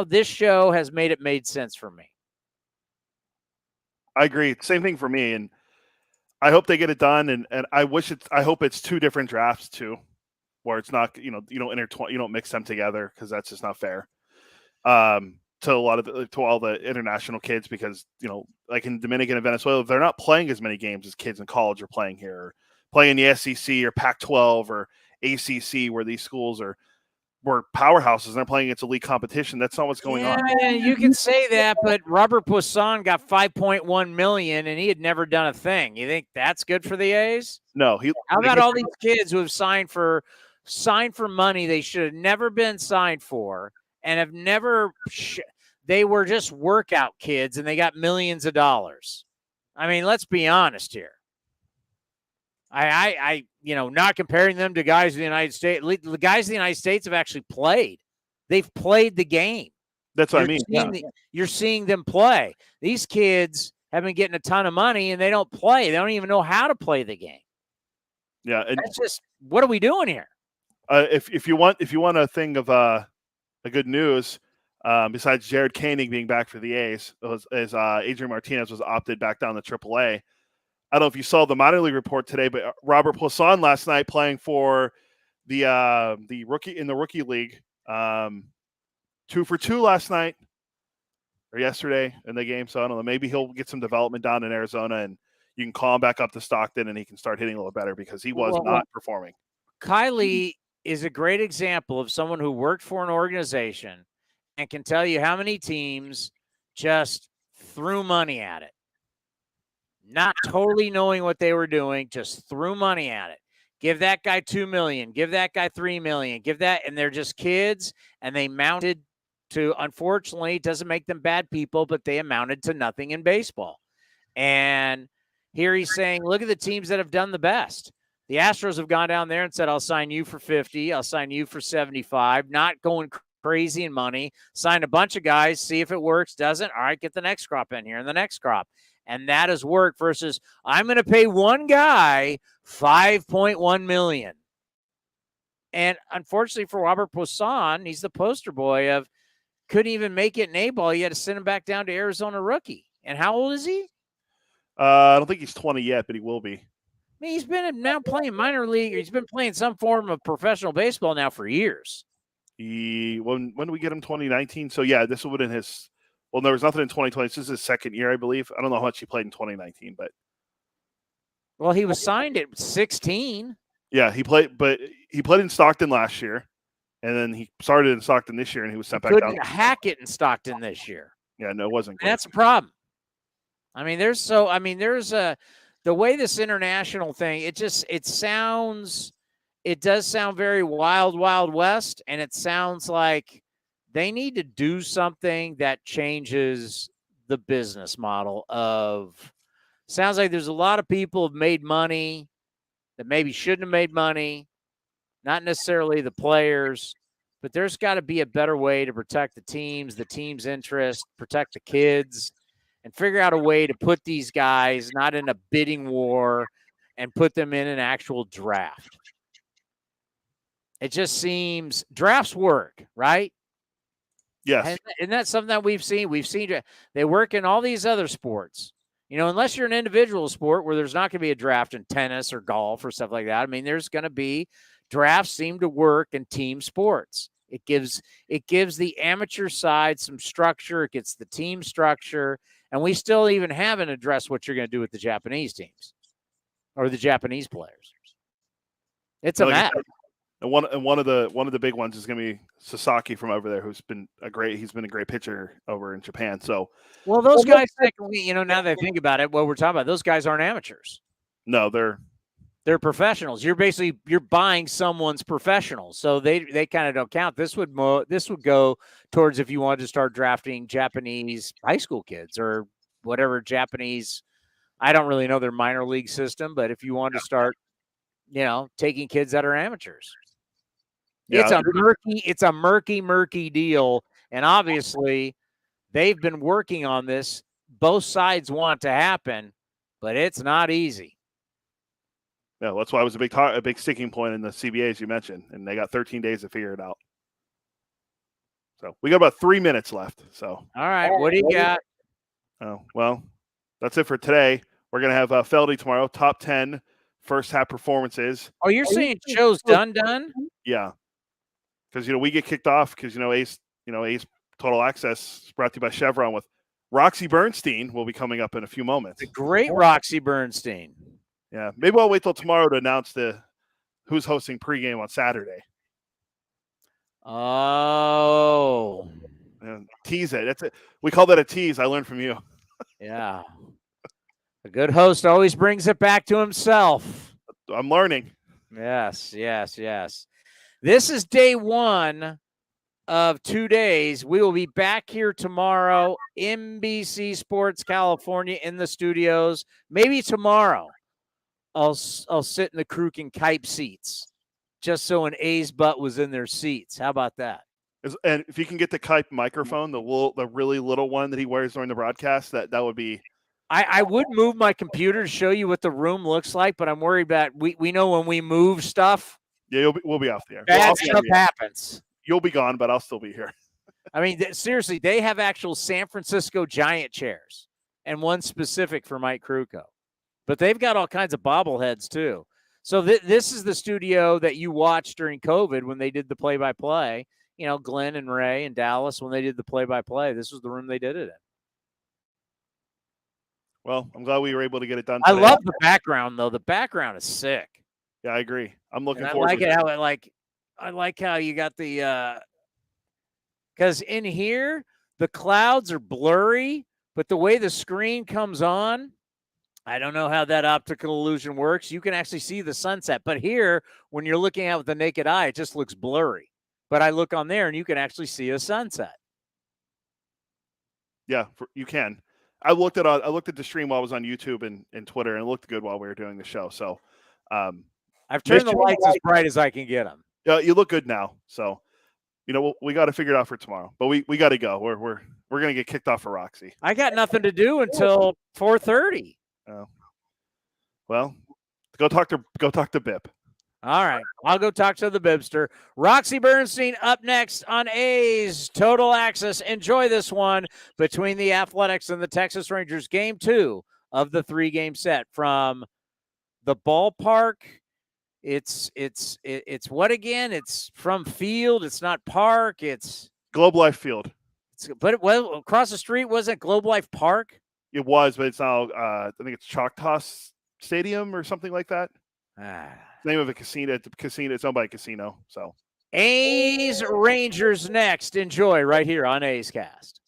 This show has made sense for me. I agree. Same thing for me. And I hope they get it done. And I hope it's two different drafts too, where it's not, you don't mix them together because that's just not fair. To all the international kids, because, like in Dominican and Venezuela, they're not playing as many games as kids in college are playing here, or playing the SEC or Pac-12 or ACC, where these schools were powerhouses and they're playing against elite competition. That's not what's going on. You can say that, but Robert Poisson got $5.1 million and he had never done a thing. You think that's good for the A's? No. How about all these kids who have signed for money they should have never been signed for and have never they were just workout kids and they got millions of dollars. I mean, let's be honest here. I not comparing them to guys in the United States. The guys in the United States have actually played. They've played the game. That's what I mean. You're seeing them play. These kids have been getting a ton of money and they don't play. They don't even know how to play the game. Yeah. And that's just, what are we doing here? If you want a thing of a good news, besides Jared Koenig being back for the A's, Adrian Martinez was opted back down to AAA. I don't know if you saw the minor league report today, but Robert Poisson last night playing for the rookie league, 2 for 2 last night or yesterday in the game. So I don't know, maybe he'll get some development down in Arizona and you can call him back up to Stockton and he can start hitting a little better because he was not performing. Kiley is a great example of someone who worked for an organization and can tell you how many teams just threw money at it. Not totally knowing what they were doing, just threw money at it. Give that guy $2 million, give that guy $3 million, and they're just kids, and they mounted to, unfortunately, it doesn't make them bad people, but they amounted to nothing in baseball. And here he's saying, look at the teams that have done the best. The Astros have gone down there and said, I'll sign you for 50. I'll sign you for 75. Not going crazy in money. Sign a bunch of guys, see if it works. Doesn't? All right, get the next crop in here and the next crop. And that has worked versus I'm going to pay one guy $5.1 million. And unfortunately for Robert Poisson, he's the poster boy of couldn't even make it in A-ball. You had to send him back down to Arizona rookie. And how old is he? I don't think he's 20 yet, but he will be. I mean, he's been now playing minor league. He's been playing some form of professional baseball now for years. When did we get him? 2019. So yeah, this would have been his. Well, there was nothing in 2020. This is his second year, I believe. I don't know how much he played in 2019, but well, he was signed at 16. Yeah, he played in Stockton last year, and then he started in Stockton this year, and he was sent back down. Couldn't hack it in Stockton this year. Yeah, no, it wasn't good. That's a problem. I mean, there's the way this international thing, it does sound very wild, Wild West, and it sounds like they need to do something that changes the business model of, sounds like there's a lot of people who've made money that maybe shouldn't have made money, not necessarily the players, but there's got to be a better way to protect the team's interest, protect the kids, and figure out a way to put these guys not in a bidding war and put them in an actual draft. It just seems drafts work, right? Yes. And that's something that we've seen. We've seen they work in all these other sports. You know, unless you're an individual sport where there's not going to be a draft in tennis or golf or stuff like that. I mean, there's going to be drafts seem to work in team sports. It gives the amateur side some structure. It gets the team structure. And we still even haven't addressed what you're going to do with the Japanese teams or the Japanese players. It's a mess. And one of the big ones is going to be Sasaki from over there, who's been a great pitcher over in Japan. So, well, those guys, now that I think about it, what we're talking about, those guys aren't amateurs. No, they're professionals. You're buying someone's professionals, so they kind of don't count. This would go towards if you wanted to start drafting Japanese high school kids or whatever Japanese. I don't really know their minor league system, but if you wanted to start, taking kids that are amateurs. Yeah. It's a murky deal. And obviously they've been working on this. Both sides want to happen, but it's not easy. Yeah, that's why it was a big sticking point in the CBA, as you mentioned, and they got 13 days to figure it out. So we got about 3 minutes left. So, all right, what do you got? Oh, well, that's it for today. We're going to have Feldy tomorrow, top 10 first half performances. Oh, you're saying show's done? Yeah. Because, we get kicked off because, Ace Total Access is brought to you by Chevron with Roxy Bernstein will be coming up in a few moments. The great Roxy Bernstein. Yeah. Maybe I'll wait till tomorrow to announce who's hosting pregame on Saturday. Oh. And tease it. That's it. We call that a tease. I learned from you. Yeah. A good host always brings it back to himself. I'm learning. Yes. This is day 1 of 2 days. We will be back here tomorrow, NBC Sports California in the studios. Maybe tomorrow I'll sit in the Kruk and Kipe seats just so an A's butt was in their seats. How about that? And if you can get the Kipe microphone, the really little one that he wears during the broadcast, that would be. I would move my computer to show you what the room looks like, but I'm worried about we know when we move stuff. Yeah, we'll be off the air. Bad stuff happens. You'll be gone, but I'll still be here. I mean, seriously, they have actual San Francisco Giant chairs and one specific for Mike Krukow. But they've got all kinds of bobbleheads, too. So this is the studio that you watched during COVID when they did the play-by-play. Glenn and Ray in Dallas, when they did the play-by-play, this was the room they did it in. Well, I'm glad we were able to get it done today. I love the background, though. The background is sick. Yeah, I agree. I'm looking forward to it. I like how you got the because in here the clouds are blurry, but the way the screen comes on, I don't know how that optical illusion works. You can actually see the sunset, but here when you're looking at with the naked eye, it just looks blurry. But I look on there and you can actually see a sunset. Yeah, you can. I looked at the stream while I was on YouTube and Twitter, and it looked good while we were doing the show. So I've turned the lights as bright as I can get them. Yeah, you look good now. So we got to figure it out for tomorrow. But we got to go. We're gonna get kicked off for Roxy. I got nothing to do until 4:30. Oh. Well, go talk to Bip. All right, I'll go talk to the Bibster. Roxy Bernstein up next on A's Total Access. Enjoy this one between the Athletics and the Texas Rangers. Game 2 of the 3-game set from the ballpark. It's what again? It's from field. It's not park. It's Globe Life Field. But across the street wasn't Globe Life Park? It was, but it's now I think it's Choctaw Stadium or something like that. The name of a casino. It's owned by a casino. So A's Rangers next. Enjoy right here on A's Cast.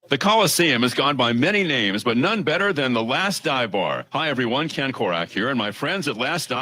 The Coliseum has gone by many names, but none better than the Last Dive Bar. Hi, everyone. Ken Korak here, and my friends at Last Dive